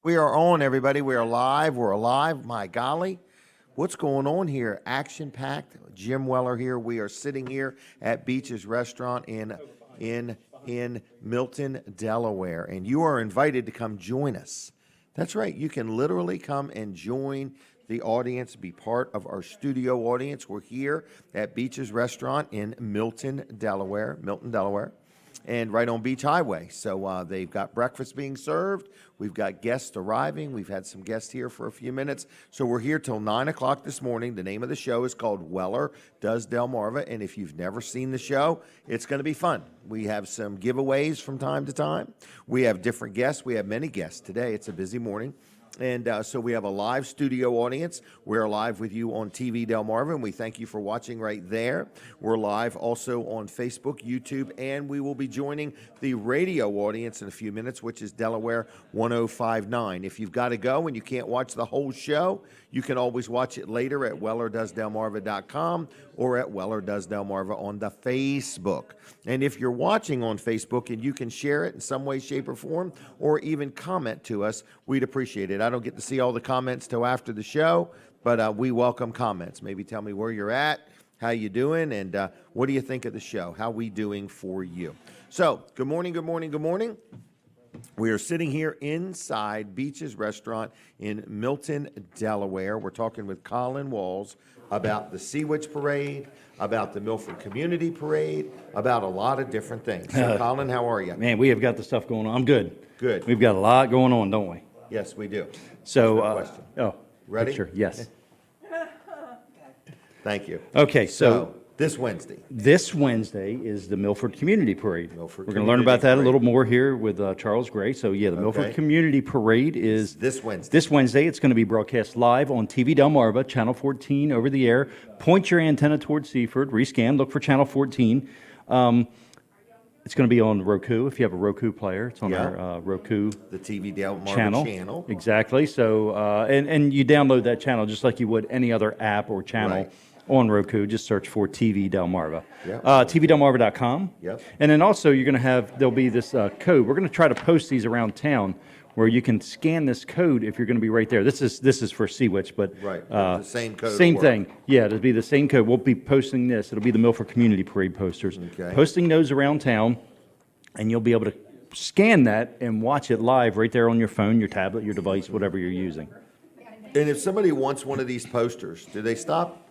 We are on, everybody. We are live. We're alive. My golly, what's going on here? Action-packed. Jim Weller here. We are sitting here at Beach's Restaurant in Milton, Delaware, and you are invited to come join us. That's right. You can literally come and join the audience, be part of our studio audience. We're here at Beach's Restaurant in Milton, Delaware, and right on Beach Highway. So they've got breakfast being served. We've got guests arriving. We've had some guests here for a few minutes. So we're here till 9 o'clock this morning. The name of the show is called Weller Does Delmarva. And if you've never seen the show, it's going to be fun. We have some giveaways from time to time. We have different guests. We have many guests today. It's a busy morning. And so we have a live studio audience. We're live with you on TV Delmarva, and we thank you for watching right there. We're live also on Facebook, YouTube, and we will be joining the radio audience in a few minutes, which is Delaware 1059. If you've got to go and you can't watch the whole show, you can always watch it later at wellerdoesdelmarva.com or at Weller Does Delmarva on the Facebook. And if you're watching on Facebook and you can share it in some way, shape, or form, or even comment to us, we'd appreciate it. I don't get to see all the comments till after the show, but we welcome comments. Maybe tell me where you're at, how you doing, and what do you think of the show? How we doing for you? So, good morning, good morning, good morning. We are sitting here inside Beach's Restaurant in Milton, Delaware. We're talking with Colin Walls about the Sea Witch Parade, about the Milford Community Parade, about a lot of different things. So, Colin, how are you? Man, we have got the stuff going on. I'm good. Good. We've got a lot going on, don't we? Yes, we do. So, no question. Ready? Picture, yes. Thank you. Okay, so this Wednesday. This Wednesday is the Milford Community Parade. We're going to learn about that a little more here with Charles Gray. So, yeah, the Milford Community Parade is this Wednesday. This Wednesday. It's going to be broadcast live on TV Delmarva, Channel 14 over the air. Point your antenna towards Seaford, rescan, look for Channel 14. It's going to be on Roku. If you have a Roku player, it's on our Roku the TV Delmarva channel. Exactly. So, and you download that channel just like you would any other app or channel on Roku. Just search for TV Delmarva. TVDelmarva.com. Yep. And then also you're going to have, there'll be this code. We're going to try to post these around town where you can scan this code if you're going to be right there. This is for Sea Witch, but the same code. Same thing. Yeah, it'll be the same code. We'll be posting this. It'll be the Milford Community Parade posters. Okay. Posting those around town, and you'll be able to scan that and watch it live right there on your phone, your tablet, your device, whatever you're using. And if somebody wants one of these posters, do they stop?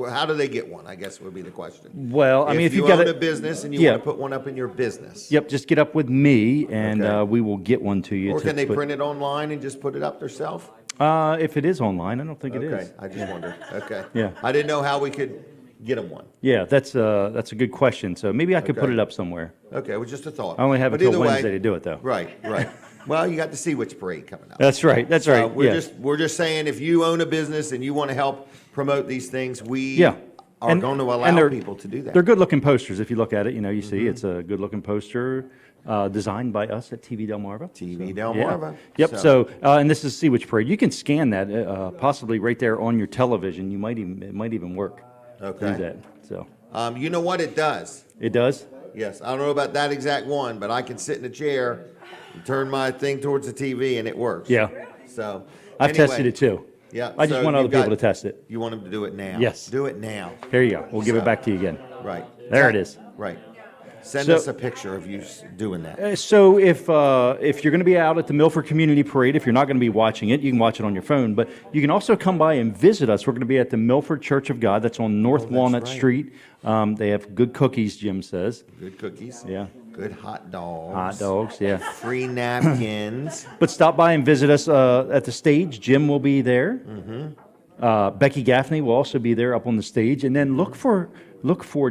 How do they get one, I guess would be the question. Well, I mean, if you got own a business and you want to put one up in your business. Yep, just get up with me, and we will get one to you. Or can they print it online and just put it up themselves? If it is online, I don't think it is. Okay, I just wondered. Okay. Yeah. I didn't know how we could get them one. Yeah, that's a good question. So maybe I could put it up somewhere. Okay, it was just a thought. I only have until Wednesday to do it, though. Right. Well, you got the Sea Witch Parade coming up. That's right. We're just saying if you own a business and you want to help promote these things, we are going to allow people to do that. They're good-looking posters. If you look at it, you see it's a good-looking poster designed by us at TV Delmarva. TV Delmarva. Yeah. Yep. So, and this is Sea Witch Parade. You can scan that possibly right there on your television. It might even work. Okay. Do that. So. You know what it does? It does? Yes. I don't know about that exact one, but I can sit in a chair and turn my thing towards the TV and it works. Yeah. So. I've tested it too. Yeah. I just want other people to test it. You want them to do it now? Yes. Do it now. Here you go. We'll give it back to you again. Right. There it is. Right. Send us a picture of you doing that. So if you're going to be out at the Milford Community Parade, if you're not going to be watching it, you can watch it on your phone. But you can also come by and visit us. We're going to be at the Milford Church of God. That's on North Walnut Street. They have good cookies, Jim says. Good cookies. Yeah. Good hot dogs. Hot dogs, yeah. Free napkins. But stop by and visit us at the stage. Jim will be there. Mm-hmm. Becky Gaffney will also be there up on the stage. And then look for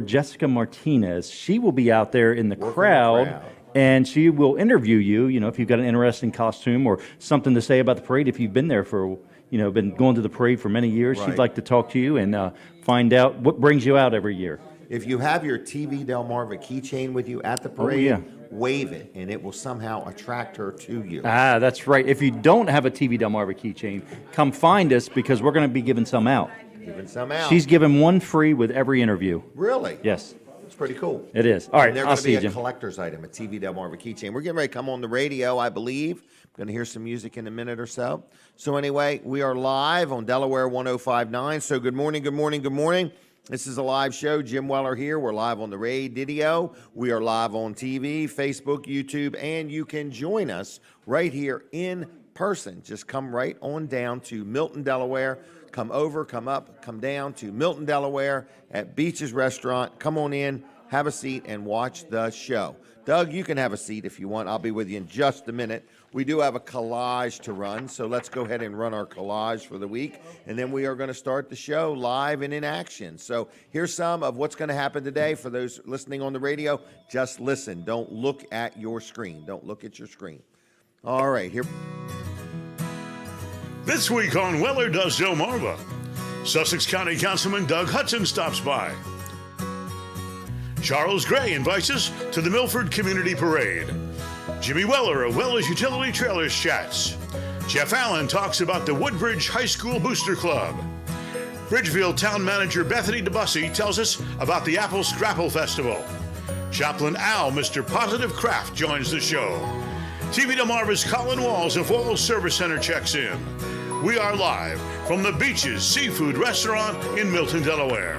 Jessica Martinez. She will be out there in the crowd, and she will interview you, if you've got an interesting costume or something to say about the parade. If you've been there been going to the parade for many years, she'd like to talk to you and find out what brings you out every year. If you have your TV Delmarva keychain with you at the parade, wave it, and it will somehow attract her to you. Ah, that's right. If you don't have a TV Delmarva keychain, come find us because we're going to be giving some out. Giving some out. She's giving one free with every interview. Really? Yes. It's pretty cool. It is. All right, And they're I'll going to be see you, a Jim. collector's item, a TV Delmarva keychain. We're getting ready to come on the radio, I believe. Going to hear some music in a minute or so. So anyway, we are live on Delaware 105.9. So good morning, good morning, good morning. This is a live show. Jim Weller here. We're live on the radio. We are live on TV, Facebook, YouTube, and you can join us right here in person. Just come right on down to Milton, Delaware. Come over, come up, come down to Milton, Delaware at Beach's Restaurant. Come on in, have a seat, and watch the show. Doug, you can have a seat if you want. I'll be with you in just a minute. We do have a collage to run, so let's go ahead and run our collage for the week, and then we are going to start the show live and in action. So here's some of what's going to happen today for those listening on the radio. Just listen. Don't look at your screen. Don't look at your screen. All right, here. This week on Weller Does Delmarva, Sussex County Councilman Doug Hudson stops by. Charles Gray invites us to the Milford Community Parade. Jimmy Weller of Weller's Utility Trailers chats. Jeff Allen talks about the Woodbridge High School Booster Club. Bridgeville Town Manager Bethany DeBussy tells us about the Apple Scrapple Festival. Chaplain Al, Mr. Positive Kraft, joins the show. TV Delmarva's Colin Walls of Walls Service Center checks in. We are live from the Beaches Seafood Restaurant in Milton, Delaware.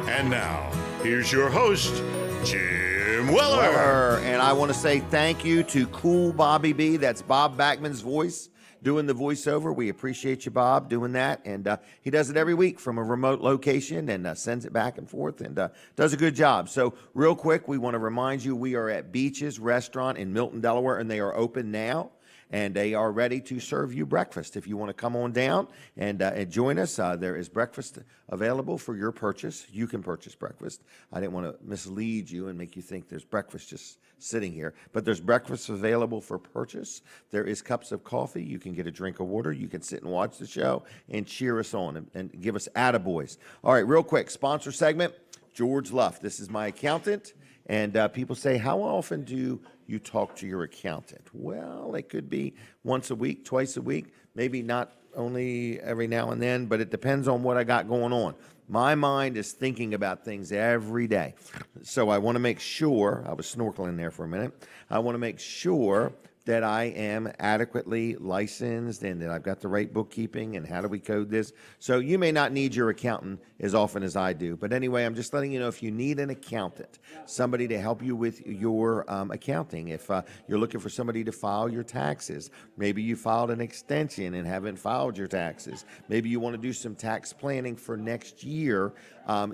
And now, here's your host, Jim Weller. And I want to say thank you to Cool Bobby B. That's Bob Backman's voice doing the voiceover. We appreciate you, Bob, doing that. And he does it every week from a remote location and sends it back and forth and does a good job. So real quick, we want to remind you we are at Beach's Restaurant in Milton, Delaware, and they are open now. And they are ready to serve you breakfast. If you want to come on down and join us, there is breakfast available for your purchase. You can purchase breakfast. I didn't want to mislead you and make you think there's breakfast just sitting here. But there's breakfast available for purchase. There is cups of coffee. You can get a drink of water. You can sit and watch the show and cheer us on and give us attaboys. All right, real quick, sponsor segment, George Luff. This is my accountant. And people say, how often do you talk to your accountant? Well, it could be once a week, twice a week, maybe not only every now and then, but it depends on what I got going on. My mind is thinking about things every day. So I want to make sure, I was snorkeling there for a minute, I want to make sure that I am adequately licensed and that I've got the right bookkeeping and how do we code this. So you may not need your accountant as often as I do. But anyway, I'm just letting you know if you need an accountant, somebody to help you with your accounting, if you're looking for somebody to file your taxes, maybe you filed an extension and haven't filed your taxes, maybe you want to do some tax planning for next year, I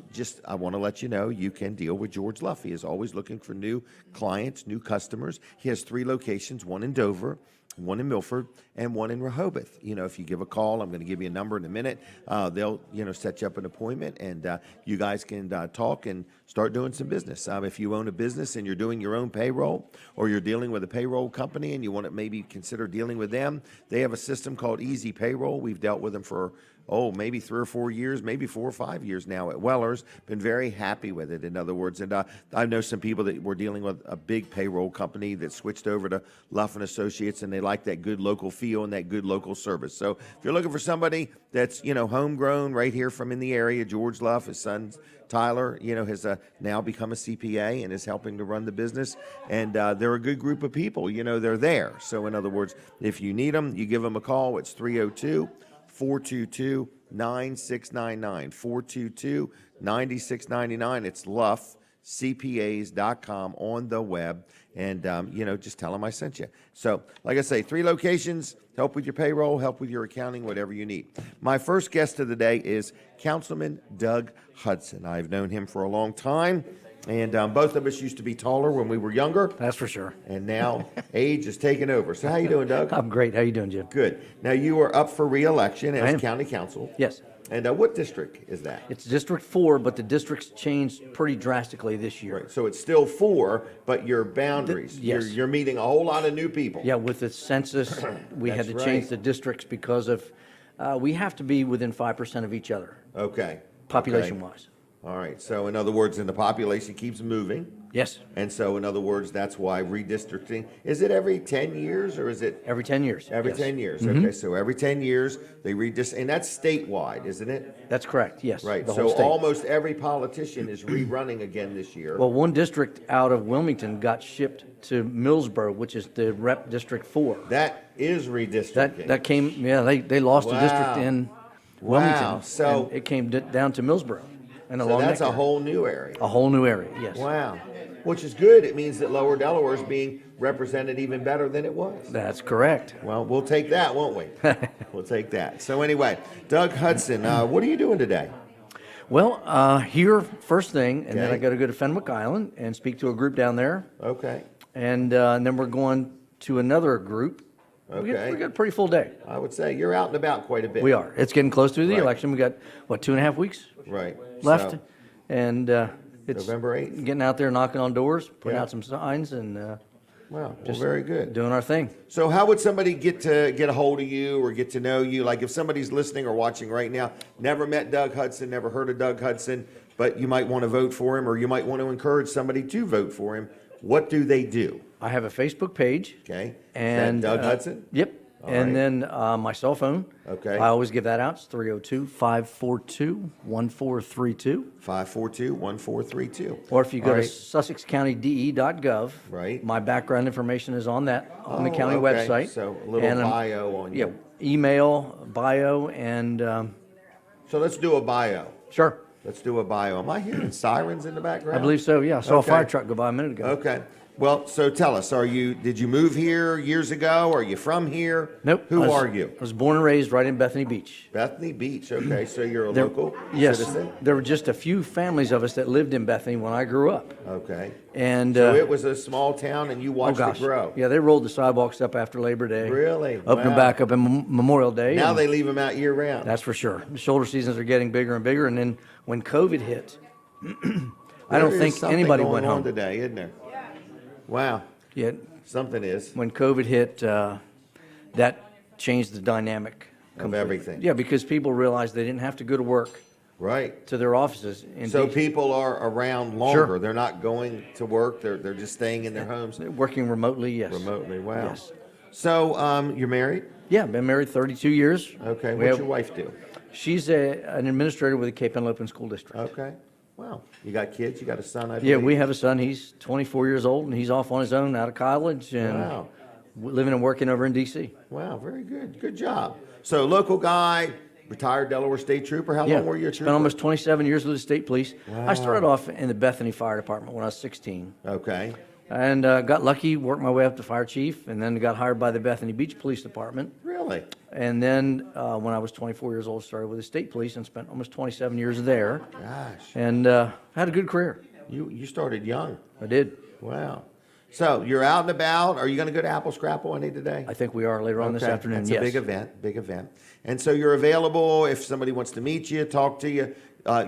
want to let you know you can deal with George Luff. He is always looking for new clients, new customers. He has 3 locations, one in Dover, one in Milford, and one in Rehoboth. You know, if you give a call, I'm going to give you a number in a minute. They'll, set you up an appointment, and you guys can talk and start doing some business. If you own a business and you're doing your own payroll, or you're dealing with a payroll company and you want to maybe consider dealing with them, they have a system called Easy Payroll. We've dealt with them for maybe 3 or 4 years, maybe 4 or 5 years now at Weller's. Been very happy with it, in other words. And I know some people that were dealing with a big payroll company that switched over to Luff and Associates, and they like that good local feel and that good local service. So if you're looking for somebody that's, homegrown right here from in the area, George Luff, his son Tyler, has now become a CPA and is helping to run the business. And they're a good group of people. They're there. So in other words, if you need them, you give them a call. It's 302-422-9699, 422-9699. It's luffcpas.com on the web. And, just tell them I sent you. So, like I say, 3 locations, help with your payroll, help with your accounting, whatever you need. My first guest of the day is Councilman Doug Hudson. I've known him for a long time. And both of us used to be taller when we were younger. That's for sure. And now age is taking over. So how you doing, Doug? I'm great. How you doing, Jim? Good. Now you are up for re-election as county council. Yes. And what district is that? It's District 4, but the district's changed pretty drastically this year. Right. So it's still 4, but your boundaries. Yes. You're meeting a whole lot of new people. Yeah, with the census, we had to change the districts because of, we have to be within 5% of each other, Okay. population-wise. All right, so in other words, and the population keeps moving, Yes, and so in other words, that's why redistricting, is it every 10 years or is it? every 10 years. Every yes. 10 years, okay, so every 10 years, they and that's statewide, isn't it? That's correct, yes. Right, the so whole state. almost every politician is rerunning again this year. Well, one district out of Wilmington got shipped to Millsboro, which is the Rep District 4. That is redistricting. That came, yeah, they lost a district Wow. in Wow, Wilmington. so- and it came down to Millsboro and So along that's that a area. whole new area. A whole new area, yes. Wow, which is good, it means that Lower Delaware is being represented even better than it was. That's correct. Well, we'll take that, won't we? We'll take that. So anyway, Doug Hudson, what are you doing today? Well, here first thing, and then Okay. I got to go to Fenwick Island and speak to a group down there, Okay, and then we're going to another group. Okay. We got a pretty full day. I would say you're out and about quite a bit. We are. It's getting close to the Right. election. We got what 2.5 weeks Right. left, So, and it's November 8th? getting out there, knocking on doors, putting Yeah. out some signs, and Wow, well, just very good. doing our thing. So how would somebody get a hold of you or get to know you? Like if somebody's listening or watching right now, never met Doug Hudson, never heard of Doug Hudson, but you might want to vote for him or you might want to encourage somebody to vote for him, what do they do? I have a Facebook page. Okay? And Is that Doug Hudson? Yep. All And right. then my cell phone. Okay. I always give that out. It's 302-542-1432. 542-1432. Or if you go All to right. sussexcountyde.gov, Right. my background information is on that, on the Oh, county okay. website. So a little And, bio on Yeah, you. email, bio, and So let's do a bio. sure. Let's do a bio. Am I hearing sirens in the background? I believe so, yeah. I saw a Okay. fire truck go by a minute ago. Okay. Well, so tell us, did you move here years ago? Are you from here? Nope. Who I was- are you? I was born and raised right in Bethany Beach. Bethany Beach. Okay, so you're a There- local yes, citizen? there were just a few families of us that lived in Bethany when I grew up. Okay. And So it was a small town and you oh watched gosh, it grow? yeah, they rolled the sidewalks up after Labor Day. Really? Opened them Wow. back up in Memorial Day. Now and they leave them out year round. that's for sure. The shoulder seasons are getting bigger and bigger, and then when COVID hit, I don't There is think something anybody going went on home. today, isn't there? Wow, Yet something is when COVID hit, that changed the dynamic of everything. Yeah, because people realized they didn't have to go to work Right. to their offices. In So DC. people are around longer. Sure. They're not going to work. They're just staying in their homes Working remotely, yes. remotely. Wow. Yes. So you're married? Yeah, been married 32 years. Okay. We What's have- your wife do? She's an administrator with the Cape Henlopen School District. Okay. Wow. You got kids? You got a son, I Yeah, believe? we have a son. He's 24 years old, and he's off on his own out of college and Wow. living and working over in D.C. Wow, very good. Good job. So local guy, retired Delaware State Trooper. How Yeah, long were you a trooper? spent almost 27 years with the state police. Wow. I started off in the Bethany Fire Department when I was 16, Okay. and got lucky, worked my way up to fire chief, and then got hired by the Bethany Beach Police Department. Really? And then when I was 24 years old, started with the state police and spent almost 27 years there, Gosh. and had a good career. You started young. I did. Wow. So you're out and about. Are you going to go to Apple Scrapple any today? I think we are later on this Okay, afternoon. That's yes. a big event, big event. And so you're available if somebody wants to meet you, talk to you.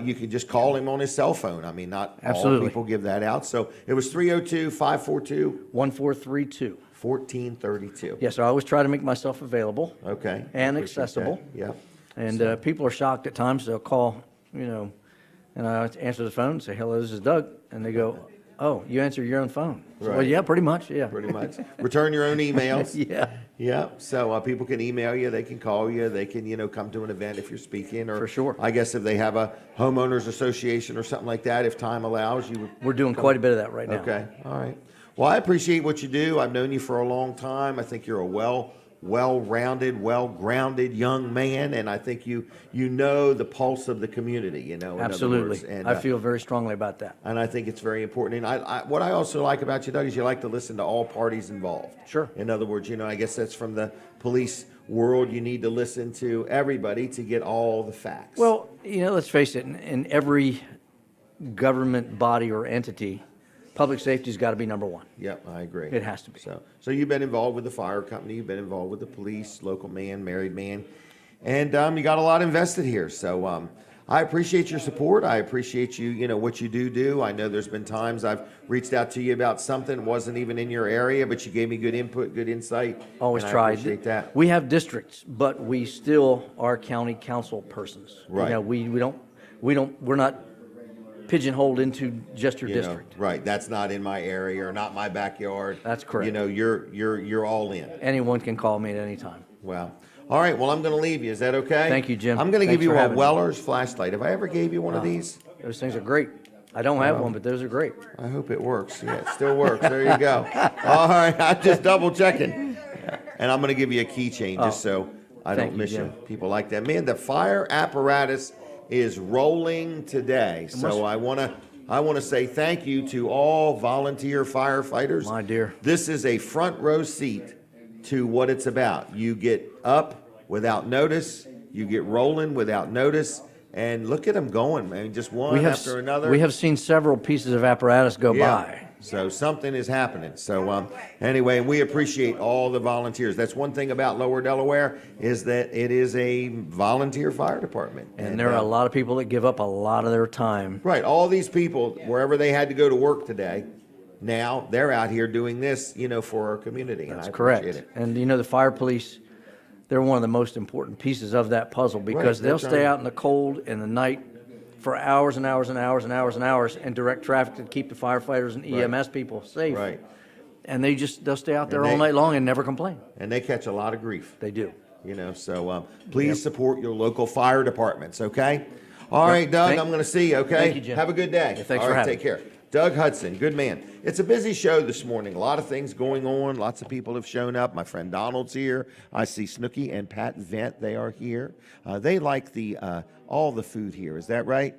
You can just call him on his cell phone. I mean, not Absolutely. all people give that out. So it was 302-542-1432. 1432. Yes, I always try to make myself available. Okay. And Appreciate accessible. that. Yep. And people are shocked at times. They'll call, and I answer the phone and say, hello, this is Doug. And they go, oh, you answer your own phone. So, well, Right. yeah, pretty much, yeah. Pretty much. Return your own emails. Yeah, Yeah, so people can email you, they can call you, they can, come to an event if you're speaking, or For sure. I guess if they have a homeowners association or something like that, if time allows, you would. we're doing quite a bit of that right now. Okay, all right. Well, I appreciate what you do. I've known you for a long time. I think you're a well-rounded, well-grounded young man, and I think you know the pulse of the community. In other Absolutely. words. And, I feel very strongly about that. and I think it's very important. And what I also like about you, Doug, is you like to listen to all parties involved. Sure. In other words, I guess that's from the police world. You need to listen to everybody to get all the facts. Well, let's face it, in every government body or entity, public safety's got to be number one. Yep, I agree. It has to be. So you've been involved with the fire company, you've been involved with the police, local man, married man, and you got a lot invested here. So I appreciate your support. I appreciate you, what you do. I know there's been times I've reached out to you about something, wasn't even in your area, but you gave me good input, good insight. Always and tried. I appreciate that. We have districts, but we still are county council persons. Right. We're not pigeonholed into just your You know, district. right, that's not in my area or not my backyard. That's correct. You know, you're all in. Anyone can call me at any time. Wow. All right, well, I'm going to leave you. Is that okay? Thank you, Jim. I'm going to give Thanks you for a having me. Weller's flashlight. Have I ever gave you one of these? Those things are great. I don't have one, but those are great. I hope it works. Yeah, it still works. There you go. All right, I'm just double checking. And I'm going to give you a keychain just so I Thank don't you, miss you. Jim. People like that. Man, the fire apparatus is rolling today. So I want to say thank you to all volunteer firefighters. My dear. This is a front row seat to what it's about. You get up without notice, you get rolling without notice, and look at them going, man, just one after another. We have seen several pieces of apparatus go by. So something is happening. So anyway, we appreciate all the volunteers. That's one thing about Lower Delaware is that it is a volunteer fire department. And there are a lot of people that give up a lot of their time. Right, all these people, wherever they had to go to work today, now they're out here doing this, you know, for our community. And That's I correct. appreciate it. And you know, the fire police, they're one of the most important pieces of that puzzle because they're they'll stay trying- out in the cold in the night for hours and hours and hours and hours and hours and direct traffic to keep the firefighters and EMS people safe. Right. And they'll stay out there And all they- night long and never complain. And they catch a lot of grief. They do. You know, so please support your local fire departments, okay? All right, Doug, I'm going to see you, okay? Thank you, Jim. Have a good day. Yeah, thanks All for right, having take care. Doug Hudson, good man. It's a busy show this morning. A lot of things going on. Lots of people have shown up. My friend Donald's here. I see Snooky and Pat Vent. They are here. They like all the food here. Is that right?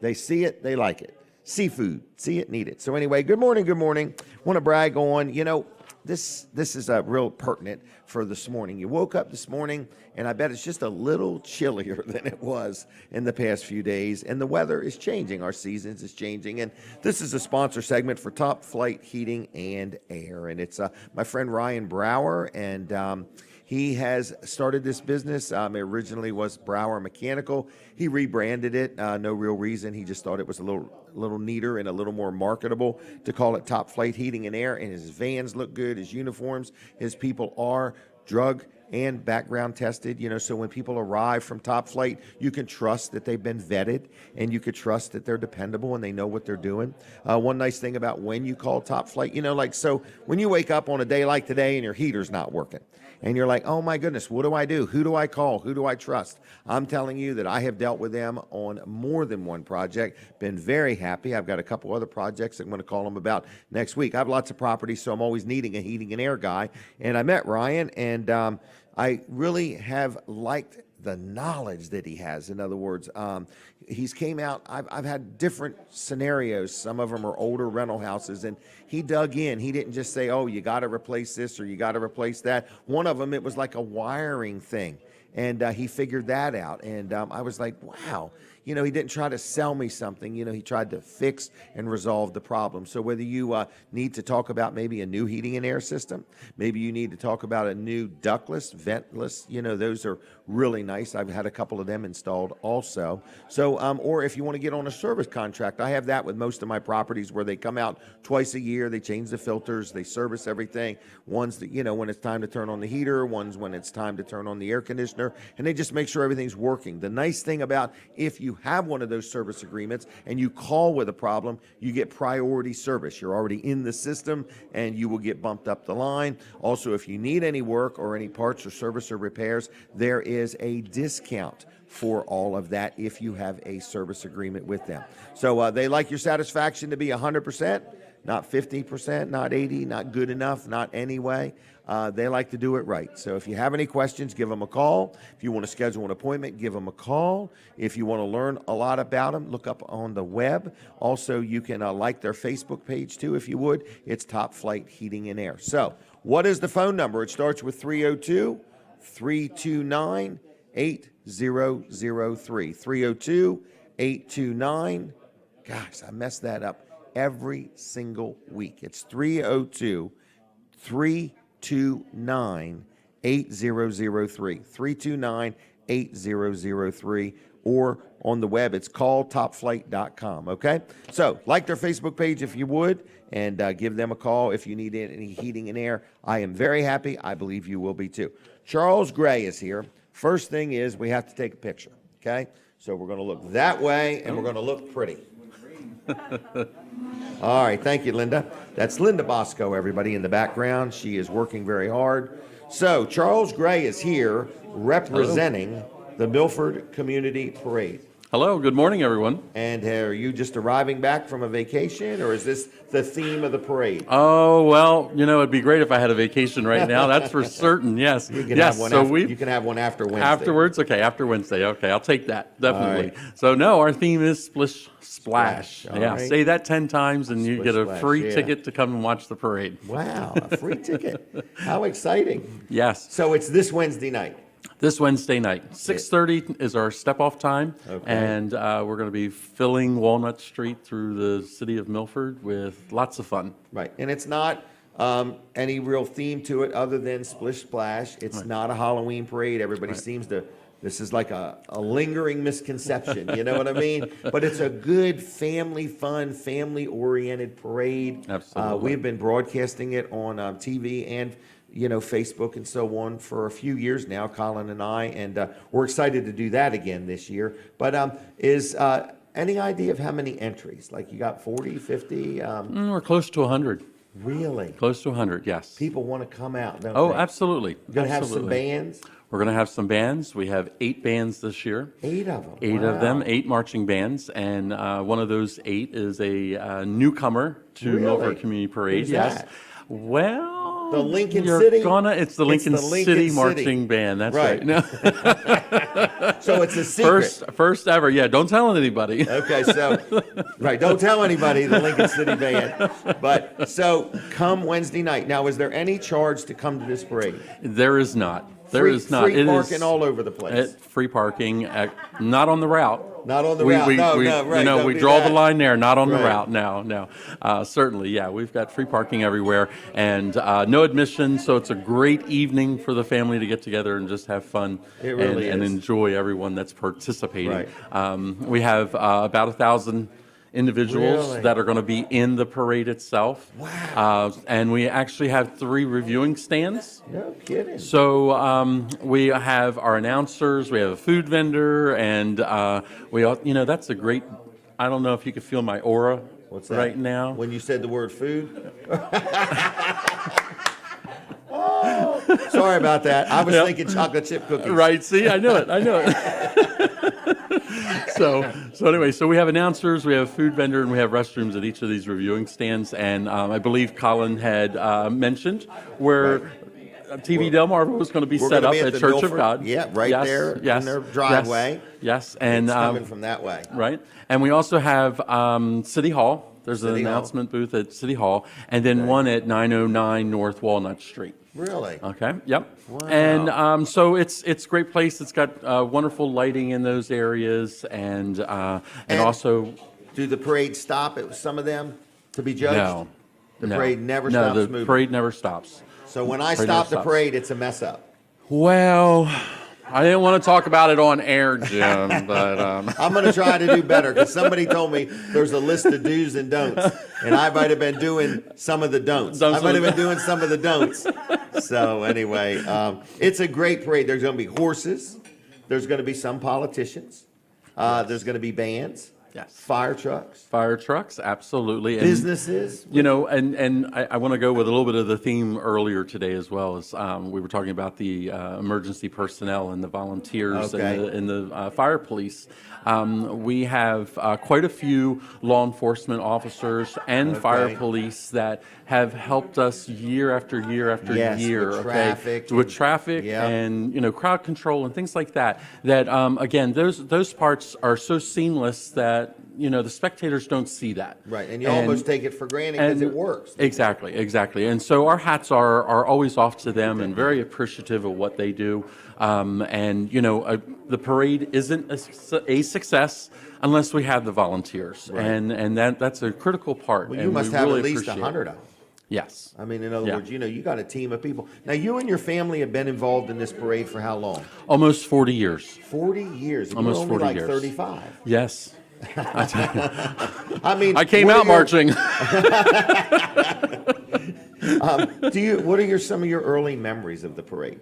They see it. They like it. Seafood. See it, need it. So anyway, good morning. Good morning. Want to brag on, you know, this is real pertinent for this morning. You woke up this morning, and I bet it's just a little chillier than it was in the past few days. And the weather is changing. Our seasons is changing. And this is a sponsor segment for Top Flight Heating and Air. And it's my friend Ryan Brower, and he has started this business. It originally was Brower Mechanical. He rebranded it. No real reason. He just thought it was a little neater and a little more marketable to call it Top Flight Heating and Air. And his vans look good. His uniforms. His people are drug and background tested, you know, so when people arrive from Top Flight, you can trust that they've been vetted and you can trust that they're dependable and they know what they're doing. One nice thing about when you call Top Flight, you know, like, so when you wake up on a day like today and your heater's not working and you're like, oh my goodness, what do I do? Who do I call? Who do I trust? I'm telling you that I have dealt with them on more than one project, been very happy. I've got a couple other projects that I'm going to call them about next week. I have lots of properties, so I'm always needing a heating and air guy. And I met Ryan, and I really have liked the knowledge that he has. In other words, he's came out, I've had different scenarios. Some of them are older rental houses, and he dug in. He didn't just say, oh, you got to replace this or you got to replace that. One of them, it was like a wiring thing, and he figured that out. And I was like, wow. You know, he didn't try to sell me something. You know, he tried to fix and resolve the problem. So whether you need to talk about maybe a new heating and air system, maybe you need to talk about a new ductless, ventless, you know, those are really nice. I've had a couple of them installed also. So, or if you want to get on a service contract, I have that with most of my properties where they come out twice a year, they change the filters, they service everything. One's that, you know, when it's time to turn on the heater, one's when it's time to turn on the air conditioner, and they just make sure everything's working. The nice thing about if you have one of those service agreements and you call with a problem, you get priority service. You're already in the system and you will get bumped up the line. Also, if you need any work or any parts or service or repairs, there is a discount for all of that if you have a service agreement with them. So they like your satisfaction to be 100%, not 50%, not 80%, not good enough, not anyway. They like to do it right. So if you have any questions, give them a call. If you want to schedule an appointment, give them a call. If you want to learn a lot about them, look up on the web. Also, you can like their Facebook page too, if you would. It's Top Flight Heating and Air. So what is the phone number? It starts with 302-329-8003. 302-829. Gosh, I messed that up every single week. It's 302-329-8003. 329-8003. Or on the web, it's calltopflight.com, okay? So, like their Facebook page if you would, and give them a call if you need any heating and air. I am very happy. I believe you will be too. Charles Gray is here. First thing is we have to take a picture, okay? So we're going to look that way, and we're going to look pretty. All right, thank you, Linda. That's Linda Bosco, everybody, in the background. She is working very hard. So Charles Gray is here representing the Milford Community Parade. Hello, good morning, everyone. And are you just arriving back from a vacation, or is this the theme of the parade? Oh, well, it'd be great if I had a vacation right now. That's for certain, yes. You can Yes, have one so you can have one after Wednesday. afterwards? Okay, after Wednesday. Okay, I'll take that, definitely. All right. So, no, our theme is Splish Splash. All Yeah, right. say that 10 times and you Splish get a Splash, free yeah. ticket to come and watch the parade. Wow, a free ticket. How exciting. Yes. So it's this Wednesday night. This Wednesday night, 6:30 is our step-off time, Okay. and we're going to be filling Walnut Street through the city of Milford with lots of fun. Right, and it's not any real theme to it other than Splish Splash. It's not a Halloween parade. Everybody seems to, this is like a lingering misconception, you know what I mean? But it's a good family fun, family-oriented parade. Absolutely. We've been broadcasting it on TV and Facebook and so on for a few years now, Colin and I, and we're excited to do that again this year. But is any idea of how many entries? Like you got 40, 50? We're close to 100. Really? Close to 100, yes. People want to come out, don't Oh, they? absolutely. You're going to have some Absolutely. bands? We're going to have some bands. We have 8 bands this year. 8 of them? Eight of them, 8 marching bands, and one of those 8 is a newcomer to Really? Milford Community Parade. Who's yes. that? Well, The Lincoln you're City? It's the Lincoln, It's the Lincoln City City. Marching Band. That's Right. right. No. So it's a secret. First ever. Yeah, don't tell anybody. Okay, so, right, don't tell anybody, the Lincoln City Band. But, so, come Wednesday night. Now, is there any charge to come to this parade? There is not. There Free- is not. free It parking is all over the place. Free parking, not on the route. Not on the route. No, right, don't we do draw that. the line there, not on the Right. route. No. Certainly, yeah, we've got free parking everywhere and no admission, so it's a great evening for the family to get together and just have fun It really and is. enjoy everyone that's participating. Right. We have about 1,000 individuals Really? that are going to be in the parade itself. Wow. And we actually have 3 reviewing stands. No kidding. So we have our announcers, we have a food vendor, and that's a great. I don't know if you can feel my aura What's that? right now. When you said the word food? Oh, sorry about that. I was thinking chocolate chip cookies. Right? See, I know it. So anyway, so we have announcers, we have a food vendor, and we have restrooms at each of these reviewing stands. And I believe Colin had mentioned where. TV Delmarva was going to be We're set gonna up be at at the Church of Milford. God. Yeah, right there in their driveway. Yes, and It's coming from that way. right, and we also have City Hall. There's an City Hall. announcement booth at City Hall, and then one at 909 North Walnut Street. Really? Okay. Yep. Wow. And so it's a great place. It's got wonderful lighting in those areas, and also Do the parade stop at some of them to be judged? no. The no. parade never no, stops the moving. parade never stops. So when I Parade stop never the stops. parade, it's a mess up. Well, I didn't want to talk about it on air, Jim, but I'm going to try to do better because somebody told me there's a list of do's and don'ts, and I might have been doing some of the don'ts. I might have been doing some of the don'ts. So anyway, it's a great parade. There's going to be horses. There's going to be some politicians. There's going to be bands. Yes. Fire trucks. fire trucks, absolutely. And, Businesses. and I want to go with a little bit of the theme earlier today as well. As we were talking about the emergency personnel and the volunteers Okay. and the fire police. We have quite a few law enforcement officers and fire Okay. police that have helped us year after year after Yes, year. with okay? traffic With and- traffic yeah. and crowd control and things like that. That again, those parts are so seamless that the spectators don't see that. Right, and you almost take it for granted because it works. Exactly. And so our hats are always off to them and very appreciative of what they do. The parade isn't a success unless we have the volunteers, Right. and that's a critical part. Well, you and must we have really at least appreciate it. 100 of them. Yes. I mean, in other Yeah. words, you got a team of people. Now, you and your family have been involved in this parade for how long? Almost 40 years. 40 years. And Almost you're only 40 like years. 35. Yes. I mean, I came what out are your- marching. What are some of your early memories of the parade?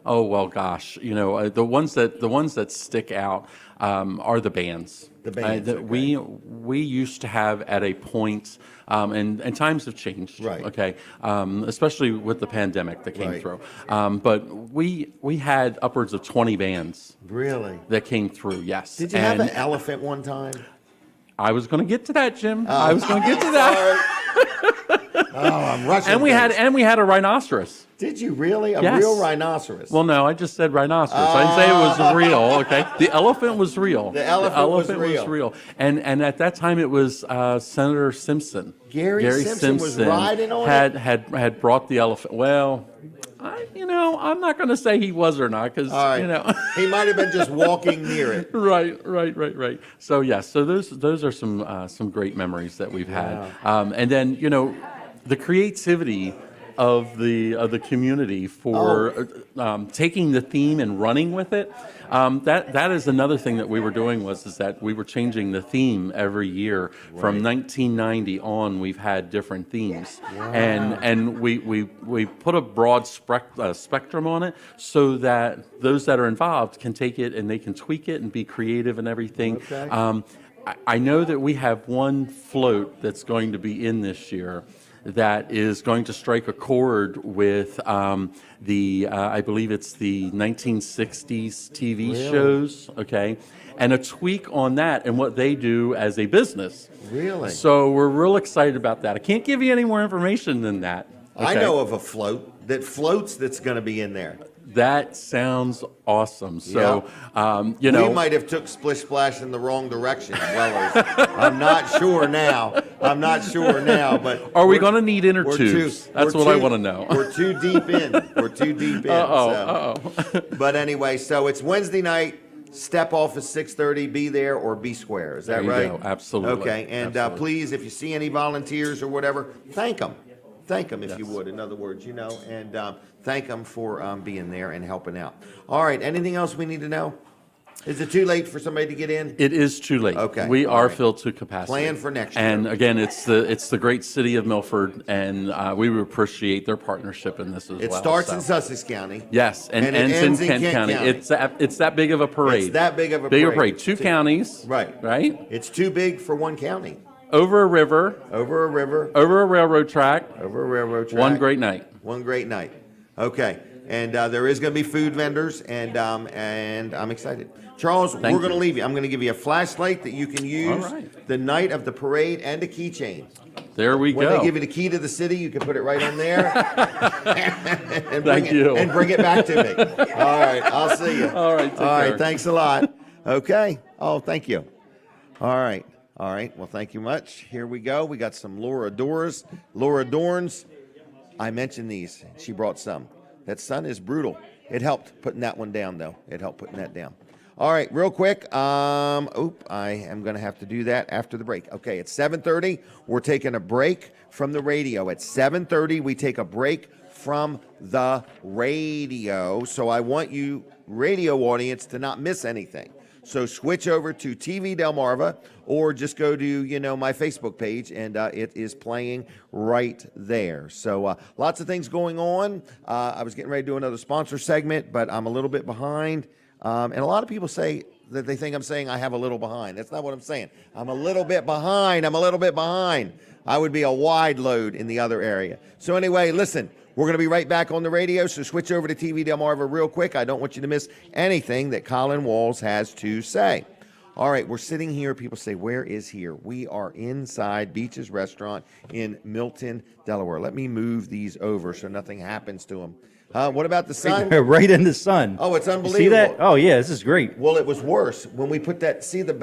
Oh well, gosh, the ones that stick out are the bands. The bands, that okay. we used to have at a point, and times have changed. Right. Okay. Especially with the pandemic that came Right. through. But we had upwards of 20 bands Really? that came through. Yes. Did you have And an elephant one time? I was going to get to that, Jim. I was going to get to that. Oh, I'm rushing. And we things. had a rhinoceros. Did you really? A Yes. real rhinoceros? Well, no, I just said rhinoceros. I didn't say it was real. Okay, the elephant was real. The elephant was real. And at that time it was Senator Simpson. Gary Simpson was riding on it? had brought the elephant. Well, I'm not going to say he was or not because All right. He might have been just walking near it. Right. So yes, so those are some great memories that we've had. And then the creativity of the community for taking the theme and running with it. That is another thing that we were doing is that we were changing the theme every year. From 1990 on, we've had different themes, and we put a broad spectrum on it so that those that are involved can take it and they can tweak it and be creative and everything. Okay. I know that we have one float that's going to be in this year that is going to strike a chord with I believe it's the 1960s TV shows, okay, and a tweak on that and what they do as a business. Really? So we're real excited about that. I can't give you any more information than that. I okay? know of a float that floats that's going to be in there. That sounds awesome. So, We might have took Splish Splash in the wrong direction, Wellers. I'm not sure now, but... Are we going to need inner we're tubes? too- That's we're what I too- want to know. We're too deep in. Uh-oh. But anyway, so it's Wednesday night. Step off at 6:30. Be there or be square. Is that There you right? go. Absolutely. Okay, and Absolutely. please, if you see any volunteers or whatever, thank them. Thank them if you would, in other words, and thank them for being there and helping out. All right, anything else we need to know? Is it too late for somebody to get in? It is too late. Okay, We all are right. filled to capacity. Plan for next year. And again, it's the great city of Milford, and we would appreciate their partnership in this as well. It starts so. in Sussex County. Yes, and and it ends in Kent County. It's that big of a parade. It's that big of a Bigger parade. parade. Two counties. Right. Right. It's too big for one county. Over a river. Over a river, Over a railroad track. over a railroad track. One great night. One great night. Okay, and there is going to be food vendors, and I'm excited. Charles, we're Thank going to you. leave you. I'm going to give you a flashlight that you can use All right. the night of the parade and a keychain. There we When go. they give you the key to the city, you can put it right on there. and Thank you. And bring it back to me. All right, I'll see you. All right, take All right, care. thanks a lot. Okay. Oh, thank you. All right. Well, thank you much. Here we go. We got some Laura Dorns. I mentioned these. She brought some. That sun is brutal. It helped putting that one down, though. It helped putting that down. All right, real quick. I am going to have to do that after the break. Okay, it's 7:30. We're taking a break from the radio. At 7:30, we take a break from the radio. So I want you, radio audience, to not miss anything. So switch over to TV Delmarva or just go to, my Facebook page, and it is playing right there. So lots of things going on. I was getting ready to do another sponsor segment, but I'm a little bit behind. And a lot of people say that they think I'm saying I have a little behind. That's not what I'm saying. I'm a little bit behind. I would be a wide load in the other area. So anyway, listen. We're going to be right back on the radio, so switch over to TV Delmarva real quick. I don't want you to miss anything that Colin Walls has to say. All right, we're sitting here. People say, where is here? We are inside Beach's Restaurant in Milton, Delaware. Let me move these over so nothing happens to them. What about the sun? Right in the sun. Oh, it's You unbelievable. see that? Oh, yeah, this is great. Well, it was worse when we put that, see the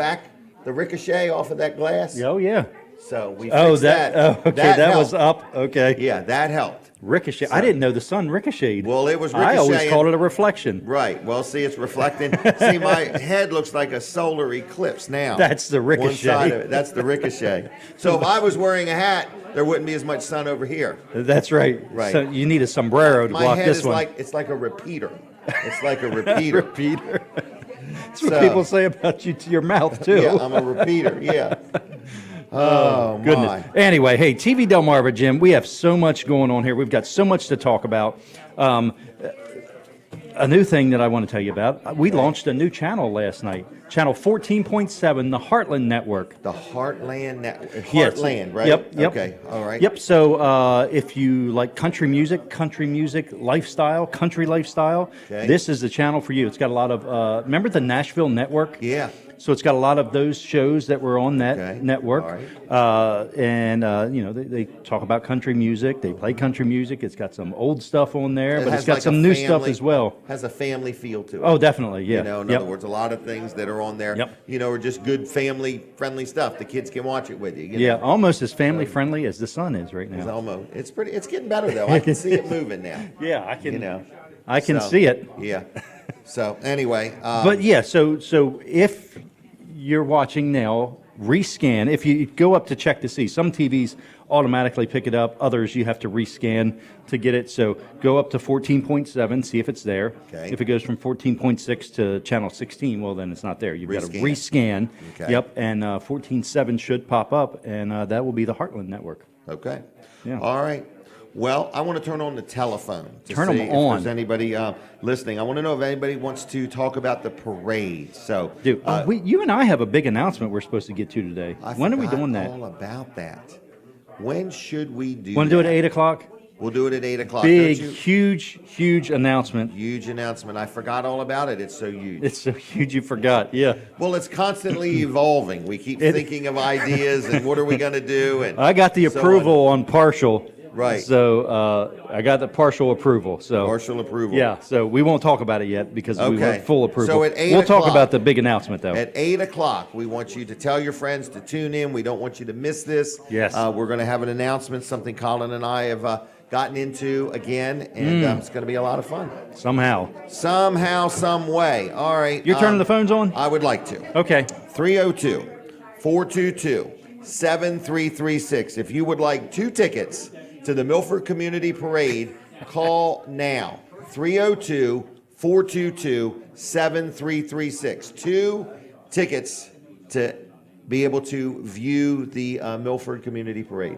ricochet off of that glass? Oh, yeah. So we Oh, fixed that. okay, that was helped. up. Okay. Yeah, that helped. Ricochet. I didn't know the sun ricocheted. Well, it was I always ricocheting. called it a reflection. Right. Well, see, it's reflecting. See, my head looks like a solar eclipse now. That's the One ricochet. side of it. That's the ricochet. So if I was wearing a hat, there wouldn't be as much sun over here. That's right. Right. So you need a sombrero to My block head this is one. it's like a repeater. It's like a repeater. Repeater. That's what So- people say about you to your mouth, too. Yeah, I'm a repeater. Yeah. Oh, Goodness. my. Anyway, hey, TV Delmarva, Jim, we have so much going on here. We've got so much to talk about. a new thing that I want to tell you about. We launched a new channel last night, channel 14.7, the Heartland Network. The Heartland Network. Yes. Heartland, right? Yep. Okay. All right. Yep. So if you like country music lifestyle, country lifestyle, Okay. this is the channel for you. It's got a lot of, remember the Nashville Network? Yeah. So it's got a lot of those shows that were on that Okay. network. All right. They talk about country music. They play country music. It's got some old stuff on there, It but has it's got like some a new stuff family- as well. Has a family feel to it. Oh, definitely. Yeah. You know, in Yep. other words, a lot of things that are on there, Yep. you know, are just good family-friendly stuff. The kids can watch it with you. Yeah, almost as family friendly as the sun is right It's now. almost. It's getting better though. I can see it moving now. Yeah, I can. You know. I can So, see it. Yeah. So anyway, But yeah, so if you're watching now, rescan. If you go up to check to see, some TVs automatically pick it up. Others you have to rescan to get it. So go up to 14.7, see if it's there. Okay. If it goes from 14.6 to channel 16, well then it's not there. You've got to Rescan. rescan. Okay. Yep, and 14.7 should pop up, and that will be the Heartland Network. okay. Yeah. All right. Well, I want to turn on the telephone to Turn 'em see if on. there's anybody listening. I want to know if anybody wants to talk about the parade. So, Dude, you and I have a big announcement we're supposed to get to today. I When are we forgot doing that? all about that. When should we do? Want to do it that? at 8 o'clock? We'll do it at 8 o'clock. Big, Don't you? huge announcement. Huge announcement. I forgot all about it. It's so huge. It's so huge you forgot. Yeah. Well, it's constantly evolving. We keep thinking of ideas and what are we going to do? And I got the so approval on partial. Right. So I got the partial approval. So Partial approval. Yeah. So we won't talk about it yet because we Okay. want full approval. So at 8 we'll talk o'clock- about the big announcement though. At 8 o'clock, we want you to tell your friends to tune in. We don't want you to miss this. Yes. We're going to have an announcement, something Colin and I have gotten into again, and it's going to be a lot of fun. Somehow. Somehow, some way. All right. You're turning the phones on? I would like to. Okay. 302 422 7336. If you would like 2 tickets to the Milford Community Parade, call now. 302 422 7336. 2 tickets to be able to view the Milford Community Parade.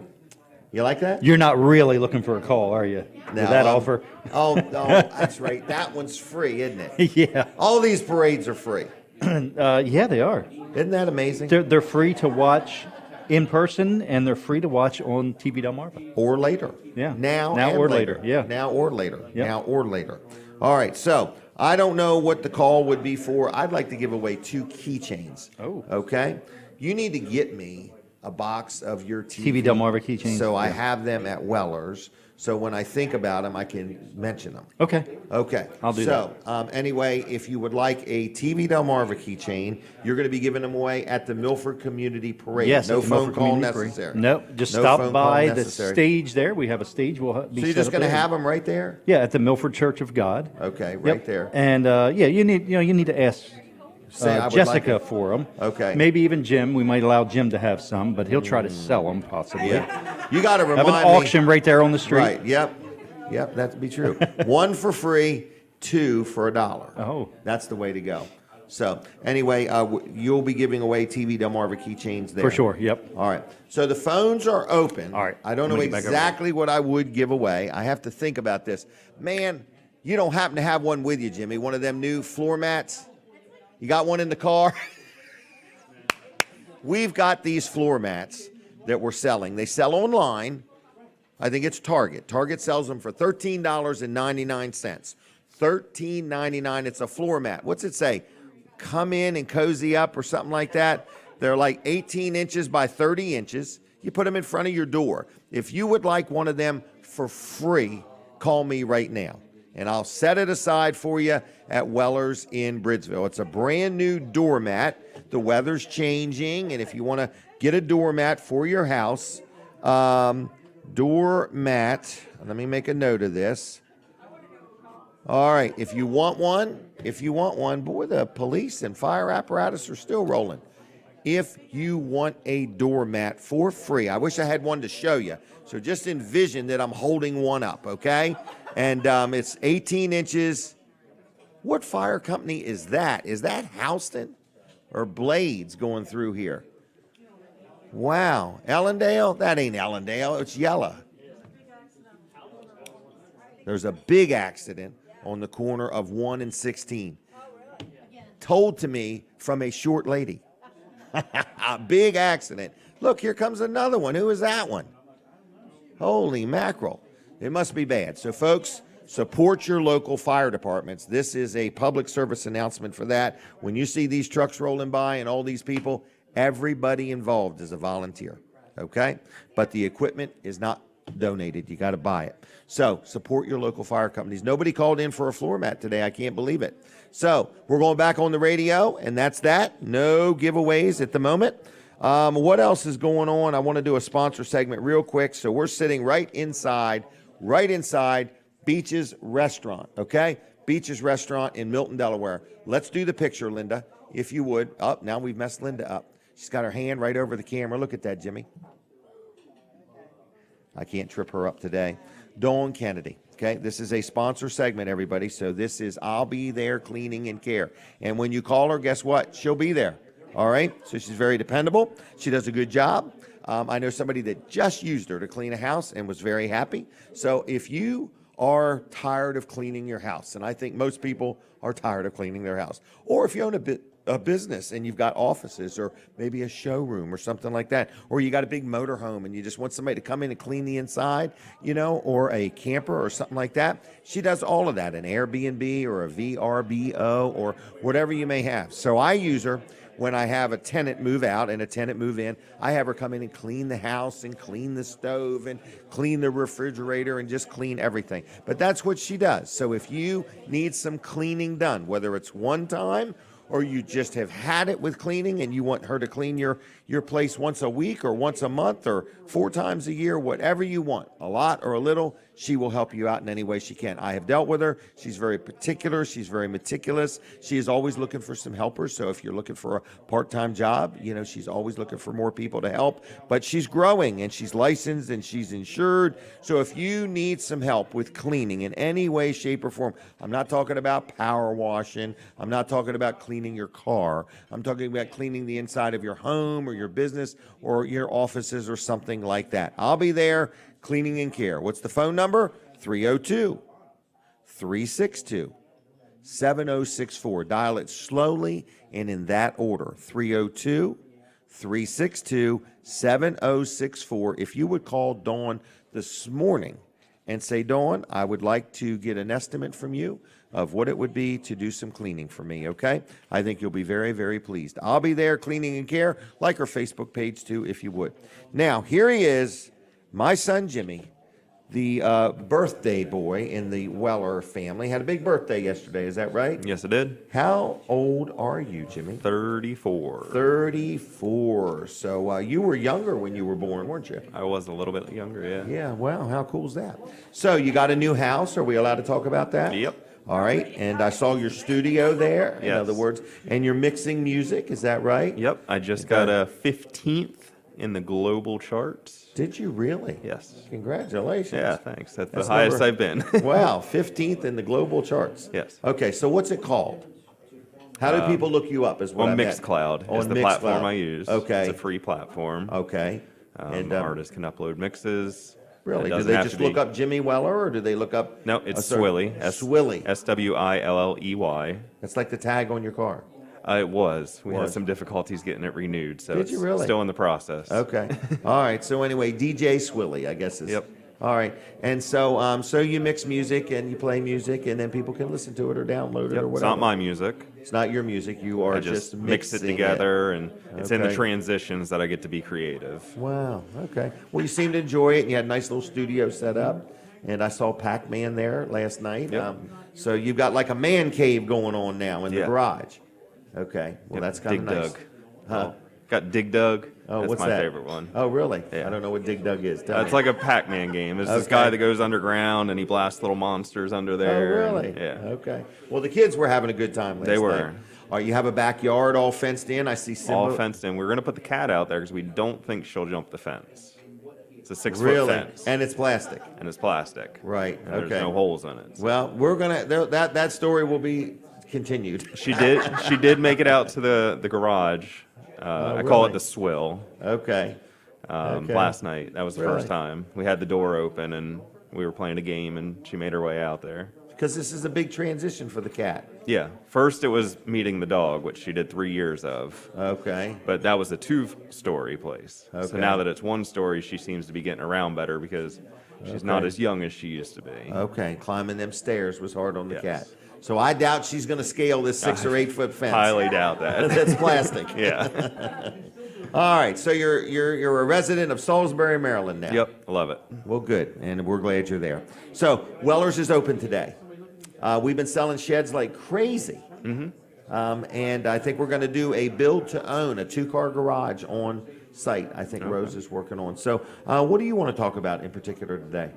You like that? You're not really looking for a call, are you? No, With that I'm- offer? Oh, that's right. That one's free, isn't it? Yeah. All these parades are free. Yeah, they are. Isn't that amazing? They're free to watch in person, and they're free to watch on TV Delmarva. Or later. Yeah. Now Now and or later. later, yeah. Now or later. Yep. Now or later. All right. So I don't know what the call would be for. I'd like to give away 2 keychains. Oh. Okay. You need to get me a box of your TV Delmarva keychains, So I yeah. have them at Weller's. So when I think about them, I can mention them. Okay. Okay. I'll do so, anyway, if you would like a TV Delmarva keychain, you're going to be giving them away at the Milford Community Parade. Yes. No at the phone Milford call Community Parade. necessary. Nope. Just No stop phone call by the necessary. stage there. We have a stage. We'll be So you're set just up going to there. have them right there? Yeah, at the Milford Church of God. Okay, Yep. right there. And yeah, you need to ask Say, I would Jessica like it. for them. Okay. Maybe even Jim. We might allow Jim to have some, but he'll try to sell them possibly. Yeah. You got to Have remind an me. auction right there on the street. Right. Yep. Yep. That'd be true. 1 for free, 2 for $1. Oh. That's the way to go. So anyway, you'll be giving away TV Delmarva keychains there. For sure. Yep. All right. So the phones are open. All right. I don't know Let me get back over exactly what I would give away. I have to think about this. Man, you don't happen to have one with you, Jimmy? One of them new floor mats? You got one in the car? We've got these floor mats that we're selling. They sell online. I think it's Target. Target sells them for $13.99. $13.99. It's a floor mat. What's it say? Come in and cozy up or something like that. They're like 18 inches by 30 inches. You put them in front of your door. If you would like one of them for free, call me right now, and I'll set it aside for you at Weller's in Bridgeville. It's a brand new doormat. The weather's changing, and if you want to get a doormat for your house, doormat, let me make a note of this. All right, if you want one, boy, the police and fire apparatus are still rolling. If you want a doormat for free, I wish I had one to show you. So just envision that I'm holding one up, okay? And it's 18 inches. What fire company is that? Is that Houston or Blades going through here? Wow. Ellendale? That ain't Ellendale. It's Yella. There's a big accident. on the corner of 1 and 16. Told to me from a short lady. A big accident. Look, here comes another one. Who is that one? Holy mackerel. It must be bad. So, folks, support your local fire departments. This is a public service announcement for that. When you see these trucks rolling by and all these people, everybody involved is a volunteer, okay? But the equipment is not donated. You got to buy it. So, support your local fire companies. Nobody called in for a floor mat today. I can't believe it. So, we're going back on the radio, and that's that. No giveaways at the moment. What else is going on? I want to do a sponsor segment real quick. So, we're sitting right inside Beach's Restaurant, okay? Beach's Restaurant in Milton, Delaware. Let's do the picture, Linda, if you would. Oh, now we've messed Linda up. She's got her hand right over the camera. Look at that, Jimmy. I can't trip her up today. Dawn Kennedy, okay? This is a sponsor segment, everybody. So this is I'll Be There Cleaning and Care. And when you call her, guess what? She'll be there, all right? So she's very dependable. She does a good job. I know somebody that just used her to clean a house and was very happy. So if you are tired of cleaning your house, and I think most people are tired of cleaning their house, or if you own a business and you've got offices or maybe a showroom or something like that, or you got a big motor home and you just want somebody to come in and clean the inside, you know, or a camper or something like that, she does all of that, an Airbnb or a VRBO or whatever you may have. So I use her when I have a tenant move out and a tenant move in. I have her come in and clean the house and clean the stove and clean the refrigerator and just clean everything. But that's what she does. So if you need some cleaning done, whether it's one time or you just have had it with cleaning and you want her to clean your place once a week or once a month or 4 times a year, whatever you want, a lot or a little, she will help you out in any way she can. I have dealt with her. She's very particular. She's very meticulous. She is always looking for some helpers. So if you're looking for a part-time job, you know, she's always looking for more people to help. But she's growing and she's licensed and she's insured. So if you need some help with cleaning in any way, shape, or form, I'm not talking about power washing. I'm not talking about cleaning your car. I'm talking about cleaning the inside of your home or your business or your offices or something like that. I'll be there. Cleaning and Care. What's the phone number? 302-362-7064. Dial it slowly and in that order. 302-362-7064. If you would call Dawn this morning and say, Dawn, I would like to get an estimate from you of what it would be to do some cleaning for me, okay? I think you'll be very, very pleased. I'll be there, Cleaning and Care. Like our Facebook page, too, if you would. Now, here he is. My son, Jimmy, the birthday boy in the Weller family, had a big birthday yesterday. Is that right? Yes, I did. How old are you, Jimmy? 34. 34. So you were younger when you were born, weren't you? I was a little bit younger, yeah. Yeah, wow, how cool is that? So you got a new house. Are we allowed to talk about that? Yep. All right, and I saw your studio there, in Yes. other words, and you're mixing music, is that right? Yep, I just got a 15th in the global charts. Did you really? Yes. Congratulations. Yeah, thanks. That's the That's highest number- I've been. Wow, 15th in the global charts. Yes. Okay, so what's it called? How do people look you up? Is what I On meant. Mixcloud On is the platform Mixcloud. I use. Okay. It's a free platform. Okay. Artists can upload mixes. Really? It Do doesn't they have just to be- look up Jimmy Weller, or do they look up? No, it's sorry, Swilly. Swilly. Swilley. That's like the tag on your car. It was. We had Was. some difficulties getting it renewed, so Did it's you really? still in the process. Okay. All right. So anyway, DJ Swilly, I guess is. Yep. All right. And so, so you mix music and you play music, and then people can listen to it or download it Yep, or it's whatever. not my music. It's not your music. You are I just mix it mixing together, and it's in the Okay. transitions that I get to be creative. Wow. Okay. Well, you seem to enjoy it, and you had a nice little studio set up. And I saw Pac-Man there last night. Yep. So you've got like a man cave going on now in the Yeah. garage. Okay. Well, Yep, that's kind of Dig nice. Dug. Huh? Got Dig Dug. Oh, That's what's my that? favorite one. Oh, really? Yeah. I don't know what Dig Dug is. Tell It's me. like a Pac-Man game. It's this Okay. guy that goes underground and he blasts little monsters under Oh, there. and- really? yeah. Okay. Well, the kids were having a good time last They night. were. All right, you have a backyard all fenced in. I see Simba. All fenced in. We're going to put the cat out there because we don't think she'll jump the fence. It's a 6-foot Really? fence. And it's plastic. And it's plastic. Right. And Okay. there's no holes in it. Well, we're gonna that story will be continued. She did make it out to the garage. I call really? it the swill. Okay. Okay. Last night. That was the Really? first time. We had the door open and we were playing a game and she made her way out there. Because this is a big transition for the cat. Yeah. First, it was meeting the dog, which she did 3 years of. Okay. But that was a 2-story place. Okay. So now that it's 1 story, she seems to be getting around better because she's not as young as she used to be. Okay. Climbing them stairs was hard on the Yes. cat. So I doubt she's going to scale this 6 or 8 foot fence. Highly doubt that. That's plastic. Yeah. All right. So you're a resident of Salisbury, Maryland now. Yep. Love it. Well, good, and we're glad you're there. So Weller's is open today. We've been selling sheds like crazy. And I think we're going to do a build to own, a 2-car garage on site. I think Rose is working on. So what do you want to talk about in particular today?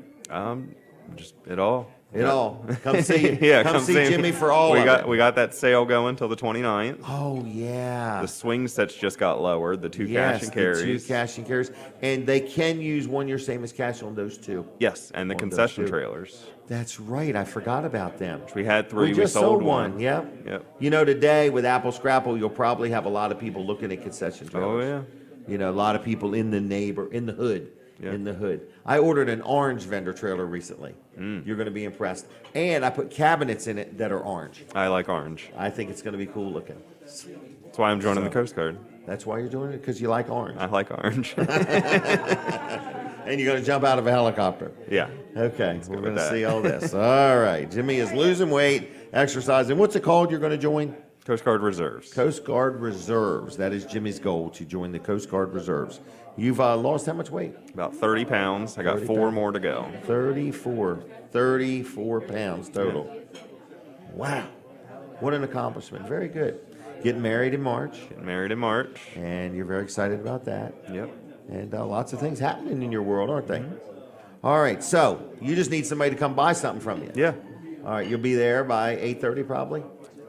Just it all. It all. Come see. Yeah, come see me. Jimmy for all we of got, it. We got that sale going till the 29th. Oh yeah. The swing sets just got lowered. The 2 Yes, cash and the carries. 2 cash and carries, and they can use 1 year same as cash on those 2. Yes, and the On those concession 2. trailers. That's right. I forgot about them. We had 3. We just sold one. Yeah. Yep. Yep. You know, today with Apple Scrapple, you'll probably have a lot of people looking at concession trailers. Oh yeah. You know, a lot of people in the hood. Yeah. In the hood. I ordered an orange vendor trailer recently. You're going to be impressed. And I put cabinets in it that are orange. I like orange. I think it's going to be cool looking. That's why I'm joining the Coast Guard. That's why you're doing it, because you like orange. I like orange. And you're going to jump out of a helicopter. Yeah. Okay, we're with going to that. see all this. All right, Jimmy is losing weight, exercising. What's it called you're going to join? Coast Guard Reserves. Coast Guard Reserves. That is Jimmy's goal, to join the Coast Guard Reserves. You've lost how much weight? About 30 pounds. I got 30 4 pounds. more to go. 34 pounds total. Wow. What an accomplishment. Very good. Getting married in March, Getting married in March. and you're very excited about that. Yep. And lots of things happening in your world, aren't they? All right, so you just need somebody to come buy something from you. Yeah. All right, you'll be there by 8:30 probably?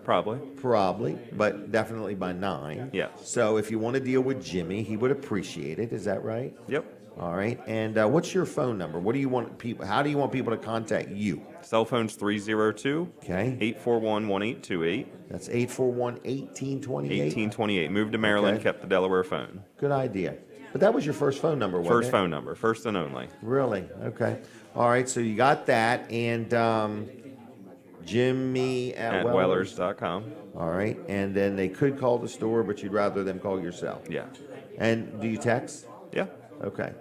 Probably. Probably, but definitely by 9. Yes. So if you want to deal with Jimmy, he would appreciate it. Is that right? Yep. All right. And what's your phone number? What do you want people? How do you want people to contact you? Cell phone's 302 Okay. 841 1828. That's 841-1828. 1828. Moved to Maryland, Okay. kept the Delaware phone. Good idea. But that was your first phone number, wasn't First it? phone number, first and only. Really? Okay. All right. So you got that, and Jimmy at Wellers. Wellers.com. All right. And then they could call the store, but you'd rather them call yourself. Yeah. And do you text? Yeah. Okay.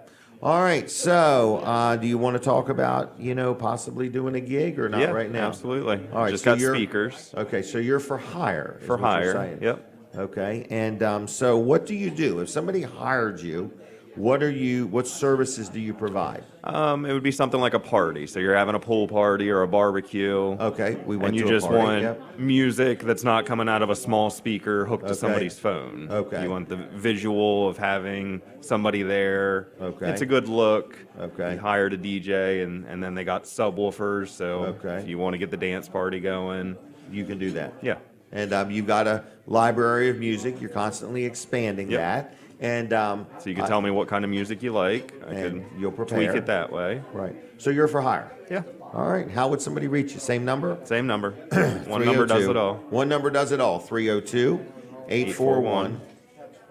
All right. So, do you want to talk about, possibly doing a gig or not Yeah, right now? absolutely. All right. Just so got you're- speakers. Okay. So you're for hire. is For what you're hire. saying. Yep. Okay. And so what do you do if somebody hired you? What services do you provide? It would be something like a party. So you're having a pool party or a barbecue. Okay. We went And you to a just party. want Yep. music that's not coming out of a small speaker hooked Okay. to somebody's phone. Okay. You want the visual of having somebody there. Okay. It's a good look. Okay. You hired a DJ and then they got subwoofers. So Okay. if you want to get the dance party going. You can do that. Yeah. And you've got a library of music. You're constantly expanding Yep. that. And So you can tell me what kind of music you like. I and can you'll tweak prepare. it that way. right. So you're for hire. Yeah. All right. How would somebody reach you? Same number? Same number. One number does 302. it all. One number does it all. 302-841.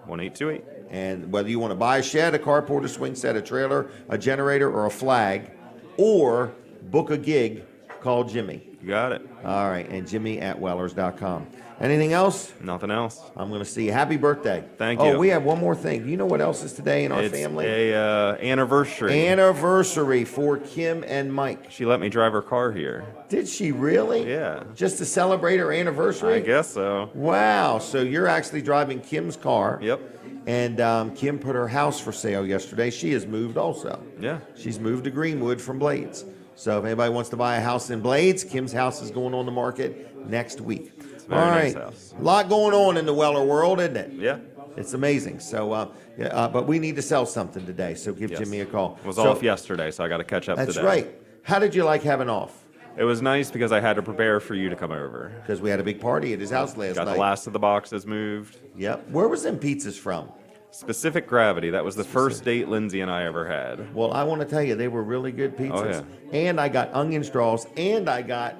1828. And whether you want to buy a shed, a carport, a swing set, a trailer, a generator, or a flag, or book a gig, call Jimmy. You got it. All right. And Jimmy at Wellers.com. Anything else? Nothing else. I'm going to see you. Happy birthday. Thank Oh, you. we have one more thing. Do you know what else is today in our It's family? a anniversary. Anniversary for Kim and Mike. She let me drive her car here. Did she really? Yeah. Just to celebrate her anniversary? I guess so. Wow. So you're actually driving Kim's car. Yep. And Kim put her house for sale yesterday. She has moved also. Yeah. She's moved to Greenwood from Blades. So if anybody wants to buy a house in Blades, Kim's house is going on the market next week. a very All nice right. house. A lot going on in the Weller world, isn't it? Yeah. It's amazing. So, but we need to sell something today. So give Yes. Jimmy a call. Was So- off yesterday, so I got to catch up That's today. right. How did you like having off? It was nice because I had to prepare for you to come over. Because we had a big party at his house last Got night. the last of the boxes moved. Yep. Where was them pizzas from? Specific Gravity. That was the first date Lindsay and I ever had. Well, I want to tell you, they were really good pizzas. Oh, yeah. And I got onion straws, and I got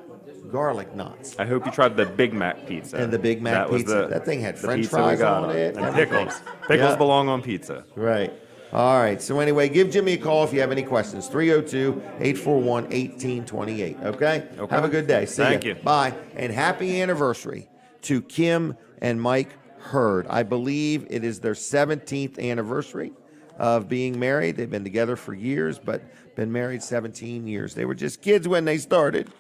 garlic knots. I hope you tried the Big Mac pizza. And the Big Mac That was pizza. the- That thing had the French pizza we fries got on it, And everything. pickles. Pickles Yeah. belong on pizza. Right. All right. So anyway, give Jimmy a call if you have any questions. 302-841-1828. Okay? Have a good day. See Thank ya. you. Bye. And happy anniversary to Kim and Mike Hurd. I believe it is their 17th anniversary of being married. They've been together for years, but been married 17 years. They were just kids when they started,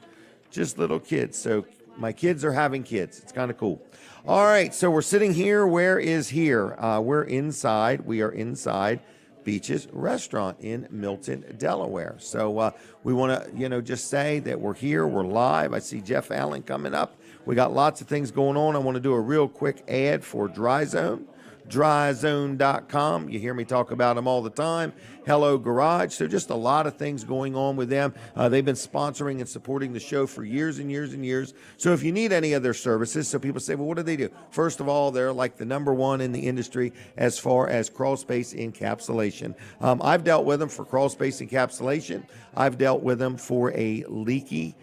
just little kids. So my kids are having kids. It's kind of cool. All right, so we're sitting here. Where is here? We're inside. We are inside Beach's Restaurant in Milton, Delaware. So we want to, just say that we're here. We're live. I see Jeff Allen coming up. We got lots of things going on. I want to do a real quick ad for Dry Zone. DryZone.com. You hear me talk about them all the time. Hello Garage. So just a lot of things going on with them. They've been sponsoring and supporting the show for years and years and years. So if you need any of their services, so people say, well, what do they do? First of all, they're like the number one in the industry as far as crawl space encapsulation. I've dealt with them for crawl space encapsulation. I've dealt with them for a leaky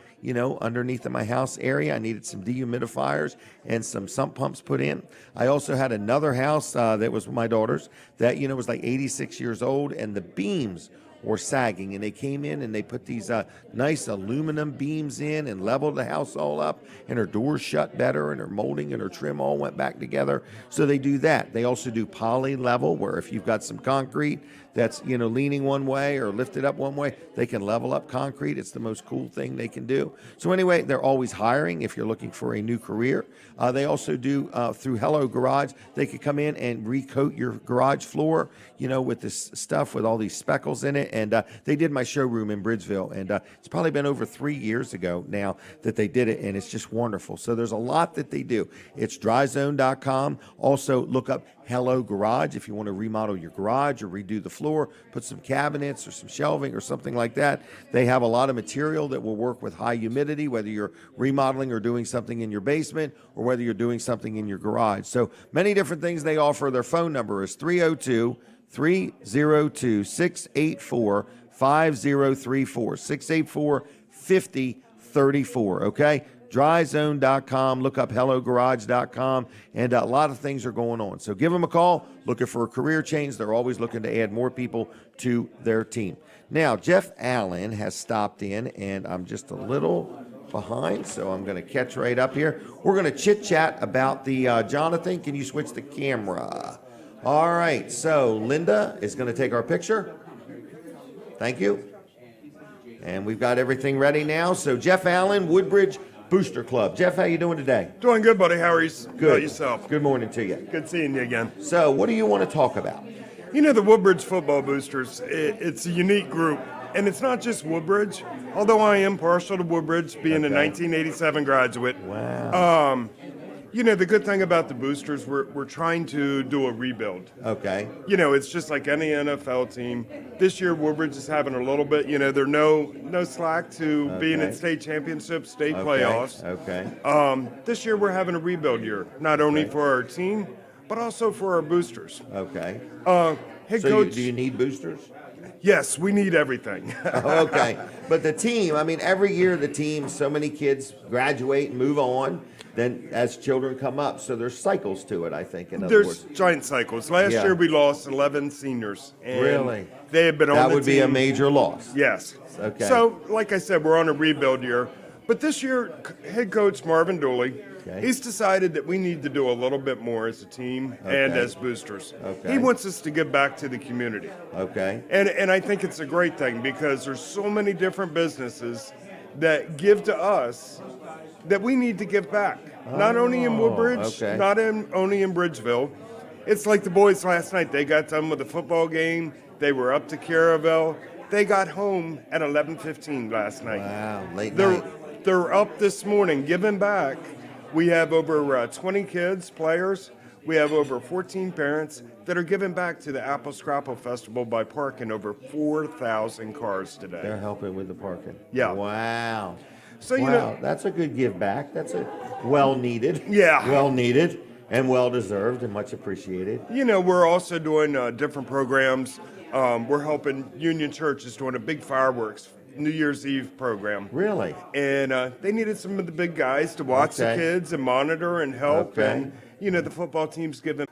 underneath of my house area. I needed some dehumidifiers and some sump pumps put in. I also had another house that was my daughter's that, was like 86 years old, and the beams were sagging, and they came in and they put these nice aluminum beams in and leveled the house all up, and her doors shut better, and her molding and her trim all went back together. So they do that. They also do poly level, where if you've got some concrete that's leaning one way or lifted up one way, they can level up concrete. It's the most cool thing they can do. So anyway, they're always hiring if you're looking for a new career. They also do through Hello Garage. They could come in and recoat your garage floor, with this stuff with all these speckles in it. And they did my showroom in Bridgeville, and it's probably been over 3 years ago now that they did it, and it's just wonderful. So there's a lot that they do. It's dryzone.com. Also look up Hello Garage if you want to remodel your garage or redo the floor, put some cabinets or some shelving or something like that. They have a lot of material that will work with high humidity, whether you're remodeling or doing something in your basement or whether you're doing something in your garage. So many different things they offer. Their phone number is 302-684-5034, 684-5034, okay? Dryzone.com, look up HelloGarage.com, and a lot of things are going on. So give them a call, looking for a career change. They're always looking to add more people to their team. Now, Jeff Allen has stopped in, and I'm just a little behind, so I'm going to catch right up here. We're going to chit-chat about the, Jonathan, can you switch the camera? All right, so Linda is going to take our picture. Thank you. And we've got everything ready now. So Jeff Allen, Woodbridge Booster Club. Jeff, how you doing today? Doing good, buddy. How are you? How Good. about yourself? Good morning to you. Good seeing you again. So what do you want to talk about? The Woodbridge Football Boosters, it's a unique group. And it's not just Woodbridge, although I am partial to Woodbridge, being a 1987 graduate. Wow. The good thing about the Boosters, we're trying to do a rebuild. Okay. It's just like any NFL team. This year, Woodbridge is having a little bit, they're no slack to being in state championships, state playoffs. Okay. This year, we're having a rebuild year, not only for our team, but also for our boosters. Okay. Head So coach, do you need boosters? yes, we need everything. Okay. But the team, every year the team, so many kids graduate and move on, then as children come up. So there's cycles to it, I think, in other There's words. giant cycles. Last Yeah. year we lost 11 seniors. And Really? They had been on That the would be a team. major loss. Yes. Okay. So, like I said, we're on a rebuild year. But this year, head coach Marvin Dooley, Okay. he's decided that we need to do a little bit more as a team and Okay. as boosters. Okay. He wants us to give back to the community. Okay. And I think it's a great thing because there's so many different businesses that give to us that we need to give back. Not only in Woodbridge, okay. not only in Bridgeville. It's like the boys last night. They got done with the football game. They were up to Caravel. They got home at 11:15 last night. Wow. Late night. They're up this morning giving back. We have over 20 kids, players. We have over 14 parents that are giving back to the Apple Scrapple Festival by parking over 4,000 cars today. They're helping with the parking. Yeah. Wow. So, wow. That's a good give back. That's a well needed. Yeah. Well needed and well deserved and much appreciated. We're also doing different programs. We're helping Union Church is doing a big fireworks New Year's Eve program. Really? And they needed some of the big guys to watch the Okay. kids and monitor and help. Okay. And, the football team's giving.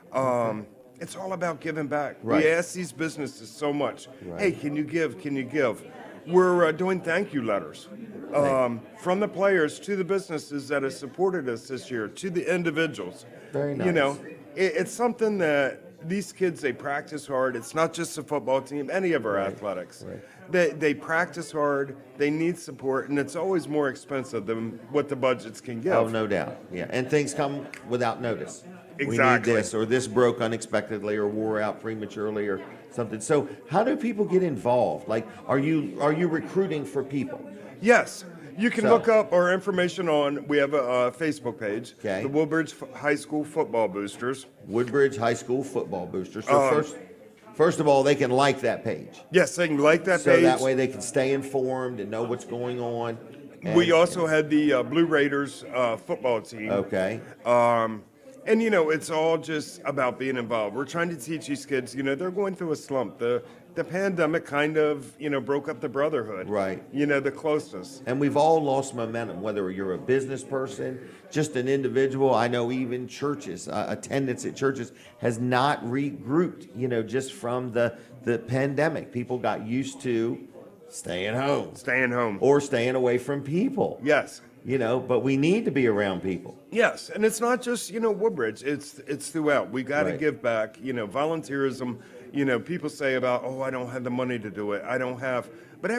it's all about giving back. Right. We ask these businesses so much. Right. Hey, can you give? Can you give? We're doing thank you letters from the players to the businesses that have supported us this year, to the individuals. Very nice. You know, it's something that these kids, they practice hard. It's not just the football team, any of our athletics. They practice hard, they need support, and it's always more expensive than what the budgets can give. Oh, no doubt. Yeah, and things come without notice. Exactly. We need this, or this broke unexpectedly, or wore out prematurely, or something. So, how do people get involved? Like, are you recruiting for people? Yes. You can So- look up our information on, we have a Facebook page, Okay. the Woodbridge High School Football Boosters. Woodbridge High School Football Booster. So first of all, they can like that page, Yes, they can like that so page. that way they can stay informed and know what's going on. We And- also had the Blue Raiders football team. Okay. And, you know, it's all just about being involved. We're trying to teach these kids, you know, they're going through a slump. The pandemic kind of, you know, broke up the brotherhood. Right. You know, the closeness. And we've all lost momentum, whether you're a business person, just an individual. I know even churches, attendance at churches has not regrouped, you know, just from the pandemic. People got used to staying home Staying home. or staying away from people, Yes. you know, but we need to be around people. Yes, and it's not just, you know, Woodbridge. It's throughout. We got to Right. give back. You know, volunteerism. You know, people say about, oh, I don't have the money to do it. I don't have, but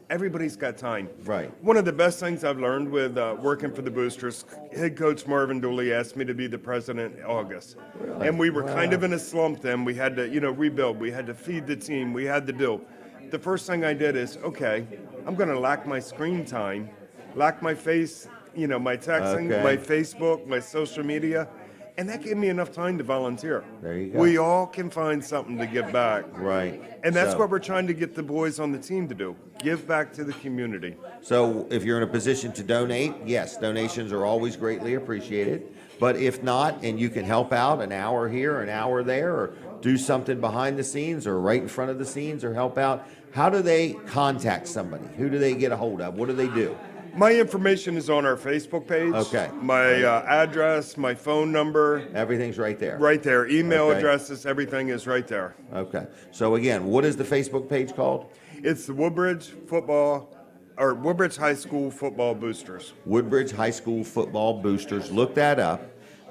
everybody's got time. Right. One of the best things I've learned with working for the Boosters, head coach Marvin Dooley asked me to be the president in August, and we were kind of in a slump then. We had to, you know, rebuild. We had to feed the team. We had to do. The first thing I did is, okay, I'm going to lack my screen time, lack my face, you know, my texting, Okay. my Facebook, my social media. And that gave me enough time to volunteer. There you go. We all can find something to give back. Right. And that's So- what we're trying to get the boys on the team to do. Give back to the community. So if you're in a position to donate, yes, donations are always greatly appreciated. But if not, and you can help out an hour here, an hour there, or do something behind the scenes or right in front of the scenes or help out, how do they contact somebody? Who do they get a hold of? What do they do? My information is on our Facebook page. Okay. My address, my phone number, Everything's right there. right there. Email Okay. addresses, everything is right there. Okay. So again, what is the Facebook page called? It's the Woodbridge High School Football Boosters. Woodbridge High School Football Boosters. Look that up.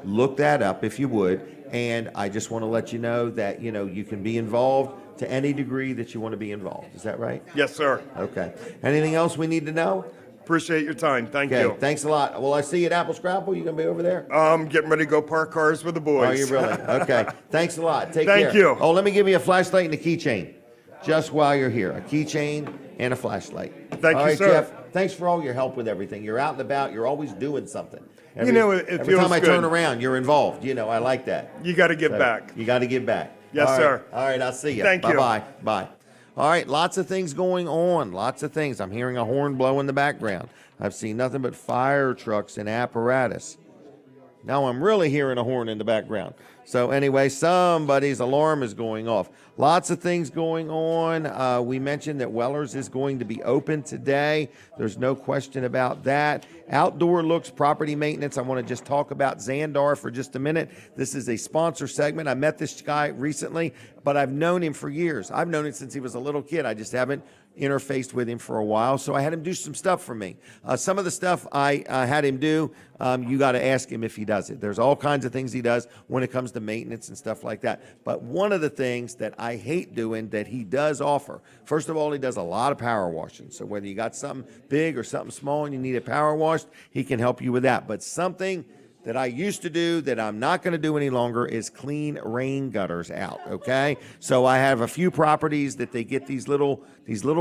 Look that up if you would. And I just want to let you know that, you know, you can be involved to any degree that you want to be involved. Is that right? Yes, sir. Okay. Anything else we need to know? Appreciate your time. Thank Okay. you. Thanks a lot. Well, I see you at Apple Scrapple. You going to be over there? I'm getting ready to go park cars with the boys. Are you really? Okay. Thanks a lot. Take Thank care. you. Oh, let me give you a flashlight and a keychain just while you're here. A keychain and a flashlight. Thank All you, right, sir. Jeff. Thanks for all your help with everything. You're out and about. You're always doing something. You know, it every feels time I turn good. around, you're involved. You know, I like that. You got to give So, back. You got to give back. Yes, All right. sir. All right, I'll see you. Thank you. Bye-bye. Bye. All right, lots of things going on. Lots of things. I'm hearing a horn blow in the background. I've seen nothing but fire trucks and apparatus. Now I'm really hearing a horn in the background. So anyway, somebody's alarm is going off. Lots of things going on. We mentioned that Weller's is going to be open today. There's no question about that. Outdoor looks, property maintenance. I want to just talk about Xandar for just a minute. This is a sponsor segment. I met this guy recently, but I've known him for years. I've known him since he was a little kid. I just haven't interfaced with him for a while, so I had him do some stuff for me. Some of the stuff I had him do, you got to ask him if he does it. There's all kinds of things he does when it comes to maintenance and stuff like that. But one of the things that I hate doing that he does offer, first of all, he does a lot of power washing. So whether you got something big or something small and you need it power washed, he can help you with that. But something that I used to do that I'm not going to do any longer is clean rain gutters out, okay? So I have a few properties that they get these little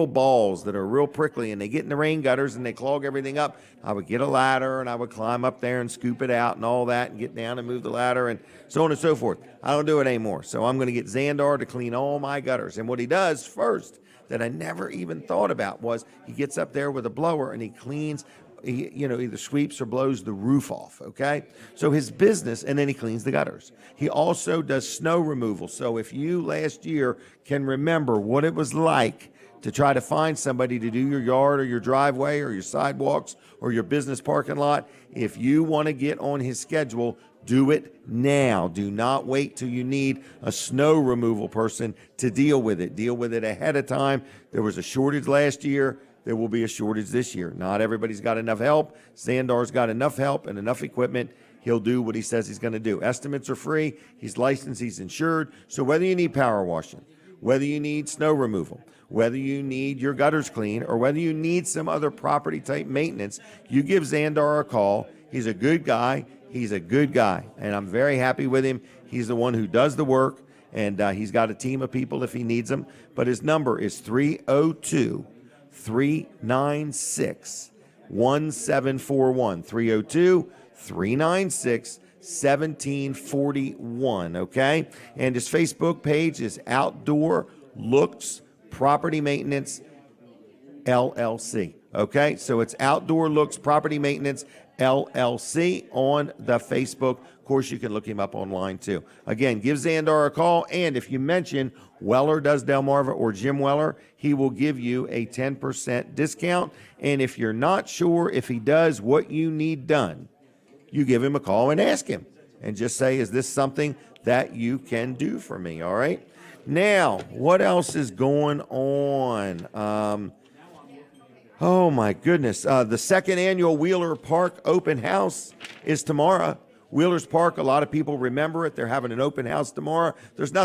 balls that are real prickly, and they get in the rain gutters and they clog everything up. I would get a ladder and I would climb up there and scoop it out and all that and get down and move the ladder and so on and so forth. I don't do it anymore. So I'm going to get Xandar to clean all my gutters. And what he does first that I never even thought about was he gets up there with a blower and he cleans, he, you know, either sweeps or blows the roof off, okay? So his business, and then he cleans the gutters. He also does snow removal. So if you last year can remember what it was like to try to find somebody to do your yard or your driveway or your sidewalks or your business parking lot, if you want to get on his schedule, Do it now. Do not wait till you need a snow removal person to deal with it. Deal with it ahead of time. There was a shortage last year. There will be a shortage this year. Not everybody's got enough help. Sandar's got enough help and enough equipment. He'll do what he says he's going to do. Estimates are free. He's licensed. He's insured. So whether you need power washing, whether you need snow removal, whether you need your gutters cleaned, or whether you need some other property type maintenance, you give Xandar a call. He's a good guy. He's a good guy, and I'm very happy with him. He's the one who does the work, and he's got a team of people if he needs them. But his number is 302-396-1741. 302-396-1741, okay? And his Facebook page is Outdoor Looks Property Maintenance LLC, okay? So it's Outdoor Looks Property Maintenance LLC on the Facebook. Of course, you can look him up online too. Again, give Xandar a call, and if you mention Weller Does Delmarva or Jim Weller, he will give you a 10% discount. And if you're not sure if he does what you need done, you give him a call and ask him, and just say, is this something that you can do for me? All right. Now, what else is going on? Oh my goodness. The second annual Wheeler Park open house is tomorrow. Wheeler's Park, a lot of people remember it. They're having an open house tomorrow. There's no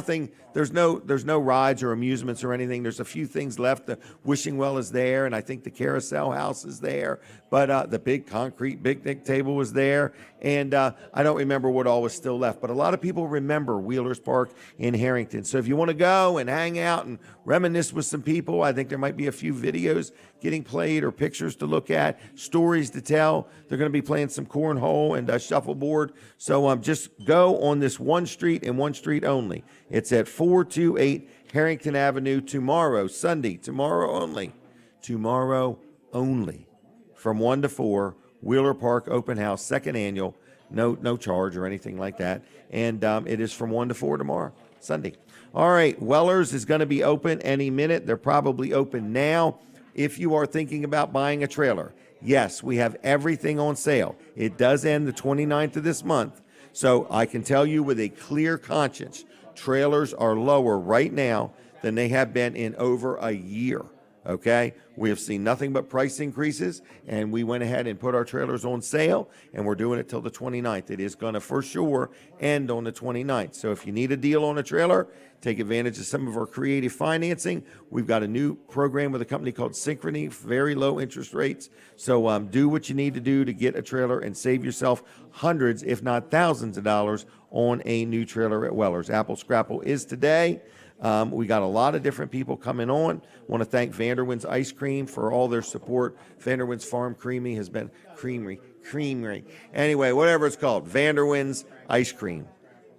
rides or amusements or anything. There's a few things left. The wishing well is there, and I think the carousel house is there. But the big concrete picnic table was there, and I don't remember what all was still left. But a lot of people remember Wheeler's Park in Harrington. So if you want to go and hang out and reminisce with some people, I think there might be a few videos getting played or pictures to look at, stories to tell. They're going to be playing some cornhole and shuffleboard. So just go on this one street and one street only. It's at 428 Harrington Avenue tomorrow, Sunday, tomorrow only, from 1 to 4, Wheeler Park Open House, second annual, no charge or anything like that. And it is from 1 to 4 tomorrow, Sunday. All right, Weller's is going to be open any minute. They're probably open now. If you are thinking about buying a trailer, yes, we have everything on sale. It does end the 29th of this month. So I can tell you with a clear conscience, trailers are lower right now than they have been in over a year. Okay, we have seen nothing but price increases, and we went ahead and put our trailers on sale, and we're doing it till the 29th. It is going to for sure end on the 29th. So if you need a deal on a trailer, take advantage of some of our creative financing. We've got a new program with a company called Synchrony, very low interest rates. So do what you need to do to get a trailer and save yourself hundreds, if not thousands of dollars on a new trailer at Weller's. Apple Scrapple is today. We got a lot of different people coming on. Want to thank Vanderwin's Ice Cream for all their support. Vanderwin's Farm Creamery has been creamery. Anyway, whatever it's called, Vanderwin's Ice Cream.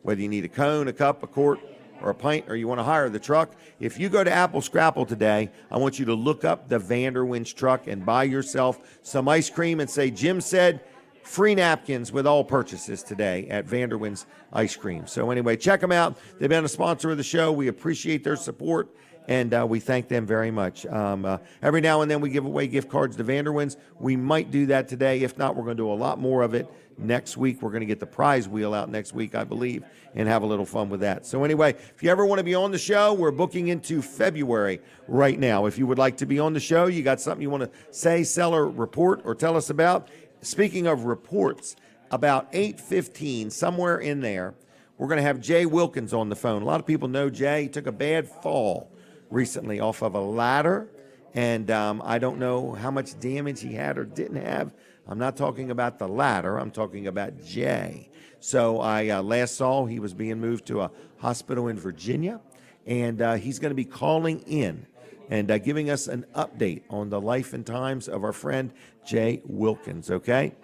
Whether you need a cone, a cup, a quart, or a pint, or you want to hire the truck, if you go to Apple Scrapple today, I want you to look up the Vanderwin's truck and buy yourself some ice cream and say, Jim said, free napkins with all purchases today at Vanderwin's Ice Cream. So anyway, check them out. They've been a sponsor of the show. We appreciate their support, and we thank them very much. Every now and then we give away gift cards to Vanderwin's. We might do that today. If not, we're going to do a lot more of it next week. We're going to get the prize wheel out next week, I believe, and have a little fun with that. So anyway, if you ever want to be on the show, we're booking into February right now. If you would like to be on the show, you got something you want to say, sell, or report, or tell us about. Speaking of reports, about 8:15, somewhere in there, we're going to have Jay Wilkins on the phone. A lot of people know Jay. He took a bad fall recently off of a ladder, and I don't know how much damage he had or didn't have. I'm not talking about the ladder. I'm talking about Jay. So I last saw he was being moved to a hospital in Virginia, and he's going to be calling in and giving us an update on the life and times of our friend Jay Wilkins, okay?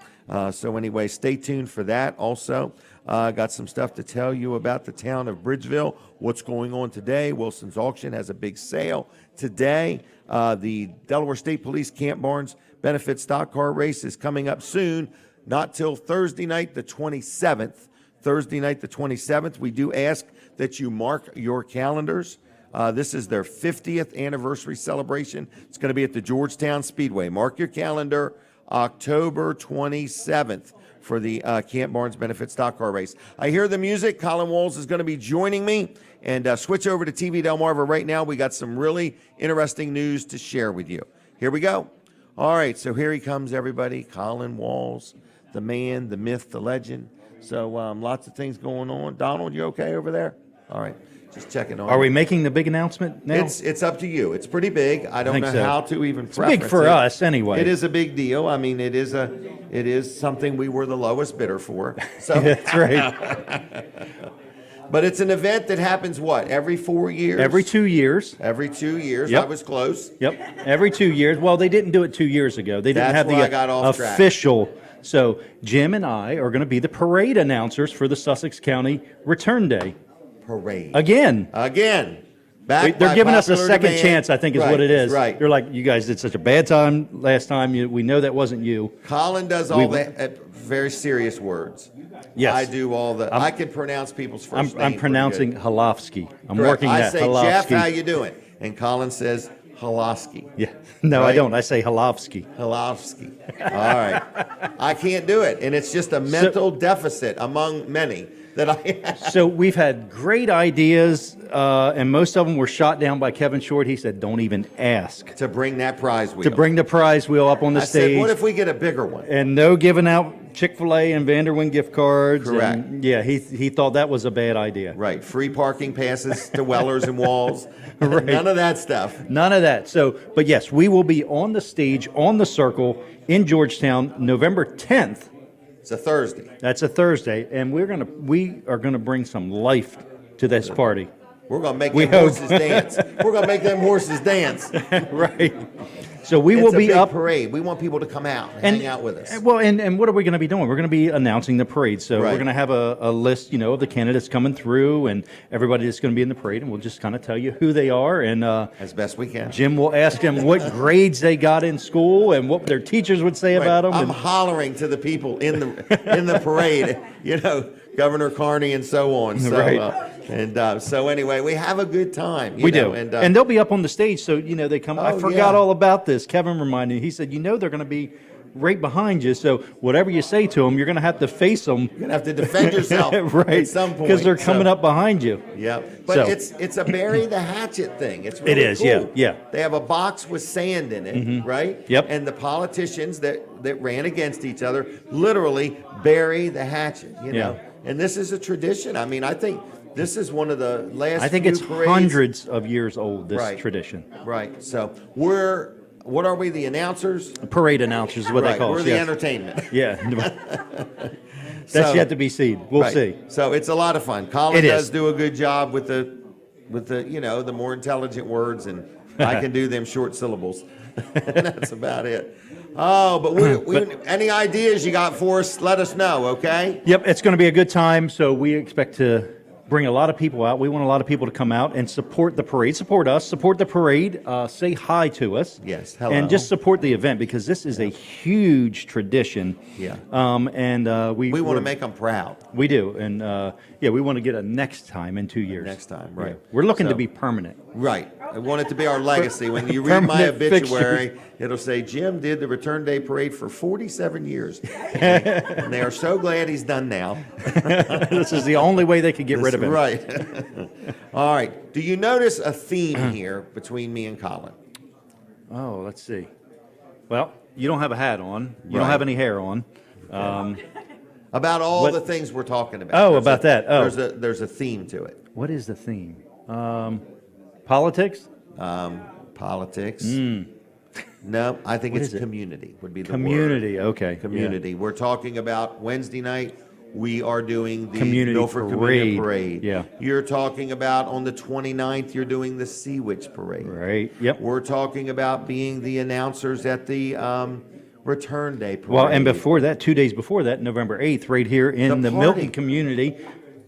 So anyway, stay tuned for that. Also, got some stuff to tell you about the town of Bridgeville, what's going on today. Wilson's Auction has a big sale today. The Delaware State Police Camp Barnes Benefit Stock Car Race is coming up soon, not till Thursday night the 27th. Thursday night the 27th. We do ask that you mark your calendars. This is their 50th anniversary celebration. It's going to be at the Georgetown Speedway. Mark your calendar, October 27th. for the Camp Barnes Benefit Stock Car Race. I hear the music. Colin Walls is going to be joining me. And switch over to TV Delmarva right now. We got some really interesting news to share with you. Here we go. All right, so here he comes, everybody. Colin Walls, the man, the myth, the legend. So lots of things going on. Donald, you okay over there? All right, just checking on Are you. we making the big announcement now? It's up to you. It's pretty big. I don't think know so. how to even It's preference big for it. us anyway. It is a big deal. I mean, it is something we were the lowest bidder for. So, That's right. but it's an event that happens what, every 4 years? Every 2 years. Every 2 years. Yep. I was close. Yep, every 2 years. Well, they didn't do it 2 years ago. They didn't That's have where the I got off track. official. So Jim and I are going to be the parade announcers for the Sussex County Return Day. Parade. Again. Back They're by giving us a popular second demand. chance, I think is Right, what it is. Right. They're like, you guys did such a bad time last time. We know that wasn't you. Colin does all the very serious words. Yes. I do all the. I can pronounce people's 1st names. I'm pronouncing Halofsky. I'm Correct. working I that. say, Halofsky. Jeff, how you doing? And Colin says, Halofsky. Yeah. No, I Right? don't. I say Halofsky. Halofsky. All right. I can't do it. And it's just a mental deficit among many that I have. So we've had great ideas, and most of them were shot down by Kevin Short. He said, don't even ask To bring that prize wheel. to bring the prize wheel up on the I said, stage. what if we get a bigger one? And no giving out Chick-fil-A and Vanderwyn gift cards. Correct. And, yeah, he thought that was a bad idea. Right. Free parking passes to Wellers and Walls. None of that stuff. None of that. So, but yes, we will be on the stage, on the circle in Georgetown, November 10th. It's a Thursday. That's a Thursday, and we are gonna bring some life to this party. We're going to make We them hope. horses dance. We're going to make them horses dance. Right. So we It's will a be big up. parade. We want people to come out and hang out with us. Well, and what are we going to be doing? We're going to be announcing the parade. So Right. we're going to have a list, of the candidates coming through and everybody that's going to be in the parade, and we'll just kind of tell you who they are. And As best we can. Jim will ask them what grades they got in school and what their teachers would say Right. about them. I'm And, hollering to the people in the parade, Governor Carney and so on. So, Right. so anyway, we have a good time. we do. And, And they'll be up on the stage. So, they come. I Oh, forgot yeah. all about this. Kevin reminded me. He said, they're going to be right behind you. So whatever you say to them, you're going to have to face them. you're going to have to defend yourself right. at some point. Because they're coming up behind you. Yeah, but So- it's a bury the hatchet thing. It's really It is, cool. yeah. They have a box with sand in it, right? Yep. And the politicians that ran against each other literally bury the hatchet. Yeah. And this is a tradition. I mean, I think this is one of the last. I think few it's parades. hundreds of years old, this Right. tradition. Right. So what are we? The announcers? Parade announcers is what Right. they call We're us. the yes. entertainment. Yeah. That's So- yet to be seen. We'll Right. see. So it's a lot of fun. Colin It does is. do a good job with the the more intelligent words, and I can do them short syllables. That's about it. Oh, but any ideas you got for us? Let us know, okay? Yep, it's going to be a good time. So we expect to bring a lot of people out. We want a lot of people to come out and support the parade, support us, support the parade, say hi to us. Yes, hello. And just support the event because this is a huge tradition. Yeah. And we We want to make them proud We do. And we want to get a next time in 2 years. next time, right? Yeah. We're looking to So- be permanent. Right. I want it to be our legacy. When you read my Permanent obituary, it'll say Jim did the Return Day Parade for 47 years. And they are so glad he's done now. This is the only way they could get rid of him. Right. All right. Do you notice a theme here between me and Colin? Oh, let's see. Well, you don't have a hat on. You Right. don't have any hair on. About all What- the things we're talking about. Oh, There's about that. Oh. There's a theme to it. What is the theme? Politics? Politics. No, I think What it's is it? community would be the Community. word. Okay. Community. We're talking about Wednesday night. We are doing the Community Milford Community Parade. Parade. Yeah. You're talking about on the 29th, you're doing the Sea Witch Parade. Yeah. Right. Yep. We're talking about being the announcers at the Return Day Parade. Well, and before that, 2 days before that, November 8th, right here in The the party. Milton community,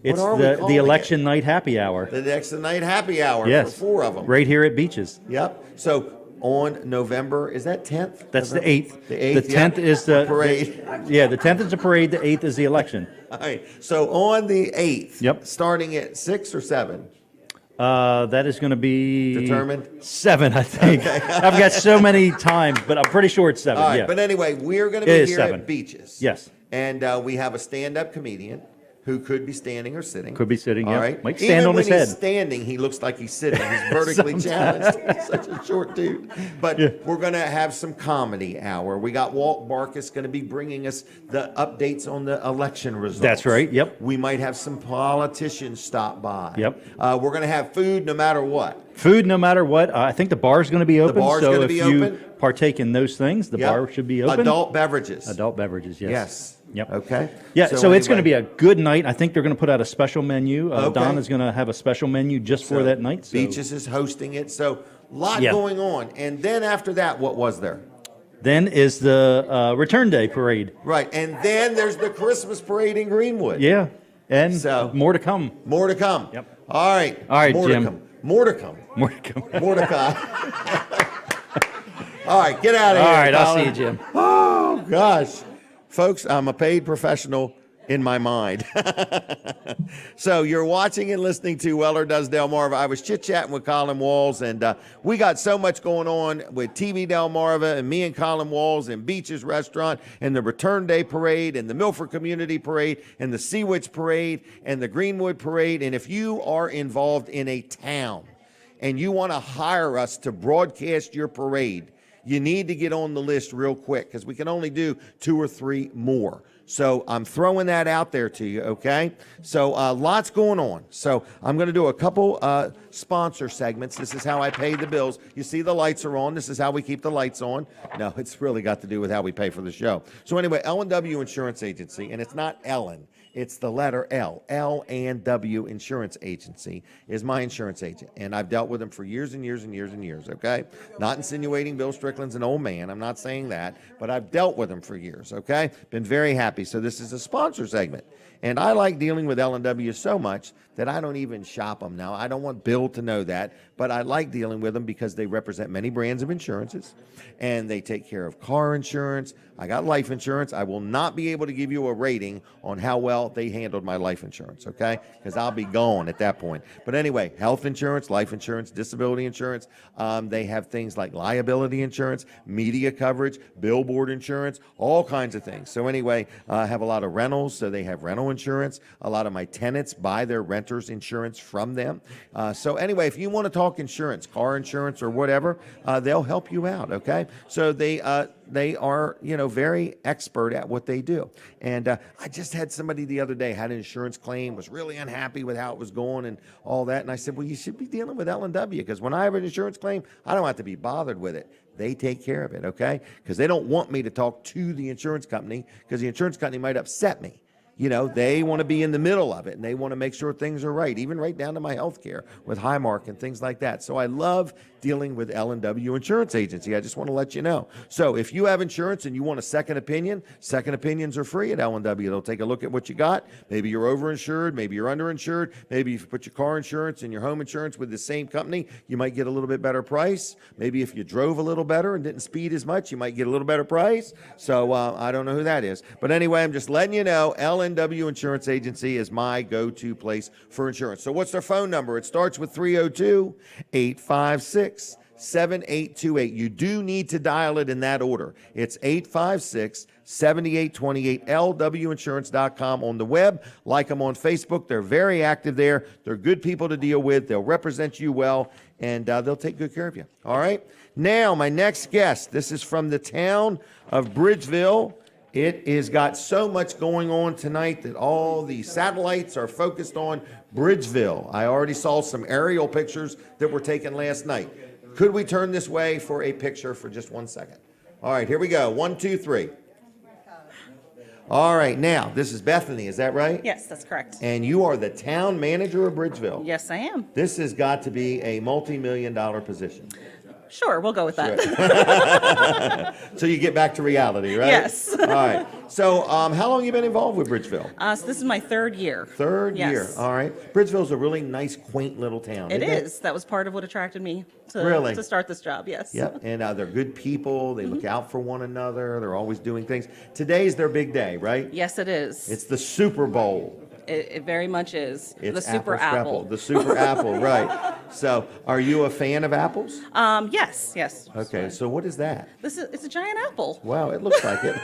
it's are we the calling election night happy hour. the next night happy hour Yes. for 4 of them. Right here at Beaches. Yep. So on November, is that 10th? That's the November? 8th. The 8th, The 10th yeah. is the parade. Yeah, the 10th is the parade. The 8th is the election. All right. So on the 8th, Yep. starting at 6 or 7? That is going to be Determined? 7, I think. I've got so many times, but I'm pretty sure it's 7. All right. yeah. But anyway, we're going to It be is here 7. at Beaches. Yes. And we have a stand-up comedian who could be standing or sitting. Could be sitting, All yeah. right. Might stand on his Even when head. he's standing, he looks like he's sitting. He's vertically challenged. He's such a short dude. But we're going to have some comedy hour. We got Walt Barkus going to be bringing us the updates on the election results. That's right, yep. We might have some politicians stop by. Yep. We're going to have food no matter what. Food, no matter what. I think the bar's going to be open. bar's so gonna if be you open. partake in those things, the Yep. bar should be open. Adult beverages. Adult beverages, yes. Yes. Yep. Okay. Yeah, so it's going to anyway, be a good night. I think they're going to put out a special menu. Okay. Don is going to have a special menu just for so that night. So. Beaches is hosting it. So a lot Yeah. going on. And then after that, what was there? Then is the Return Day Parade. Right. And then there's the Christmas parade in Greenwood. Yeah, and So- more to come. More to come. Yep. All right. All right, More Jim. To come. More to come. More to come. More to come. All right. Get out of All here. right, I'll see Colin. you, Jim. Oh, gosh. Folks, I'm a paid professional in my mind. So you're watching and listening to Weller Does Delmarva. I was chit-chatting with Colin Walls, and we got so much going on with TV Delmarva and me and Colin Walls and Beaches Restaurant and the Return Day Parade and the Milford Community Parade and the Seawitch Parade and the Greenwood Parade. And if you are involved in a town and you want to hire us to broadcast your parade, you need to get on the list real quick because we can only do 2 or 3 more. So I'm throwing that out there to you, okay? So lots going on. So I'm going to do a couple sponsor segments. This is how I pay the bills. You see the lights are on. This is how we keep the lights on. No, it's really got to do with how we pay for the show. So anyway, L&W Insurance Agency, and it's not Ellen. It's the letter L. L&W Insurance Agency is my insurance agent, and I've dealt with them for years and years and years and years, okay? Not insinuating Bill Strickland's an old man. I'm not saying that, but I've dealt with them for years, okay? Been very happy. So this is a sponsor segment, and I like dealing with L&W so much that I don't even shop them now. I don't want Bill to know that, but I like dealing with them because they represent many brands of insurances, and they take care of car insurance. I got life insurance. I will not be able to give you a rating on how well they handled my life insurance, okay? Because I'll be gone at that point. But anyway, health insurance, life insurance, disability insurance. They have things like liability insurance, media coverage, billboard insurance, all kinds of things. So anyway, I have a lot of rentals, so they have rental insurance. A lot of my tenants buy their renter's insurance from them. So anyway, if you want to talk insurance, car insurance or whatever, they'll help you out, okay? So they are, very expert at what they do. And I just had somebody the other day had an insurance claim, was really unhappy with how it was going and all that. And I said, well, you should be dealing with L&W because when I have an insurance claim, I don't have to be bothered with it. They take care of it, okay? Because they don't want me to talk to the insurance company because the insurance company might upset me. They want to be in the middle of it, and they want to make sure things are right, even right down to my health care with Highmark and things like that. So I love dealing with L&W Insurance Agency. I just want to let you know. So if you have insurance and you want a second opinion, second opinions are free at L&W. They'll take a look at what you got. Maybe you're overinsured. Maybe you're underinsured. Maybe if you put your car insurance and your home insurance with the same company, you might get a little bit better price. Maybe if you drove a little better and didn't speed as much, you might get a little better price. So I don't know who that is. But anyway, I'm just letting you know, L&W Insurance Agency is my go-to place for insurance. So what's their phone number? It starts with 302-856-7828. You do need to dial it in that order. It's 856-7828, lwinsurance.com on the web. Like them on Facebook. They're very active there. They're good people to deal with. They'll represent you well, and they'll take good care of you. All right? Now, my next guest, this is from the town of Bridgeville. It has got so much going on tonight that all the satellites are focused on Bridgeville. I already saw some aerial pictures that were taken last night. Could we turn this way for a picture for just 1 second? All right, here we go. 1, 2, 3. All right, now, this is Bethany, is that right? Yes, that's correct. And you are the town manager of Bridgeville. Yes, I am. This has got to be a multi-million-dollar position. Sure, we'll go with that. So you get back to reality, right? Yes. All right. So how long have you been involved with Bridgeville? So this is my 3rd year. Third Yes. year. All right. Bridgeville's a really nice, quaint little town. It isn't is. That was part of what attracted me Really? to start this job, yes. Yep. And they're good people. They look out for one another. They're always doing things. Today's their big day, right? Yes, it is. It's the Super Bowl. It very much is. It's the super apple scrapple, apple. the super apple, right. So are you a fan of apples? Yes. Okay, so what is that? It's a giant apple. Wow, it looks like it.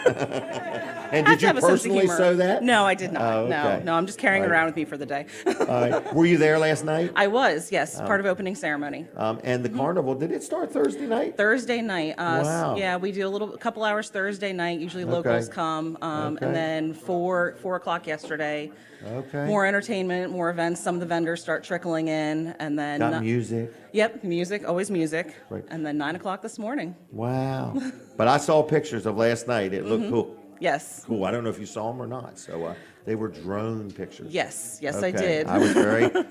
And Have did to you have a sense of personally humor. sew that? No, I did not. Oh, okay. No, I'm just carrying it All right. around with me for the day. All right. Were you there last night? I was, yes, part of opening ceremony. And the carnival, did it start Thursday night? Thursday night. Wow. Yeah, we do a couple hours Thursday night. Usually locals come, Okay. and then 4 o'clock yesterday. Okay. More entertainment, more events. Some of the vendors start trickling in, and then Got music. Yep, music, always music. Right. And then 9 o'clock this morning. Wow. But I saw pictures of last night. It looked cool. Yes. Cool. I don't know if you saw them or not. So they were drone pictures. Yes, I Okay. did. I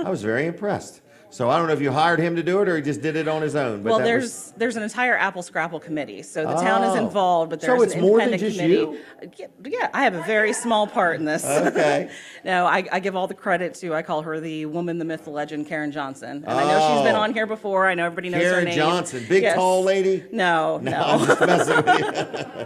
was very impressed. So I don't know if you hired him to do it or he just did it on his own. But Well, that was- there's an entire apple scrapple committee, so the town is Oh. involved, but So there's it's an more than independent just committee. Yeah, I have a very small part in this. Okay. No, I give all the credit to, I call her the woman, the myth, the legend, Karen Johnson. And I know she's been Oh. on here before. I know everybody knows her Karen name. Johnson, big Yes. tall lady. No. I'm just messing with you.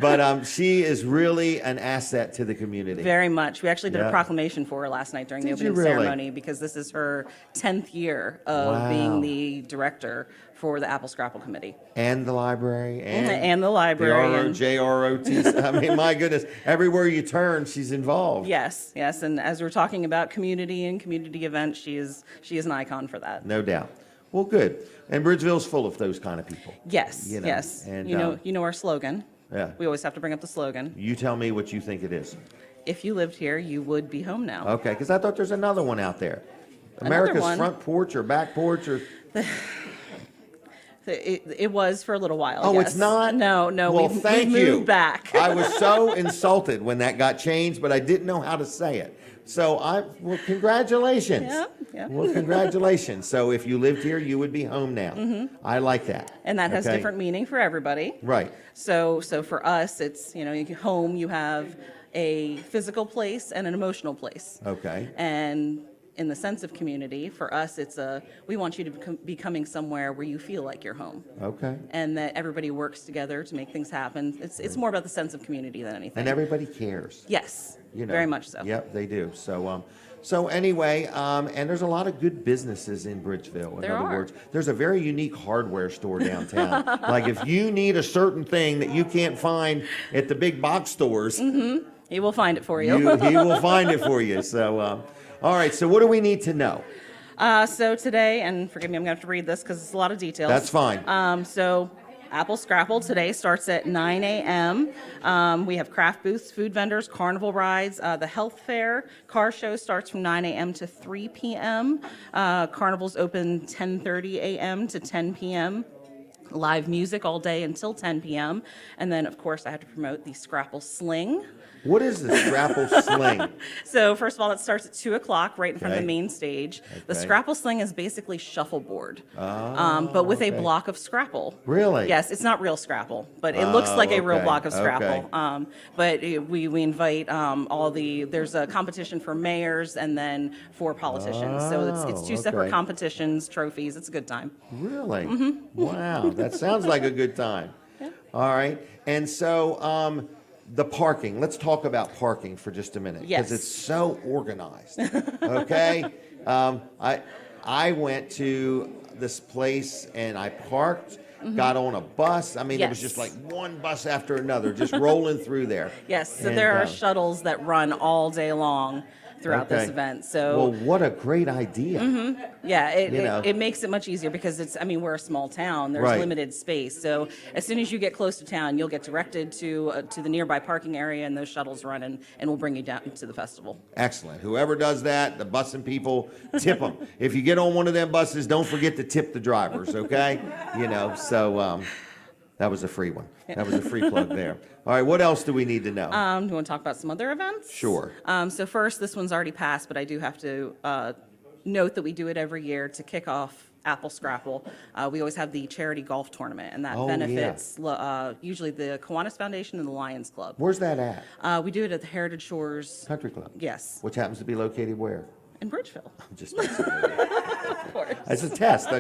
But she is really an asset to the community. Very much. We actually did Yeah. a proclamation for her last night during the Did you opening really? ceremony because this is her 10th year of Wow. being the director for the Apple Scrapple Committee. And the library And the library. The and- JROT. I mean, my goodness, everywhere you turn, she's involved. Yes. And as we're talking about community and community events, she is an icon for that. No doubt. Well, good. And Bridgeville's full of those kind of people. Yes, You know, yes. and, You know our slogan. Yeah. We always have to bring up the slogan. You tell me what you think it is. If you lived here, you would be home now. Okay, because I thought there's another one out there. America's one. front porch or back porch or. It was for a little while. Oh, yes. it's not? No. Well, we've thank moved you. back. I was so insulted when that got changed, but I didn't know how to say it. So well, congratulations. Yeah. Well, congratulations. So if you lived here, you would be home now. I like that. And that has Okay? different meaning for everybody. Right. So for us, it's home. You have a physical place and an emotional place. Okay. And in the sense of community, for us, we want you to be coming somewhere where you feel like you're home. Okay. And that everybody works together to make things happen. It's more about the sense of community than anything. And everybody cares. Yes, You know. very much so. Yep, they do. So anyway, and there's a lot of good businesses in Bridgeville. In There other are. words, there's a very unique hardware store downtown. Like if you need a certain thing that you can't find at the big box stores, He will find it for you. he will find it for you. So, all right. So what do we need to know? So today, and forgive me, I'm going to have to read this because it's a lot of details. That's fine. So Apple Scrapple today starts at 9 a.m. We have craft booths, food vendors, carnival rides, the health fair. Car show starts from 9 a.m. to 3 p.m. Carnival's open 10:30 a.m. to 10 p.m. Live music all day until 10 p.m. And then, of course, I have to promote the Scrapple Sling. What is the Scrapple Sling? So first of all, it starts at 2 o'clock right in front of Okay. the main stage. The Okay. Scrapple Sling is basically shuffleboard, but with a okay. block of Scrapple. Really? Yes, it's not real Scrapple, but it looks like a real okay, block of Scrapple. okay. But we invite there's a competition for mayors and then for politicians. So it's two separate okay. competitions, trophies. It's a good time. Really? Mm-hmm. Wow, that sounds like a good time. All right, and so the parking. Let's talk about parking for just a minute Yes. it's so organized. Okay, I went to this place and I parked. Got on a bus. I mean, it was Yes. just like one bus after another, just rolling through there. Yes, so And, there are shuttles that run all day long throughout this okay. event. So Well, what a great idea. yeah, You know. it makes it much easier because we're a small town. There's Right. limited space. So as soon as you get close to town, you'll get directed to the nearby parking area, and those shuttles run and will bring you down to the festival. Excellent. Whoever does that, the busing people, tip them. If you get on one of them buses, don't forget to tip the drivers, okay? So that was a free one. That was a free plug there. All right, what else do we need to know? Do you want to talk about some other events? Sure. So first, this one's already passed, but I do have to note that we do it every year to kick off Apple Scrapple. We always have the charity golf tournament, and that Oh, yeah. benefits usually the Kiwanis Foundation and the Lions Club. Where's that at? We do it at the Heritage Shores. Country Club. Yes, Which happens to be located where? in Bridgeville. I'm just messing with you. Of course. It's a test.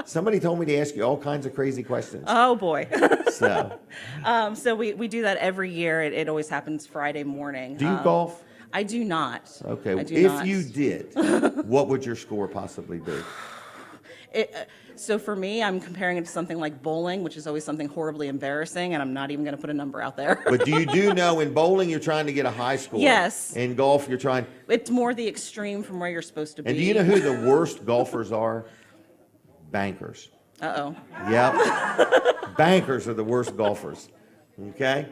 Somebody told me to ask you all kinds of crazy questions. Oh boy. So, So we do that every year. It always happens Friday morning. do you golf? I do not. Okay. I do If not. you did, what would your score possibly be? So for me, I'm comparing it to something like bowling, which is always something horribly embarrassing, and I'm not even going to put a number out there. But do you know in bowling you're trying to get a high score? Yes. In golf you're trying. It's more the extreme from where you're supposed to be. And do you know who the worst golfers are? Bankers. Uh-oh. Yep. Bankers are the worst golfers. Okay?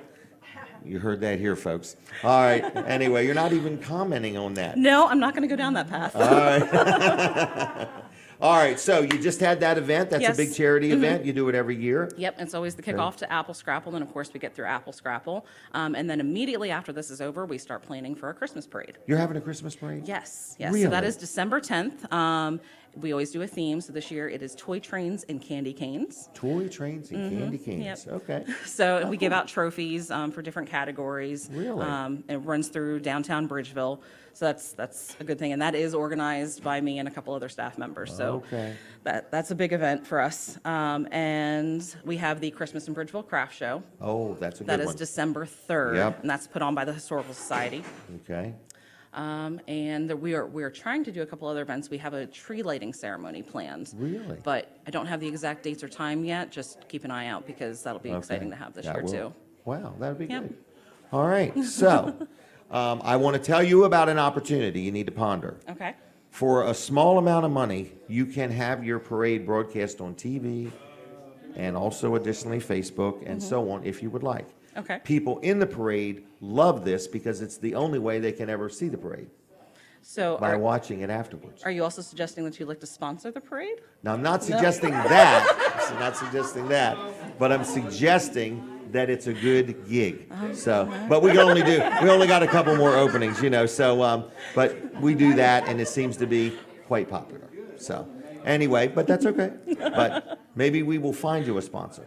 You heard that here, folks. All right. Anyway, you're not even commenting on that. No, I'm not going to go down that path. All right. So you just had that event. That's Yes. a big charity event. You do it every year. Yep, it's always the kickoff to Apple Scrapple, and of course we get through Apple Scrapple. And then immediately after this is over, we start planning for a Christmas parade. You're having a Christmas parade? Yes, yes. So that Really? is December 10th. We always do a theme, so this year it is toy trains and candy canes. Toy trains and candy canes. Yep. Okay. So and we give out trophies for different categories. Really? It runs through downtown Bridgeville, so that's a good thing, and that is organized by me and a couple other staff members. So Okay. that's a big event for us. And we have the Christmas in Bridgeville Craft Show. Oh, that's a good That is one. December 3rd, Yep. and that's put on by the Historical Society. Okay. And we are trying to do a couple other events. We have a tree lighting ceremony planned. Really? But I don't have the exact dates or time yet. Just keep an eye out because that'll be exciting to have this That year will- too. Wow, that'd be Yep. good. All right. So I want to tell you about an opportunity you need to ponder. Okay. For a small amount of money, you can have your parade broadcast on TV and also additionally Facebook and so on if you would like. Okay. People in the parade love this because it's the only way they can ever see the parade, So by watching it afterwards. are you also suggesting that you'd like to sponsor the parade? Now, I'm not suggesting that, I'm not suggesting that, but I'm suggesting that it's a good gig. So, but we only got a couple more openings, so, but we do that and it seems to be quite popular. So, anyway, but that's okay. But maybe we will find you a sponsor.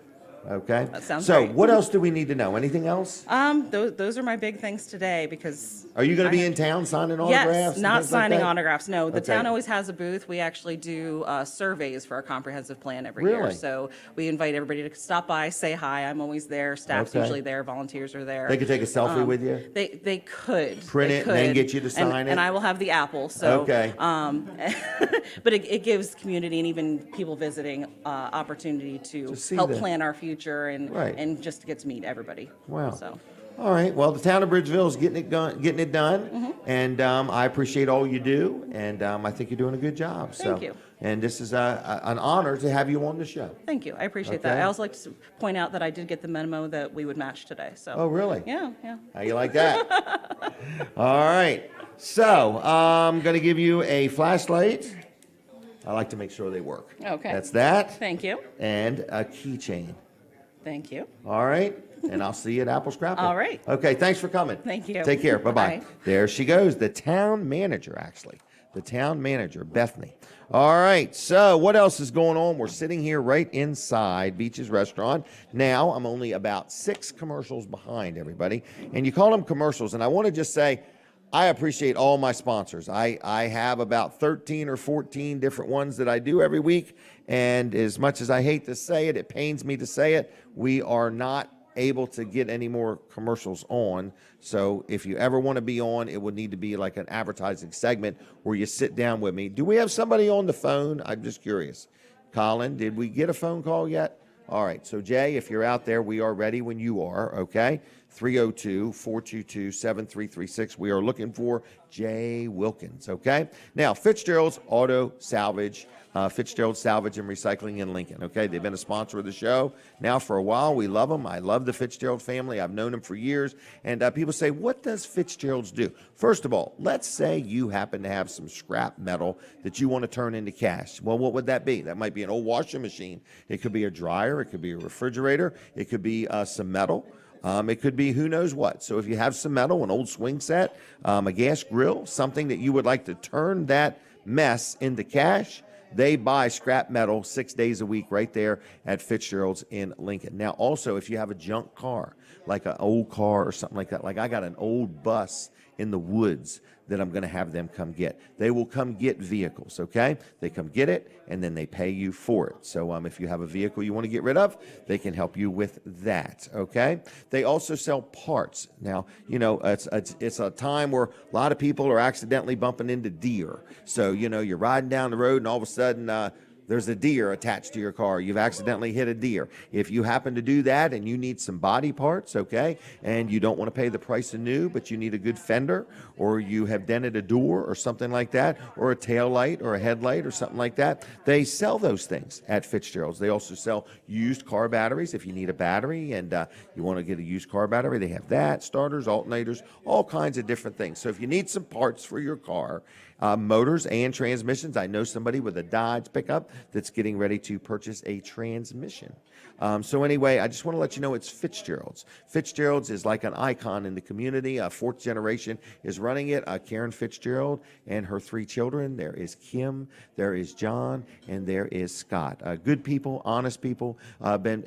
Okay? That sounds So, great. what else do we need to know? Anything else? Those are my big things today because Are you going to be in town signing autographs? yes, and not things like signing that? autographs. No, the Okay. town always has a booth. We actually do surveys for a comprehensive plan every year. Really? So we invite everybody to stop by, say hi. I'm always there. Staff's Okay. usually there. Volunteers are there. They could take a selfie with you? They could Print They it and then could. get you to sign it? And I will have the apple. So Okay. but it gives community and even people visiting opportunity to see help the- plan our future Right. and just to get to meet everybody. Wow. So All right. Well, the town of Bridgeville is getting it done, Mm-hmm. and I appreciate all you do, and I think you're doing a good job. Thank you. And this is an honor to have you on the show. thank you. I appreciate that. Okay. I also like to point out that I did get the memo that we would match today. So Oh, really? yeah, yeah. How you like that? All right. So I'm going to give you a flashlight. I like to make sure they work. Okay. That's that. Thank you. And a keychain. Thank you. All right. And I'll see you at Apple Scrapple. All right. Okay. Thanks for coming. Thank you. Take care. Bye-bye. Bye. There she goes. The town manager, actually. The town manager, Bethany. All right. So what else is going on? We're sitting here right inside Beach's Restaurant. Now, I'm only about 6 commercials behind everybody. And you call them commercials. And I want to just say, I appreciate all my sponsors. I have about 13 or 14 different ones that I do every week. And as much as I hate to say it, it pains me to say it, we are not able to get any more commercials on. So if you ever want to be on, it would need to be like an advertising segment where you sit down with me. Do we have somebody on the phone? I'm just curious. Colin, did we get a phone call yet? All right. So Jay, if you're out there, we are ready when you are, okay? 302-422-7336. We are looking for Jay Wilkins, okay? Now, Fitzgerald's Auto Salvage, Fitzgerald Salvage and Recycling in Lincoln, okay? They've been a sponsor of the show now for a while. We love them. I love the Fitzgerald family. I've known them for years. And people say, what does Fitzgerald's do? First of all, let's say you happen to have some scrap metal that you want to turn into cash. Well, what would that be? That might be an old washing machine. It could be a dryer. It could be a refrigerator. It could be some metal. It could be who knows what. So if you have some metal, an old swing set, a gas grill, something that you would like to turn that mess into cash, they buy scrap metal 6 days a week right there at Fitzgerald's in Lincoln. Now, also, if you have a junk car, like an old car or something like that, like I got an old bus in the woods that I'm going to have them come get. They will come get vehicles, okay? They come get it, and then they pay you for it. So if you have a vehicle you want to get rid of, they can help you with that, okay? They also sell parts. Now, it's a time where a lot of people are accidentally bumping into deer. So, you're riding down the road, and all of a sudden, there's a deer attached to your car. You've accidentally hit a deer. If you happen to do that and you need some body parts, okay, and you don't want to pay the price of new, but you need a good fender, or you have dented a door or something like that, or a tail light or a headlight or something like that, they sell those things at Fitzgerald's. They also sell used car batteries. If you need a battery and you want to get a used car battery, they have that, starters, alternators, all kinds of different things. So if you need some parts for your car, motors and transmissions. I know somebody with a Dodge pickup that's getting ready to purchase a transmission. So anyway, I just want to let you know it's Fitzgerald's. Fitzgerald's is like an icon in the community. Fourth generation is running it. Karen Fitzgerald and her 3 children. There is Kim, there is John, and there is Scott. Good people, honest people, been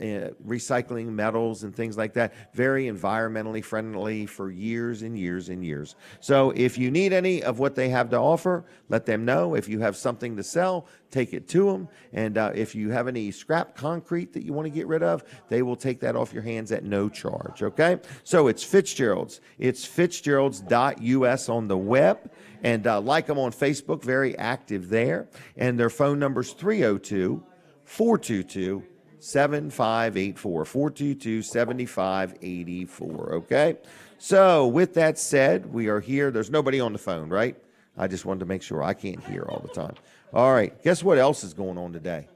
recycling metals and things like that. Very environmentally friendly for years and years and years. So if you need any of what they have to offer, let them know. If you have something to sell, take it to them. And if you have any scrap concrete that you want to get rid of, they will take that off your hands at no charge, okay? So it's Fitzgerald's. It's fitzgeralds.us on the web. And like them on Facebook, very active there. And their phone number's 302-422-7584, 422-7584, okay? So with that said, we are here. There's nobody on the phone, right? I just wanted to make sure. I can't hear all the time. All right, guess what else is going on today?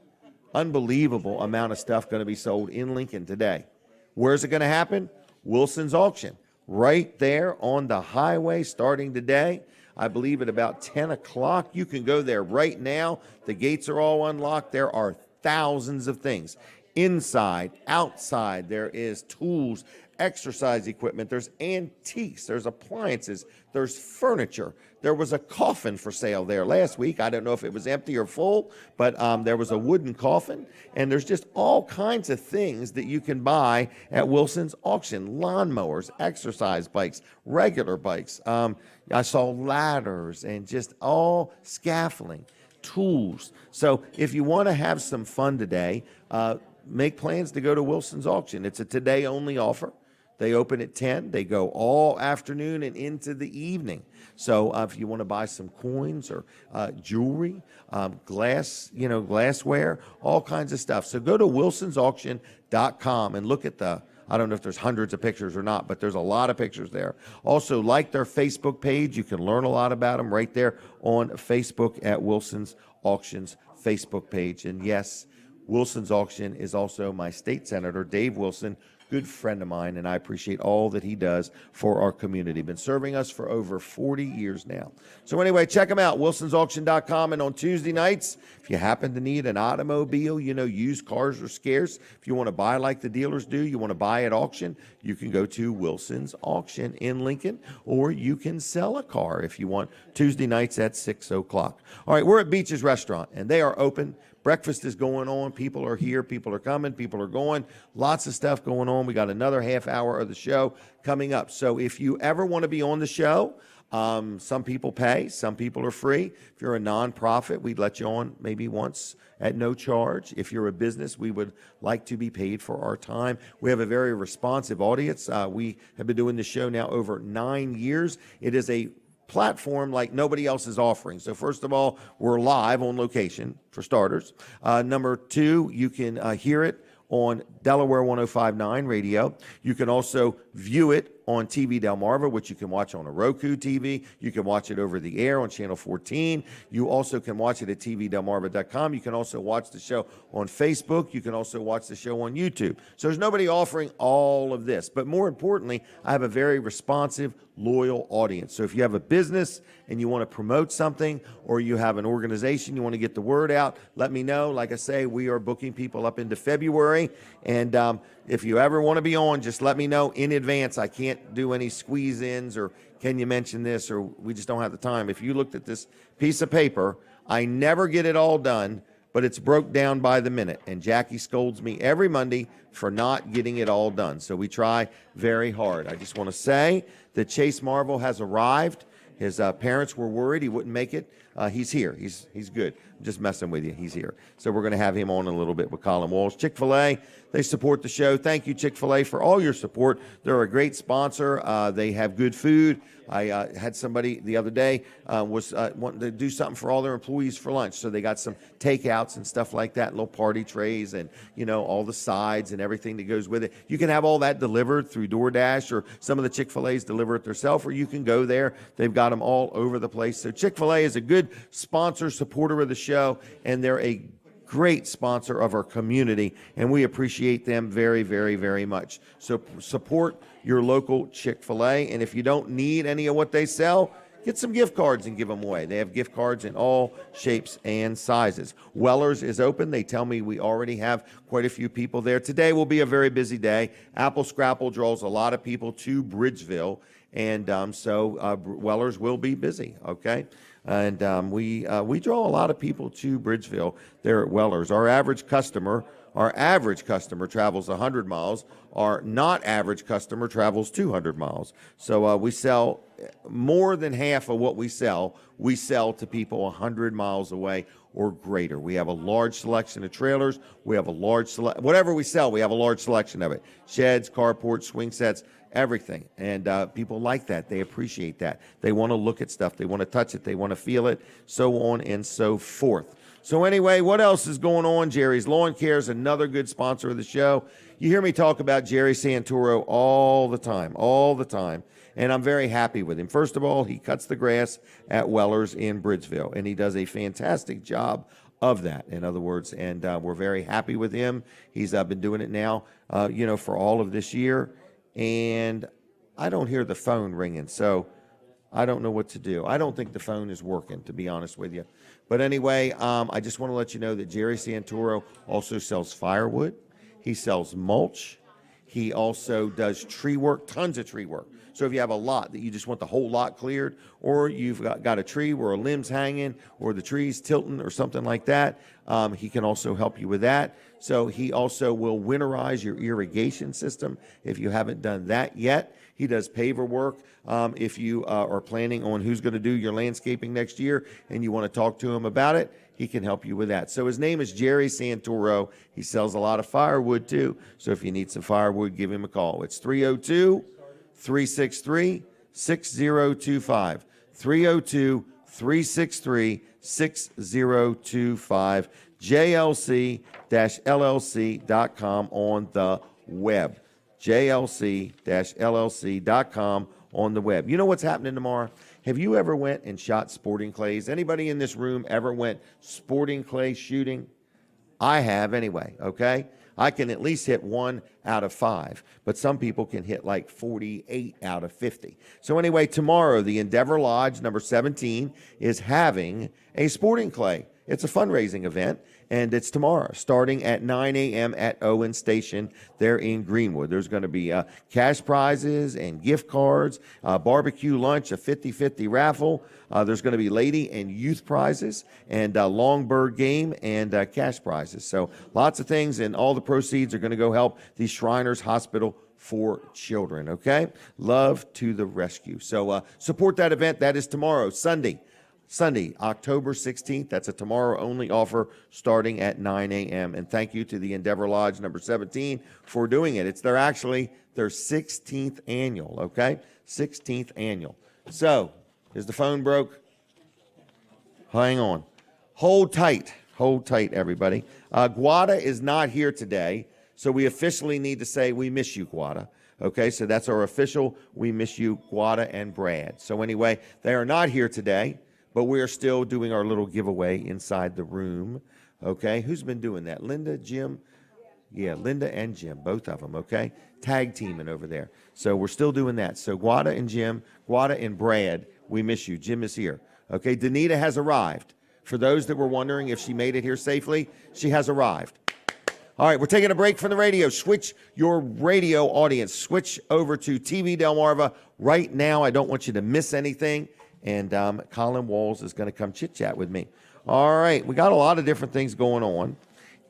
Unbelievable amount of stuff going to be sold in Lincoln today. Where's it going to happen? Wilson's Auction, right there on the highway starting today. I believe at about 10 o'clock. You can go there right now. The gates are all unlocked. There are thousands of things. Inside, outside, there is tools, exercise equipment, there's antiques, there's appliances, there's furniture. There was a coffin for sale there last week. I don't know if it was empty or full, but there was a wooden coffin, and there's just all kinds of things that you can buy at Wilson's Auction. Lawnmowers, exercise bikes, regular bikes. I saw ladders and just all scaffolding, tools. So if you want to have some fun today, make plans to go to Wilson's Auction. It's a today-only offer. They open at 10. They go all afternoon and into the evening. So if you want to buy some coins or jewelry, glassware, all kinds of stuff. So go to wilsonsauction.com and look at I don't know if there's hundreds of pictures or not, but there's a lot of pictures there. Also, like their Facebook page. You can learn a lot about them right there on Facebook at Wilson's Auction's Facebook page. And yes, Wilson's Auction is also my state senator, Dave Wilson, good friend of mine, and I appreciate all that he does for our community. Been serving us for over 40 years now. So anyway, check him out, wilsonsauction.com. And on Tuesday nights, if you happen to need an automobile, used cars are scarce. If you want to buy like the dealers do, you want to buy at auction, you can go to Wilson's Auction in Lincoln, or you can sell a car if you want, Tuesday nights at 6 o'clock. All right, we're at Beach's Restaurant, and they are open. Breakfast is going on. People are here. People are coming. People are going. Lots of stuff going on. We got another half hour of the show coming up. So if you ever want to be on the show, some people pay. Some people are free. If you're a nonprofit, we'd let you on maybe once at no charge. If you're a business, we would like to be paid for our time. We have a very responsive audience. We have been doing this show now over 9 years. It is a platform like nobody else is offering. So first of all, we're live on location, for starters. Number 2, you can hear it on Delaware 105.9 radio. You can also view it on TV Delmarva, which you can watch on a Roku TV. You can watch it over the air on Channel 14. You also can watch it at tvdelmarva.com. You can also watch the show on Facebook. You can also watch the show on YouTube. So there's nobody offering all of this. But more importantly, I have a very responsive, loyal audience. So if you have a business and you want to promote something, or you have an organization, you want to get the word out, let me know. Like I say, we are booking people up into February. And if you ever want to be on, just let me know in advance. I can't do any squeeze-ins or can you mention this, or we just don't have the time. If you looked at this piece of paper, I never get it all done but it's broke down by the minute. And Jackie scolds me every Monday for not getting it all done. So we try very hard. I just want to say that Chase Marvil has arrived. His parents were worried he wouldn't make it. He's here. He's good. I'm just messing with you. He's here. So we're going to have him on in a little bit with Colin Walsh. Chick-fil-A, they support the show. Thank you, Chick-fil-A, for all your support. They're a great sponsor. They have good food. I had somebody the other day was wanting to do something for all their employees for lunch. So they got some takeouts and stuff like that, little party trays and, all the sides and everything that goes with it. You can have all that delivered through DoorDash, or some of the Chick-fil-A's deliver it themselves, or you can go there. They've got them all over the place. So Chick-fil-A is a good sponsor, supporter of the show, and they're a great sponsor of our community, and we appreciate them very, very, very much. So support your local Chick-fil-A, and if you don't need any of what they sell, get some gift cards and give them away. They have gift cards in all shapes and sizes. Weller's is open. They tell me we already have quite a few people there. Today will be a very busy day. Apple Scrapple draws a lot of people to Bridgeville, and so Weller's will be busy, okay? And we draw a lot of people to Bridgeville there at Weller's. Our average customer travels 100 miles. Our not average customer travels 200 miles. So we sell more than half of what we sell to people 100 miles away or greater. We have a large selection of trailers. We have a large whatever we sell, we have a large selection of it. Sheds, carports, swing sets, everything. And people like that. They appreciate that. They want to look at stuff. They want to touch it. They want to feel it, so on and so forth. So anyway, what else is going on? Jerry's Lawn Care is another good sponsor of the show. You hear me talk about Jerry Santoro all the time, and I'm very happy with him. First of all, he cuts the grass at Weller's in Bridgeville, and he does a fantastic job of that, in other words, and we're very happy with him. He's been doing it now, for all of this year, and I don't hear the phone ringing, so I don't know what to do. I don't think the phone is working, to be honest with you. But anyway, I just want to let you know that Jerry Santoro also sells firewood. He sells mulch. He also does tree work, tons of tree work. So if you have a lot that you just want the whole lot cleared, or you've got a tree where a limb's hanging, or the tree's tilting or something like that, he can also help you with that. So he also will winterize your irrigation system if you haven't done that yet. He does paver work. If you are planning on who's going to do your landscaping next year and you want to talk to him about it, he can help you with that. So his name is Jerry Santoro. He sells a lot of firewood too. So if you need some firewood, give him a call. It's 302-363-6025. 302-363-6025. JLC-LLC.com on the web. JLC-LLC.com on the web. You know what's happening tomorrow? Have you ever went and shot sporting clays? Anybody in this room ever went sporting clay shooting? I have anyway, okay? I can at least hit 1 out of 5, but some people can hit like 48 out of 50. So anyway, tomorrow, the Endeavor Lodge, number 17, is having a sporting clay. It's a fundraising event, and it's tomorrow, starting at 9 a.m. at Owen Station there in Greenwood. There's going to be cash prizes and gift cards, barbecue lunch, a 50-50 raffle. There's going to be lady and youth prizes, and long bird game, and cash prizes. So lots of things, and all the proceeds are going to go help the Shriners Hospital for Children, okay? Love to the rescue. So support that event. That is tomorrow, Sunday, October 16th. That's a tomorrow-only offer starting at 9 a.m. And thank you to the Endeavor Lodge number 17 for doing it. It's their 16th annual, okay? 16th annual. So, is the phone broke? Hang on. Hold tight, everybody. Guada is not here today, so we officially need to say we miss you, Guada. Okay, so that's our official we miss you, Guada and Brad. So anyway, they are not here today, but we are still doing our little giveaway inside the room, okay? Who's been doing that? Linda, Jim? Yeah, Linda and Jim, both of them, okay? Tag teaming over there. So we're still doing that. So Guada and Jim, Guada and Brad, we miss you. Jim is here, okay? Danita has arrived. For those that were wondering if she made it here safely, she has arrived. All right, we're taking a break from the radio. Switch your radio audience. Switch over to TV Delmarva right now. I don't want you to miss anything. And Colin Walls is going to come chit-chat with me. All right, we got a lot of different things going on,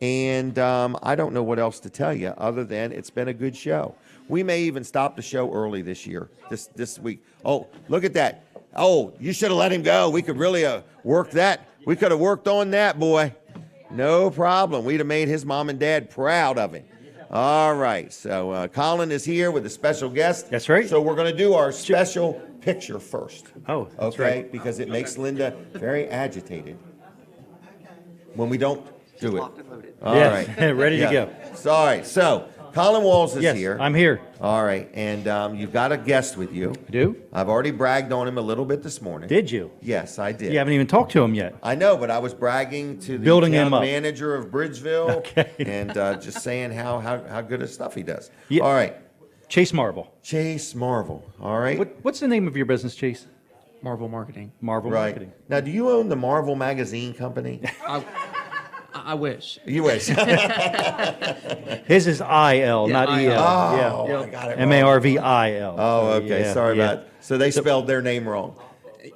and I don't know what else to tell you other than it's been a good show. We may even stop the show early this year, this week. Oh, look at that. Oh, you should have let him go. We could really work that. We could have worked on that, boy. No problem. We'd have made his mom and dad proud of him. All right, so Colin is here with a special guest. That's right. So we're going to do our special picture first. Oh, that's okay, right. because it makes Linda very agitated when we don't do it. All Yeah, right. ready to go. Sorry. So Colin Walls is Yes, here. I'm here. All right, and you've got a guest with you. I do? I've already bragged on him a little bit this morning. Did you? Yes, I did. You haven't even talked to him yet. I know, but I was bragging to the Building town him up. manager of Bridgeville Okay. and just saying how good of stuff he does. Yeah. All right, Chase Marvil. Chase Marvil. All right. What's the name of your business, Chase? Marvil Marketing. Marvil Right. Marketing. Now, do you own the Marvel magazine company? I wish. You wish. His is I-L, Yeah, not I-L. E-L. Oh, yeah. I got it wrong. M-A-R-V-I-L. Oh, okay. Yeah, Sorry yeah. about it. So they spelled their name wrong.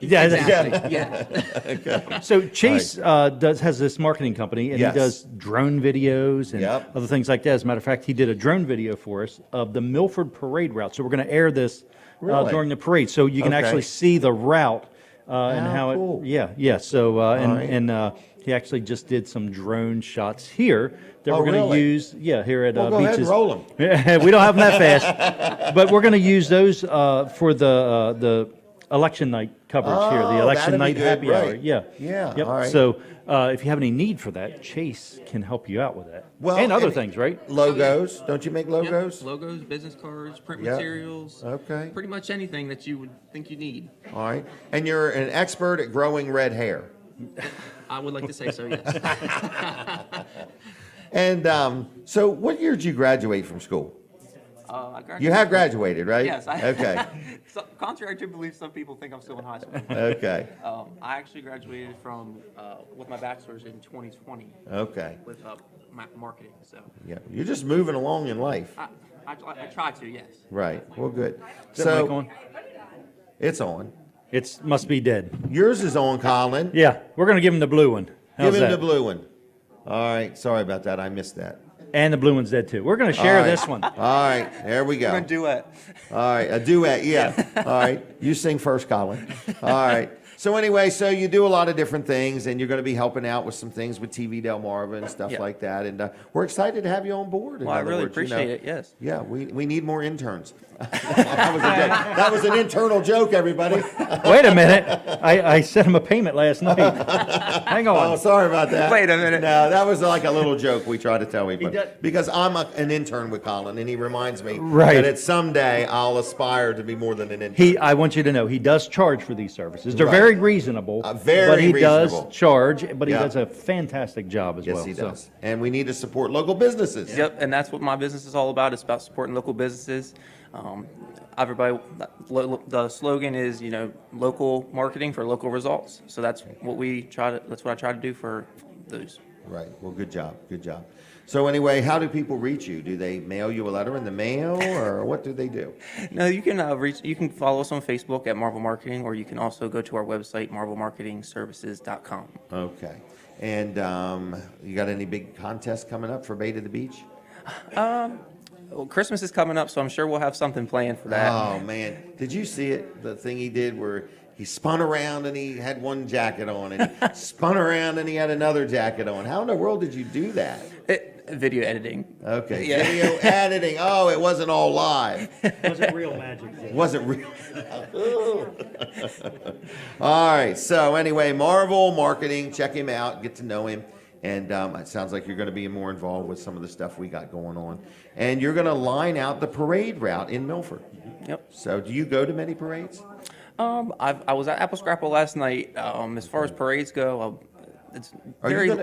Yeah, Exactly. Yeah. So Chase has this marketing company, and Yes. he does drone videos and Yep. other things like that. As a matter of fact, he did a drone video for us of the Milford parade route. So we're going to air this Really? during the parade, so you can Okay. actually see the route and How how cool. it. Yeah. So right. he actually just did some drone shots here that Oh, we're going to really? use. Yeah, here at Well, go ahead and Beaches. roll 'em. We don't have them that fast, but we're going to use those for the election night coverage here, Oh, the election that'd be night good, happy hour. right. Yeah. Yeah, Yep. all right. So if you have any need for that, Chase can help you out with that. Well, and other and- things, right? Logos. Don't you make logos? Yep. Logos, business cards, print Yep. materials. Okay. Pretty much anything that you would think you need. All right. And you're an expert at growing red hair. I would like to say so, yes. And so what year did you graduate from school? I graduated You have graduated, right? Yes. Okay. So, contrary to belief, some people think I'm still in high school. Okay. I actually graduated from with my bachelor's in 2020 Okay. with marketing. So Yeah. You're just moving along in life. I try to, yes. Right. Well, good. Is that mic So on? it's on. It must be dead. Yours is on, Colin. Yeah, we're going to give him the blue one. How's Give him that? the blue one. All right. Sorry about that. I missed that. And the blue one's dead too. We're going to share All right. this one. All right. There we go. duet. All right, a duet, yeah. All right, you sing first, Colin. All right. So anyway, so you do a lot of different things, and you're going to be helping out with some things with TV Delmarva and stuff Yeah. like that. And we're excited to have you on board. in Well, I other really words, you know. appreciate it, yes. Yeah, we need more interns. That was a joke. That was an internal joke, everybody. Wait a minute. I sent him a payment last night. Hang on. Oh, sorry about that. Wait a minute. No, that was like a little joke we try to tell does- people. Because I'm an intern with Colin, and he reminds me Right. that at someday I'll aspire to be more than an intern. I want you to know, he does charge for these services. They're Right. very reasonable. Very but he reasonable. does charge, but he Yeah. does a fantastic job as Yes, well. he So- does. And we need to support local businesses. Yep, and that's what my business is all about. It's about supporting local businesses. Everybody, the slogan is, local marketing for local results. So that's what that's what I try to do for those. Right. Well, good job. Good job. So anyway, how do people reach you? Do they mail you a letter in the mail, or what do they do? No, you can you can follow us on Facebook at Marvil Marketing, or you can also go to our website, marvilmarketingservices.com. Okay. And you got any big contests coming up for Bay to the Beach? Well, Christmas is coming up, so I'm sure we'll have something planned for that. Oh man, did you see it? The thing he did where he spun around and he had one jacket on, and he spun around and he had another jacket on. How in the world did you do that? Video editing. Okay, Yeah. video editing. Oh, it wasn't all live. Wasn't real magic. It wasn't real. All right. So anyway, Marvil Marketing. Check him out. Get to know him. And it sounds like you're going to be more involved with some of the stuff we got going on. And you're going to line out the parade route in Milford. Yep. So do you go to many parades? I was at Apple Scrapple last night. As far as parades go, it's Are very. you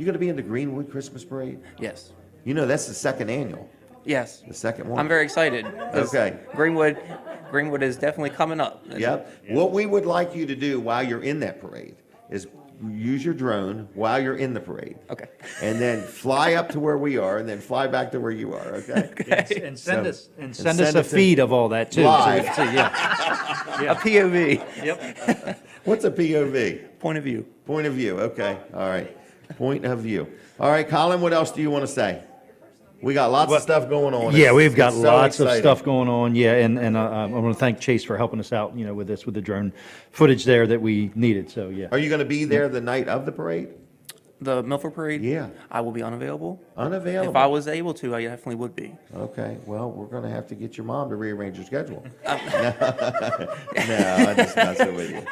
going to be in the Greenwood Christmas Parade? Yes. You know, that's the second annual. Yes. The second one. I'm very excited. 'cause Okay. Greenwood is definitely coming up. Yep. What we would like you to do while you're in that parade is use your drone while you're in the parade. Okay. And then fly up to where we are, and then fly back to where you are. Okay. And send So- us and send send us a it to- feed of all that too. Live. So we can see, yeah. A POV. Yep. What's a POV? Point of view. Point of view. Okay. All right. Point of view. All right, Colin, what else do you want to say? We got lots of stuff going on. Yeah, It's- we've got it's so lots of exciting. stuff going on. Yeah, and I want to thank Chase for helping us out, with this, with the drone footage there that we needed. So, yeah. Are you going to be there the night of the parade? The Milford Parade? Yeah. I will be unavailable. Unavailable. If I was able to, I definitely would be. Okay, well, we're gonna have to get your mom to rearrange your schedule. No, I'm just messing with you.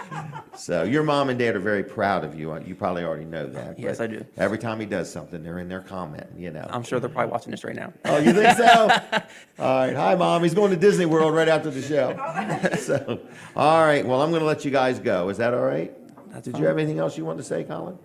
So your mom and dad are very proud of you. You probably already know that. Yes, but I do. Every time he does something, they're in there commenting, I'm sure they're probably watching this right now. Oh, you think so? All right. Hi, Mom. He's going to Disney World right after the show. So, all right. Well, I'm going to let you guys go. Is that all right? Did you have anything else you wanted to say, Colin?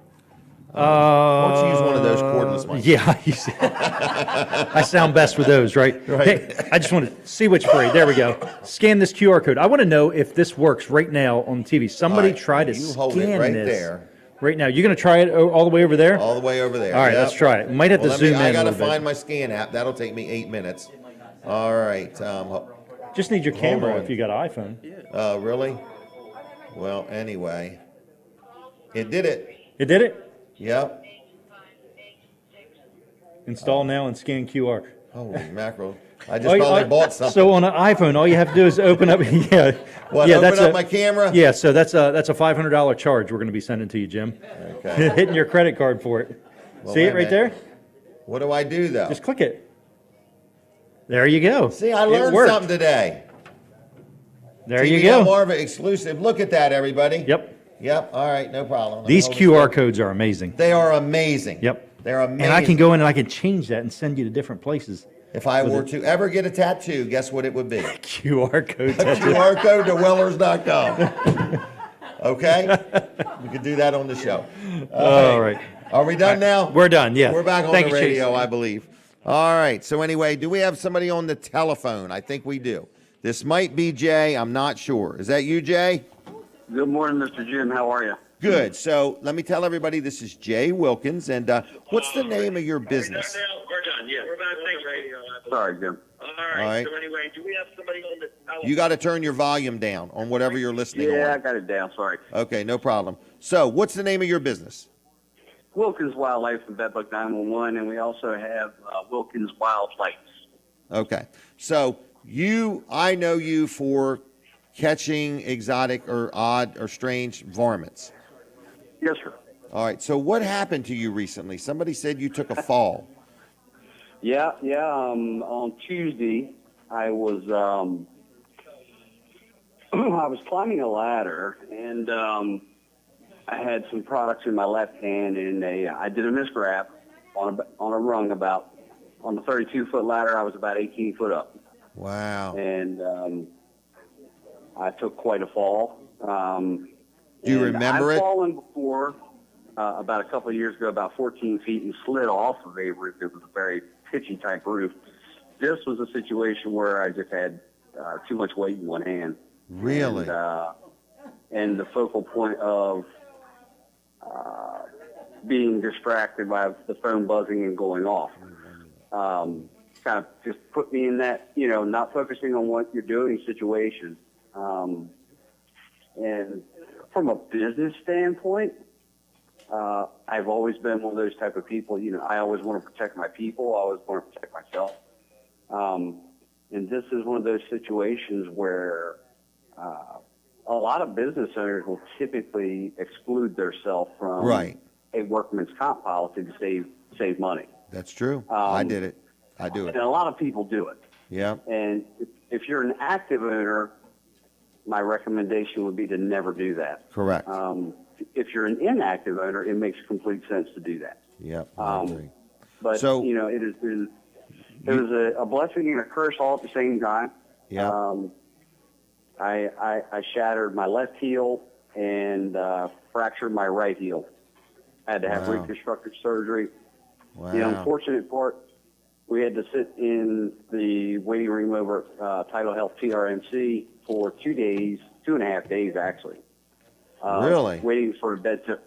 Why don't you use one of those cordless mics? Yeah, I sound best with those, right? Right. Hey, I just want to see which parade. There we go. Scan this QR code. I want to know if this works right now on TV. Somebody All right, try to you scan hold it right this there. right now. You're going to try it all the way over there? All the way over there. All right, Yep. let's try it. Might have to Well, zoom in I a got to little bit. find my scan app. That'll take me 8 minutes. All right. Just need your Hold camera on. if you got an iPhone. Really? Well, anyway. It did it. It did it? Yep. Install now and scan QR. Holy mackerel. I just probably bought something. So on an iPhone, all you have to do is open up. Yeah, What, yeah, open that's up my camera? Yeah, so that's a $500 charge we're going to be sending to you, Jim. Okay. Hitting your credit card for it. Well, See wait it a right minute. there? What do I do, though? Just click it. There you go. See, I It learned worked. something today. There you TV go. Delmarva exclusive. Look at that, everybody. Yep. Yep. All right. No problem. Let me These hold this QR up. codes are amazing. They are amazing. Yep. They're amazing. And I can go in and I can change that and send you to different places. If I with were it. to ever get a tattoo, guess what it would be? QR code. A QR code to wellers.com. Okay? We could do that on the show. All right. Are we done now? We're done, yeah. We're back on Thank the you, Chase. radio, I believe. All right. So anyway, do we have somebody on the telephone? I think we do. This might be Jay. I'm not sure. Is that you, Jay? Good morning, Mr. Jim. How are you? Good. So let me tell everybody this is Jay Wilkins. And what's the name of your business? We're done, yeah. We're about to take radio. Sorry, Jim. All All right. So anyway, do we have somebody on the telephone? You got to turn your volume down on whatever you're listening Yeah, I on. got it down. Sorry. Okay, no problem. So what's the name of your business? Wilkins Wildlife and Bedbug 911, and we also have Wilkins Wild Lights. Okay. So I know you for catching exotic or odd or strange varmints. Yes, sir. All right. So what happened to you recently? Somebody said you took a fall. Yeah. On Tuesday, I was I was climbing a ladder, and I had some products in my left hand, and I did a misgrab on a rung on the 32-foot ladder. I was about 18 foot up. Wow. And I took quite a fall. Do you remember I've it? fallen before, about a couple of years ago, about 14 feet, and slid off of a roof. It was a very pitchy type roof. This was a situation where I just had too much weight in one hand. Really? And the focal point of being distracted by the phone buzzing and going off. Kind of just put me in that, not focusing on what you're doing situation. And from a business standpoint, I've always been one of those type of people, I always want to protect my people. I always want to protect myself. And this is one of those situations where a lot of business owners will typically exclude themselves from Right. a workman's comp policy to save money. That's true. I did it. I do it. And a lot of people do it. Yeah. And if you're an active owner, my recommendation would be to never do that. Correct. If you're an inactive owner, it makes complete sense to do that. Yep. I agree. But, So- it has been, it was a blessing and a curse all at the same time. Yeah. I shattered my left heel and fractured my right heel. I had to have Wow. reconstructive surgery. Wow. The unfortunate part, we had to sit in the waiting room over Title Health TRMC for 2 days, 2.5 days actually. Really? Waiting for a bed to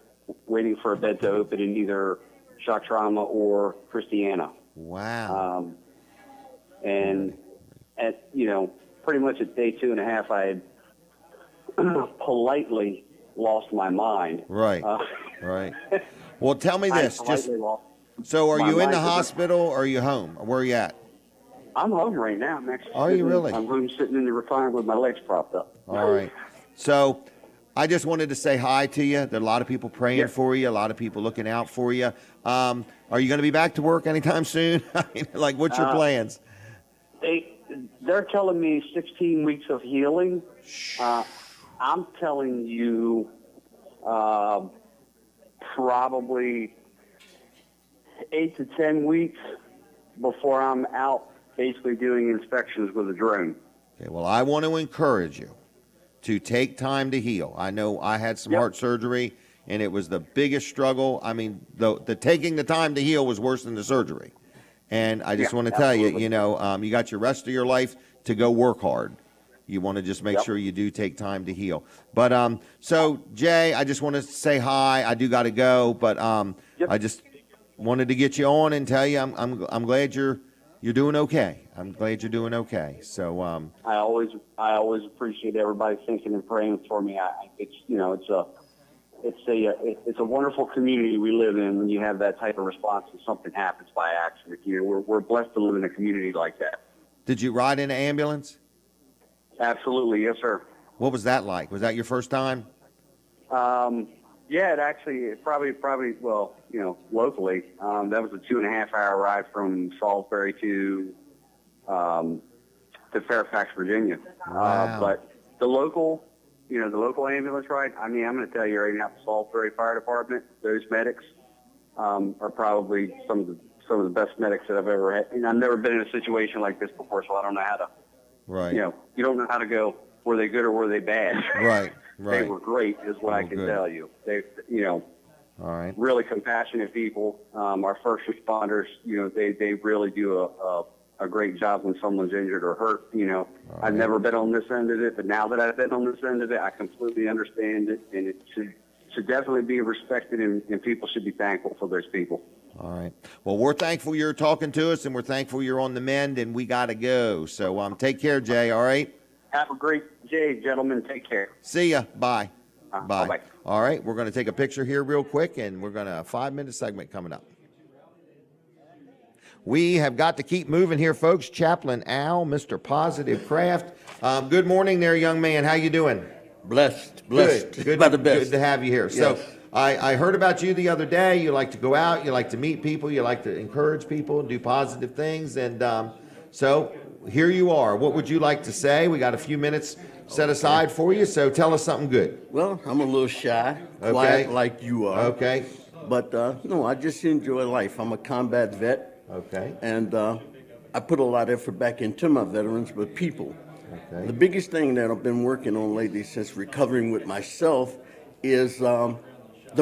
open in either shock trauma or Christiana. Wow. And at pretty much at day 2.5, I had politely lost my mind. Right. Right. Well, tell me I this. Just slightly lost so, are my you in the mind. hospital or are you home? Where are you at? I'm home right now. I'm actually. Are you sitting- really? I'm home sitting in the recliner with my legs propped up. All right. So, I just wanted to say hi to you. There are a lot of people praying Yeah. for you. A lot of people looking out for you. Are you going to be back to work anytime soon? I mean, like, what's your plans? They're telling me 16 weeks of healing. I'm telling you, probably 8 to 10 weeks before I'm out, basically doing inspections with a drone. Okay. Well, I want to encourage you to take time to heal. I know I had some heart surgery, and it was the biggest struggle. I mean, the taking the time to heal was worse than the surgery. And I just want to tell you, you know, you got your rest of your life to go work hard. You want to just make sure you do take time to heal. But so Jay, I just want to say hi. I do got to go, but I just wanted to get you on and tell you I'm glad you're doing okay. I'm glad you're doing okay. So I always appreciate everybody thinking and praying for me. It's a wonderful community we live in when you have that type of response and something happens by accident. You know, we're blessed to live in a community like that. did you ride in an ambulance? Absolutely, yes, sir. What was that like? Was that your first time? Yeah, it probably, well, you know, locally, that was a 2.5-hour ride from Salisbury to Fairfax, Virginia. Wow. But the local ambulance ride, I mean, I'm going to tell you right now, the Salisbury Fire Department, those medics are probably some of the best medics that I've ever had. And I've never been in a situation like this before, so I don't know how to, Right. you know, you don't know how to go, were they good or were they bad? Right. They Right. were great, is what I can good. tell you. They, you know, All right. really compassionate people. Our first responders, you know, they really do a great job when someone's injured or hurt. You know, I've never been on this end of it, but now that I've been on this end of it, I completely understand it, and it should definitely be respected, and people should be thankful for those people. All right. Well, we're thankful you're talking to us, and we're thankful you're on the mend, and we got to go. So take care, Jay, all right? Have a great day, gentlemen. Take care. See ya. Bye. Bye. Bye-bye. All right, we're going to take a picture here real quick, and we're going to a 5-minute segment coming up. We have got to keep moving here, folks. Chaplain Al, Mr. Positive Kraft. Good morning there, young man. How you doing? Blessed. Good. By the best. Good to have you here. Yes. So I heard about you the other day. You like to go out. You like to meet people. You like to encourage people, do positive things. And so here you are. What would you like to say? We got a few minutes set aside for you. So tell us something good. Well, I'm a little shy, Okay. quiet like you are. Okay. But no, I just enjoy life. I'm a combat vet. Okay. And I put a lot of effort back into my veterans, but people. Okay. The biggest thing that I've been working on lately since recovering with myself is the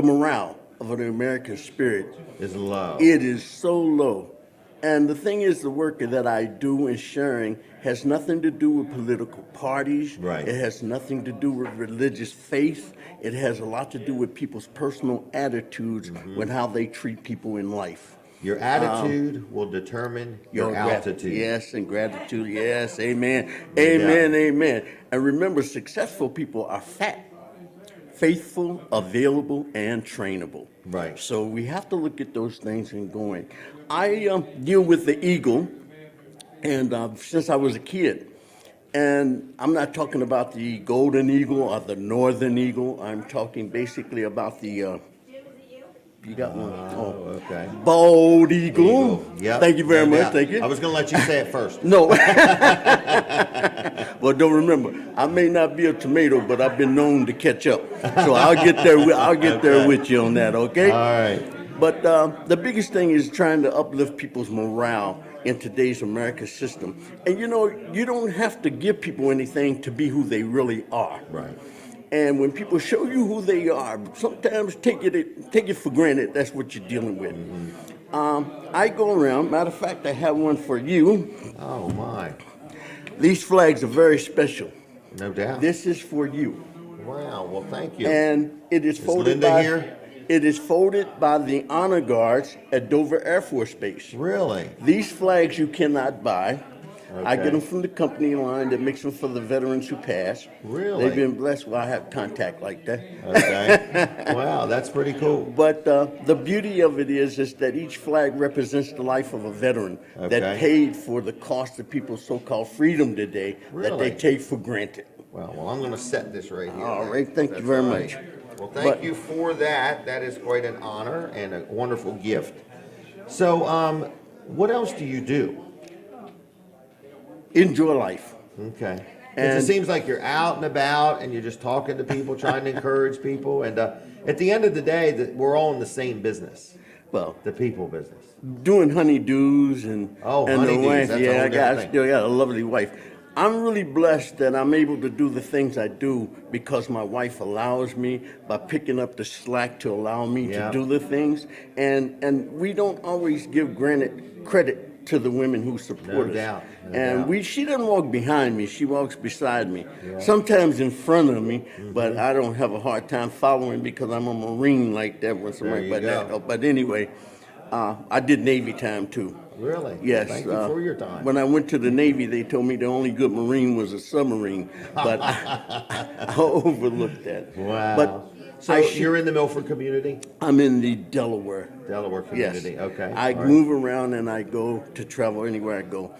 morale of the American spirit. Is low. It is so low. And the thing is, the work that I do in sharing has nothing to do with political parties. Right. It has nothing to do with religious faith. It has a lot to do with people's personal attitudes with how they treat people in life. Your attitude will determine your altitude. Yes, and gratitude. Yes, amen. Amen, amen. And remember, successful people are fat, faithful, available, and trainable. Right. So we have to look at those things and going. I deal with the eagle, and since I was a kid, and I'm not talking about the golden eagle or the northern eagle. I'm talking basically about the. You got one. Oh, okay. Bald eagle. Yep. Thank you very No much. doubt. Thank you. I was going to let you say it first. No. Well, don't remember, I may not be a tomato, but I've been known to catch up. So I'll get there. I'll get there with you on that. Okay. All right. But the biggest thing is trying to uplift people's morale in today's American system. And you know, you don't have to give people anything to be who they really are. Right. And when people show you who they are, sometimes take it for granted. That's what you're dealing with. I go around. Matter of fact, I have one for you. Oh my! These flags are very special. No doubt. This is for you. Wow. Well, thank you. And it is folded Linda by. here? It is folded by the honor guards at Dover Air Force Base. Really? These flags you cannot buy. I get Okay. them from the company line that makes them for the veterans who pass. Really? They've been blessed. Well, I have contact like that. Okay. Wow, that's pretty cool. But the beauty of it is that each flag represents the life of a veteran Okay. that paid for the cost of people's so-called freedom today that they Really? take for granted. Well, I'm going to set this right here. All then. right, thank you That's very all much. Well, thank But- you for that. That is quite an honor and a wonderful gift. So, what else do you do? Enjoy life. Okay. 'Cause it And- seems like you're out and about and you're just talking to people, trying to encourage people. And at the end of the day, we're all in the same business, Well, the people business. doing honeydews and Oh, and honeydews, the wife. that's a Yeah, whole I different thing. still got a lovely wife. I'm really blessed that I'm able to do the things I do because my wife allows me by picking up the slack to allow me Yeah. to do the things. And we don't always give granted credit to the women who support No us. doubt, no And doubt. she doesn't walk behind me; she walks beside me. Yeah. Sometimes in front of me, Mm-hmm. but I don't have a hard time following because I'm a Marine like that. When somebody, you but, go. but anyway, I did Navy time too. Really? Yes. Thank you for your time. When I went to the Navy, they told me the only good Marine was a submarine, but I overlooked that. Wow. But so I should- you're in the Milford community? I'm in the Delaware. Delaware Yes. community, okay. I all right. move around and I go to travel anywhere I go.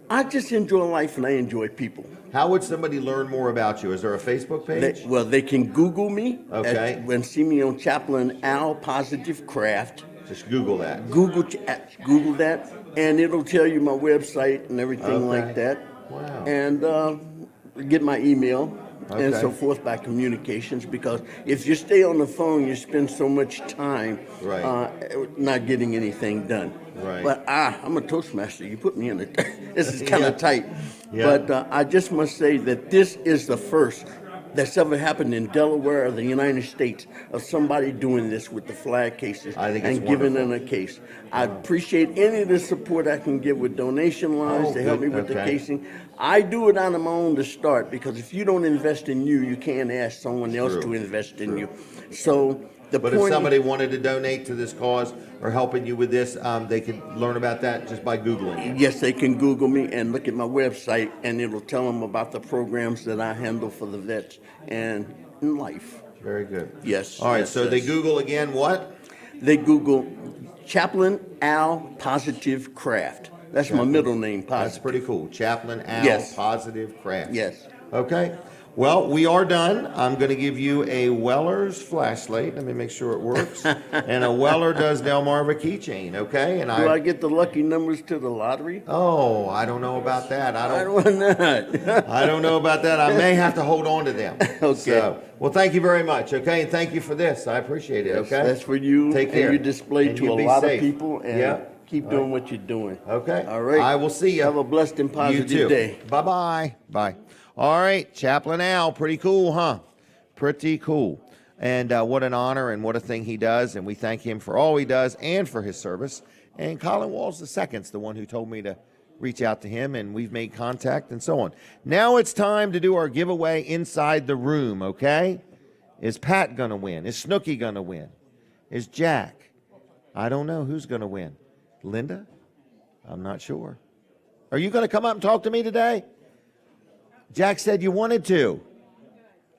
I just enjoy life and I enjoy people. How would somebody learn more about you? Is there a Facebook page? They can Google me. Okay. And see me on Chaplain Al Positive Craft. Just Google that. Google that, and it'll tell you my website and everything Okay. like that. Wow. And get my email and Okay. so forth by communications, because if you stay on the phone, you spend so much time Right. not getting anything done. Right. But I'm a Toastmaster. You put me in it. This is kind Yeah. of tight. Yeah. But I just must say that this is the first that's ever happened in Delaware or the United States of somebody doing this with the flag cases I think it's and giving them wonderful. a case. I appreciate any of the support I can get with donation lines Oh, to help good. me with the Okay. casing. I do it out of my own to start, because if you don't invest in you, you can't ask someone else True. to invest in you. So the But point if somebody wanted to donate to this cause or helping you with this, they could learn about that just by Googling it. Yes, they can Google me and look at my website, and it'll tell them about the programs that I handle for the vets and in life. Very good. Yes. All right, yes, so they yes. Google again what? They Google Chaplain Al Positive Craft. That's my middle name, That's Positive. pretty cool. Chaplain Al Yes. Positive Craft. Yes. Okay. Well, we are done. I'm going to give you a Weller's flashlight. Let me make sure it works. And a Weller Does Delmarva keychain, okay? And Do I get the lucky numbers to the lottery? Oh, I don't know about that. I don't know. I don't know about that. I may have to hold on to them. Okay. So, well, thank you very much, okay? And thank you for this. I appreciate it, okay? That's for you Take care. and your display And to you a be lot safe. of people, and Yeah. keep doing what you're doing. Okay. All right. I will see you. Have a blessed and You positive too. day. Bye-bye. Bye. All right, Chaplain Al, pretty cool, huh? Pretty cool. And what an honor and what a thing he does, and we thank him for all he does and for his service. And Colin Walls II's the one who told me to reach out to him, and we've made contact and so on. Now it's time to do our giveaway inside the room, okay? Is Pat going to win? Is Snooky going to win? Is Jack? I don't know who's going to win. Linda? I'm not sure. Are you going to come up and talk to me today? Jack said you wanted to.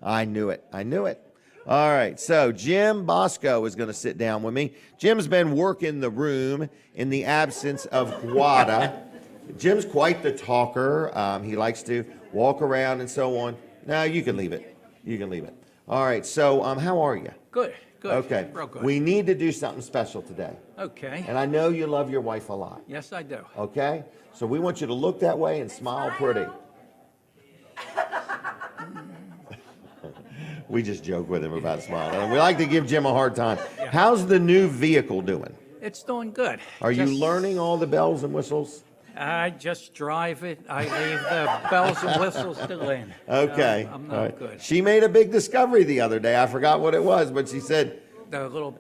I knew it. I knew it. All right, so Jim Bosco is going to sit down with me. Jim's been working the room in the absence of Guada. Jim's quite the talker. He likes to walk around and so on. No, you can leave it. You can leave it. All right, so how are you? Good, good. Okay. Real good. We need to do something special today. Okay. And I know you love your wife a lot. Yes, I do. Okay? So we want you to look that way and smile pretty. We just joke with him about smiling. And we like to give Jim a hard time. How's the new vehicle doing? It's doing good. Are you Just- learning all the bells and whistles? I just drive it. I leave the bells and whistles still in. Okay. I'm All not right. good. She made a big discovery the other day. I forgot what it was, but she said, The little,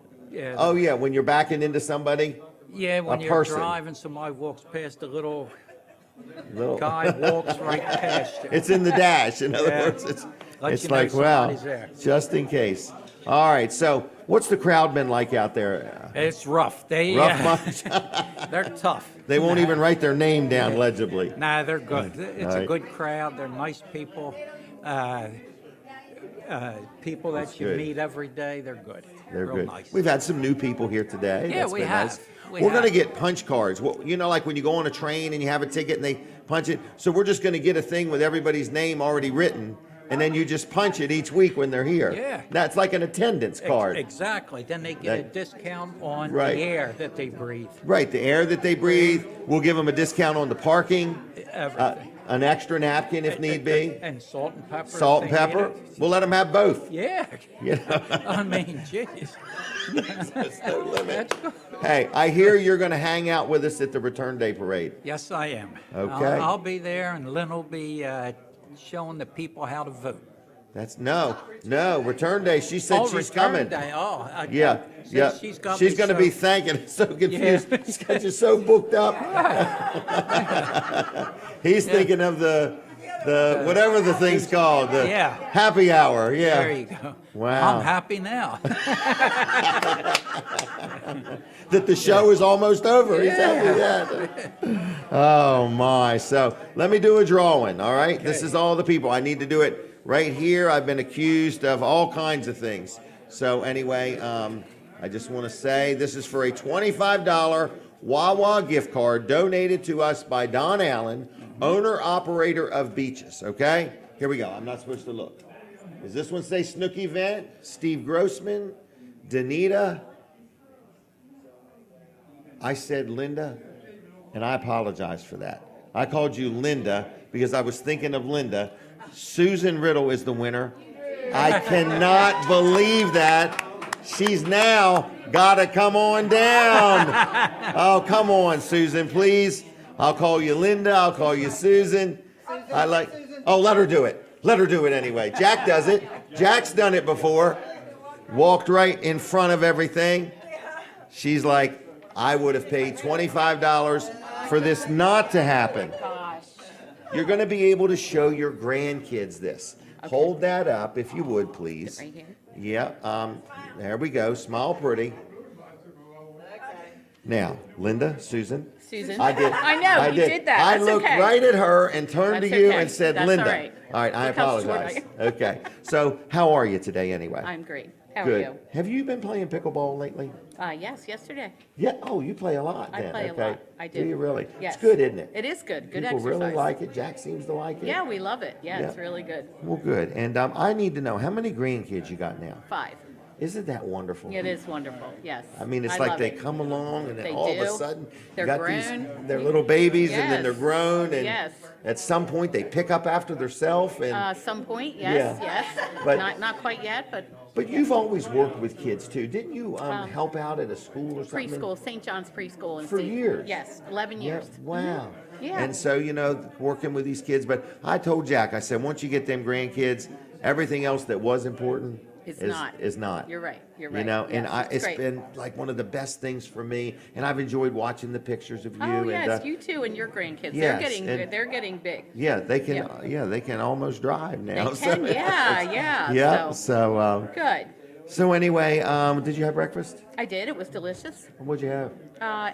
oh, yeah, when you're backing into somebody, yeah, when a you're person. driving, somebody walks past, the little little. guy walks right past you. It's in the dash. In other Yeah. words, Let it's you know like, wow, somebody's there. just in case. All right, so What's the crowd been like out there? It's rough. They, Rough much? they're tough. They won't even write their name down legibly. Nah, they're good. It's All a right. good crowd. They're nice people. People that That's you good. meet every day, they're good. They're Real good. nice. We've had some new people here today. Yeah, That's we been have. nice. We We're going to have. get punch cards. Well, you know, like when you go on a train and you have a ticket and they punch it. So we're just going to get a thing with everybody's name already written, and then you just punch it each week when they're here. Yeah. That's like an attendance card. Exactly. Then they get a That- discount on Right. the air that they breathe. Right, the air that they breathe. We'll give them a discount on the parking, Everything. an extra napkin if need be, And salt and pepper. if salt and they need pepper. it. We'll let them have both. Yeah. You know? I mean, jeez. There's no limit. That's good. Hey, I hear you're going to hang out with us at the Return Day Parade. Yes, I am. Okay. I'll be there, and Lynn will be showing the people how to vote. That's no. Return Day. She said she's Return coming. Day. Oh, okay. Yeah, Since yeah. She's got She's me going to so- be thanking. I'm so confused. Yeah. He's got you so booked up. He's thinking of the whatever the thing's called. The Yeah. happy hour. Yeah. There you go. Wow. I'm happy now. That the show is almost over. He's happy with that. Oh my. So let me do a drawing. All right. This is all the people. I need to do it right here. I've been accused of all kinds of things. So anyway, I just want to say this is for a $25 Wawa gift card donated to us by Don Allen, owner operator of Beaches. Okay. Here we go. I'm not supposed to look. Does this one say Snooky Vent? Steve Grossman, Danita. I said Linda, and I apologize for that. I called you Linda because I was thinking of Linda. Susan Riddle is the winner. I cannot believe that. She's now got to come on down. Oh, come on, Susan, please. I'll call you Linda. I'll call you Susan. I like. Oh, let her do it. Let her do it anyway. Jack does it. Jack's done it before. Walked right in front of everything. She's like, I would have paid $25 for this not to happen. You're going to be able to show your grandkids this. Hold that up, if you would, please. Right here. Yeah, there we go. Smile pretty. Now, Linda, Susan. Susan. I did. I know, you did that. I That's looked okay. right at her and turned That's to you okay. and said, That's Linda. all right. All right, I Look how short apologize. I Okay. So, how are you today anyway? I'm great. How Good. are you? Have you been playing pickleball lately? Yes, yesterday. Yeah. Oh, you play a lot I then. play a okay. lot. I do. Do you really? Yes. It's good, isn't it? It is good. Good People exercise. really like it. Jack seems to like it. Yeah, we love it. Yeah, it's Yeah. really good. Well, good. And I need to know, how many grandkids you got now? 5. Isn't that wonderful? It is wonderful. Yes. I mean, it's I like love they it. come along and then They all of a do. sudden They're you got grown. they're little babies and then Yes. they're grown and Yes. at some point they pick up after themselves and Some point, yes, Yeah. yes. But- Not quite yet, but but you've always worked with kids too, didn't you? Help out at a school or something? preschool, St. John's Preschool. For years? Yes, 11 Yeah. years. Wow. Yeah. And so working with these kids, but I told Jack, I said once you get them grandkids, everything else that was important It's is not. You're right. You're You right. know, and Yes, it's great. been like one of the best things for me, and I've enjoyed watching the pictures of you. Oh, and, yes, you too and your grandkids. yes, They're getting big. Yeah, they can. Yeah. Yeah, they can almost drive now. They can, yeah, yeah. Yeah. So, So, good. so anyway, did you have breakfast? I did. It was delicious. What'd you have?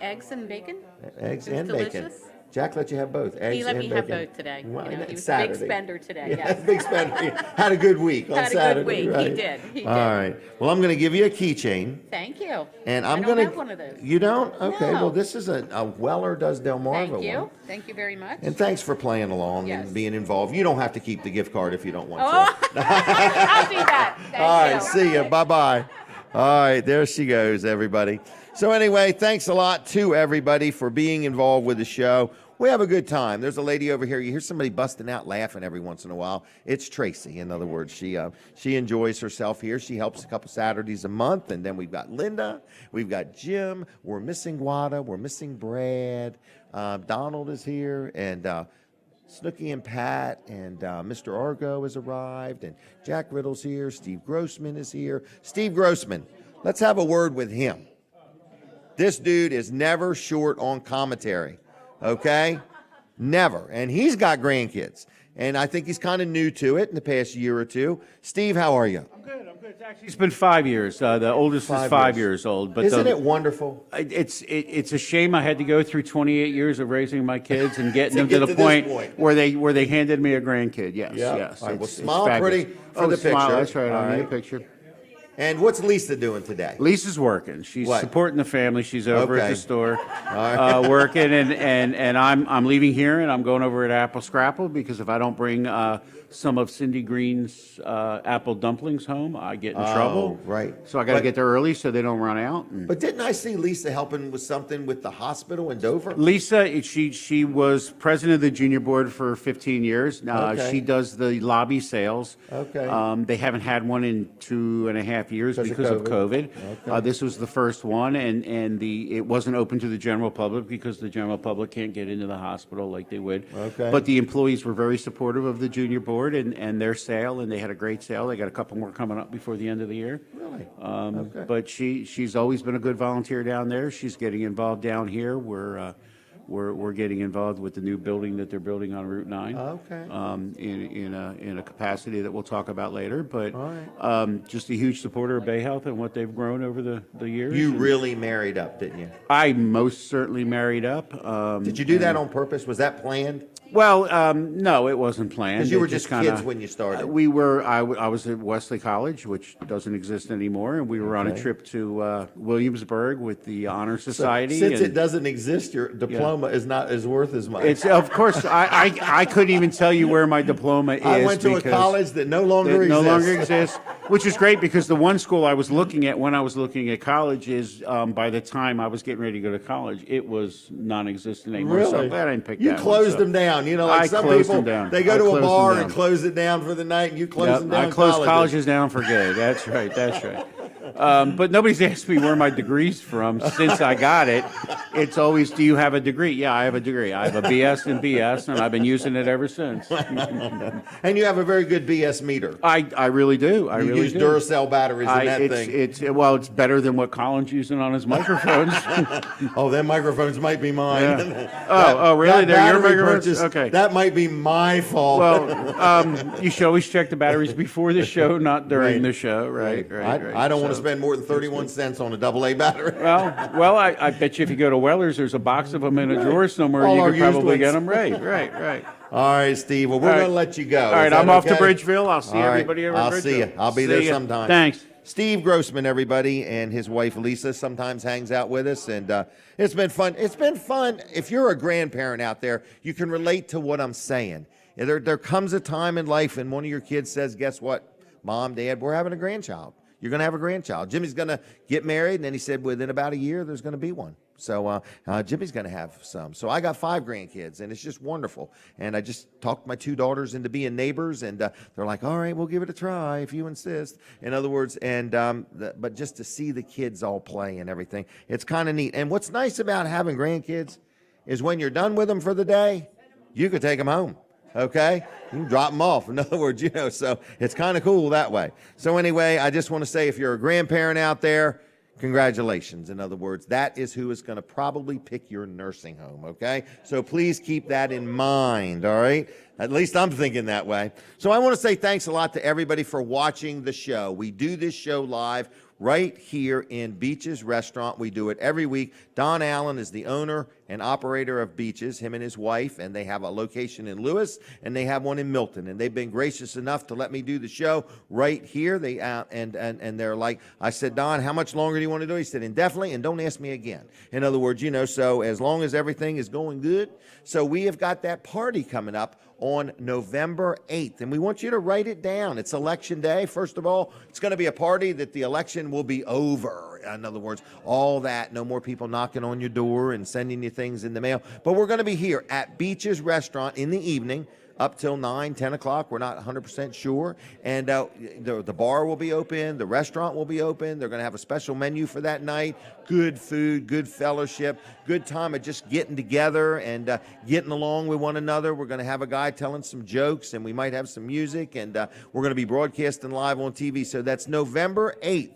Eggs and bacon. Eggs It was and bacon. delicious. Jack let you have both. Eggs He let and me bacon. have both today. Well, You know, it's he was a Saturday. big spender today. Yeah, Yes. big spender. He had a good week on Had a good Saturday. week. He Right? did. He All did. right. Well, I'm going to give you a keychain. Thank you. And I I'm don't going to. have one of those. You don't? Okay. No. Well, this is a Weller Does Delmarva Thank you. one. Thank you very much. And thanks for playing along Yes. and being involved. You don't have to keep the gift card if you don't want Oh, to. I'll do that. Thank All you. right, see ya. Bye-bye. All right, there she goes, everybody. So anyway, thanks a lot to everybody for being involved with the show. We have a good time. There's a lady over here. You hear somebody busting out laughing every once in a while. It's Tracy. In other words, she enjoys herself here. She helps a couple Saturdays a month. And then we've got Linda. We've got Jim. We're missing Wada. We're missing Brad. Donald is here. And Snooky and Pat and Mr. Argo has arrived, and Jack Riddle's here. Steve Grossman is here. Steve Grossman, let's have a word with him. This dude is never short on commentary, okay? Never. And he's got grandkids. And I think he's kind of new to it in the past year or two. Steve, how are you? I'm good. It's been 5 years. The oldest is 5 years old. But Isn't it wonderful? It's a shame I had to go through 28 years of raising my kids and getting them get to to the this point point. where they handed me a grandkid. Yes, Yeah. yes. All right, well, It's smile fabulous. pretty for the smile, picture. That's right. All I need a right. picture. And what's Lisa doing today? Lisa's working. She's What? supporting the family. She's over at Okay. the store right. working, and I'm leaving here and I'm going over at Apple Scrapple because if I don't bring some of Cindy Green's apple dumplings home, I get in trouble. Right. So I got to But- get there early so they don't run out. And But didn't I see Lisa helping with something with the hospital in Dover? Lisa, she was president of the junior board for 15 years. Okay. She does the lobby sales. Okay. They haven't had one in 2.5 years because of COVID. Okay. This was the first one, and it wasn't open to the general public because the general public can't get into the hospital like they would. Okay. But the employees were very supportive of the junior board and their sale, and they had a great sale. They got a couple more coming up before the end of the year. Really? Okay. But she's always been a good volunteer down there. She's getting involved down here. We're getting involved with the new building that they're building on Route 9. Okay. In a capacity that we'll talk about later. But All right. just a huge supporter of Bay Health and what they've grown over the years. You And really married up, didn't you? I most certainly married up. Did you do that on purpose? Was that planned? Well, no, it wasn't planned. Because you It were just kinda- kids when you started. We were. I was at Wesley College, which doesn't exist anymore, and we were on a Okay. trip to Williamsburg with the Honor Society. Since and it doesn't exist, your diploma is not as worth as much. It's of course. I couldn't even tell you where my diploma is. I went to a because college that no longer that no exists. longer exists, which is great because the one school I was looking at when I was looking at college is by the time I was getting ready to go to college, it was non-existent anymore. So Really? I'm glad I didn't pick You that closed one, so. them down. You know, like I some closed people, them down. they go I to a closed them bar down. and close it down for the night, and you close Yep, them down. I closed colleges. colleges down for good. That's right. That's right. But nobody's asked me where my degree's from since I got it. It's always, do you have a degree? Yeah, I have a degree. I have a BS in BS, and I've been using it ever since. And you have a very good BS meter. I really do. I You really use do. Duracell batteries in that thing. It's better than what Colin's using on his microphones. Oh, them microphones might be mine. Yeah. Oh, really? That They're your battery microphones? purchase, Okay. That might be my fault. Well, you should always check the batteries before the show, not during Right. the show. Right. I don't want to spend more than 31 cents on a AA battery. Well, I bet you if you go to Weller's, there's a box of them in a drawer somewhere. All You our could used probably ones. get them. Right. All right, Steve. Well, we're All right. going to let you go. All right, Is that I'm off to okay? Bridgeville. I'll see All right. everybody over at I'll see you. Bridgeville. I'll be See there ya. sometime. Thanks. Steve Grossman, everybody, and his wife Lisa sometimes hangs out with us, and it's been fun. It's been fun. If you're a grandparent out there, you can relate to what I'm saying. There comes a time in life, and one of your kids says, "Guess what, Mom, Dad, we're having a grandchild. You're going to have a grandchild. Jimmy's going to get married," and then he said, within about a year, there's going to be one. So Jimmy's going to have some. So I got 5 grandkids, and it's just wonderful. And I just talked my 2 daughters into being neighbors, and they're like, "All right, we'll give it a try if you insist." In other words, and but just to see the kids all play and everything, it's kind of neat. And what's nice about having grandkids is when you're done with them for the day, you can take them home. Okay? You can drop them off. In other words, so it's kind of cool that way. So anyway, I just want to say if you're a grandparent out there, congratulations. In other words, that is who is going to probably pick your nursing home, okay? So please keep that in mind, all right? At least I'm thinking that way. So I want to say thanks a lot to everybody for watching the show. We do this show live right here in Beaches Restaurant. We do it every week. Don Allen is the owner and operator of Beaches, him and his wife, and they have a location in Lewis, and they have one in Milton, and they've been gracious enough to let me do the show right here. They and they're like, I said, "Don, how much longer do you want to do?" He said, "Indefinitely, and don't ask me again." In other words, so as long as everything is going good. So we have got that party coming up on November 8th, and we want you to write it down. It's Election Day. First of all, it's going to be a party that the election will be over. In other words, all that, no more people knocking on your door and sending you things in the mail. But we're going to be here at Beaches Restaurant in the evening up till 9, 10 o'clock. We're not 100% sure. And the bar will be open. The restaurant will be open. They're going to have a special menu for that night. Good food, good fellowship, good time of just getting together and getting along with one another. We're going to have a guy telling some jokes, and we might have some music, and we're going to be broadcasting live on TV. So that's November 8th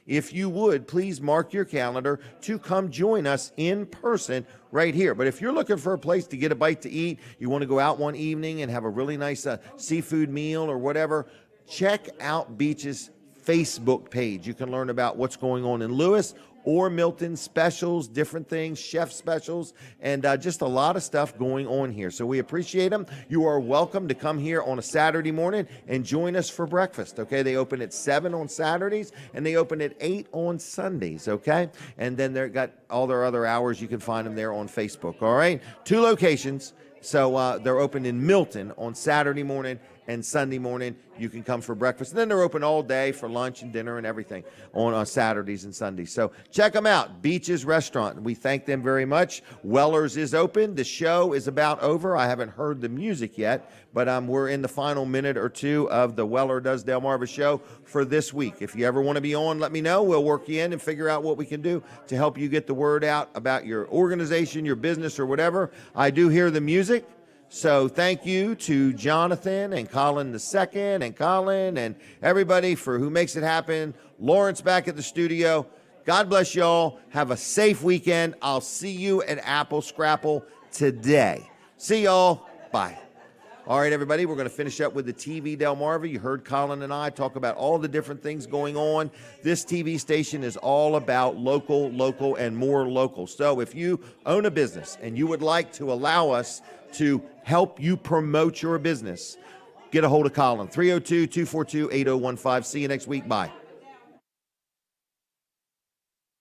if you would, please mark your calendar to come join us in person right here. But if you're looking for a place to get a bite to eat, you want to go out one evening and have a really nice seafood meal or whatever, check out Beach's Facebook page. You can learn about what's going on in Lewis or Milton, specials, different things, chef specials, and just a lot of stuff going on here. So we appreciate them. You are welcome to come here on a Saturday morning and join us for breakfast, okay? They open at 7 on Saturdays, and they open at 8 on Sundays, okay? And then they've got all their other hours. You can find them there on Facebook, all right? 2 locations. So they're open in Milton on Saturday morning and Sunday morning. You can come for breakfast. And then they're open all day for lunch and dinner and everything on Saturdays and Sundays. So check them out, Beach's Restaurant. We thank them very much. Weller's is open. The show is about over. I haven't heard the music yet, but we're in the final minute or two of the Weller Does Delmarva show for this week. If you ever want to be on, let me know. We'll work you in and figure out what we can do to help you get the word out about your organization, your business, or whatever. I do hear the music. So thank you to Jonathan and Colin II and Colin and everybody for who makes it happen. Lawrence back at the studio. God bless y'all. Have a safe weekend. I'll see you at Apple Scrapple today. See y'all. Bye. All right, everybody, we're going to finish up with the TV Delmarva. You heard Colin and I talk about all the different things going on. This TV station is all about local, and more local. So if you own a business and you would like to allow us to help you promote your business, get a hold of Colin, 302-242-8015. See you next week. Bye.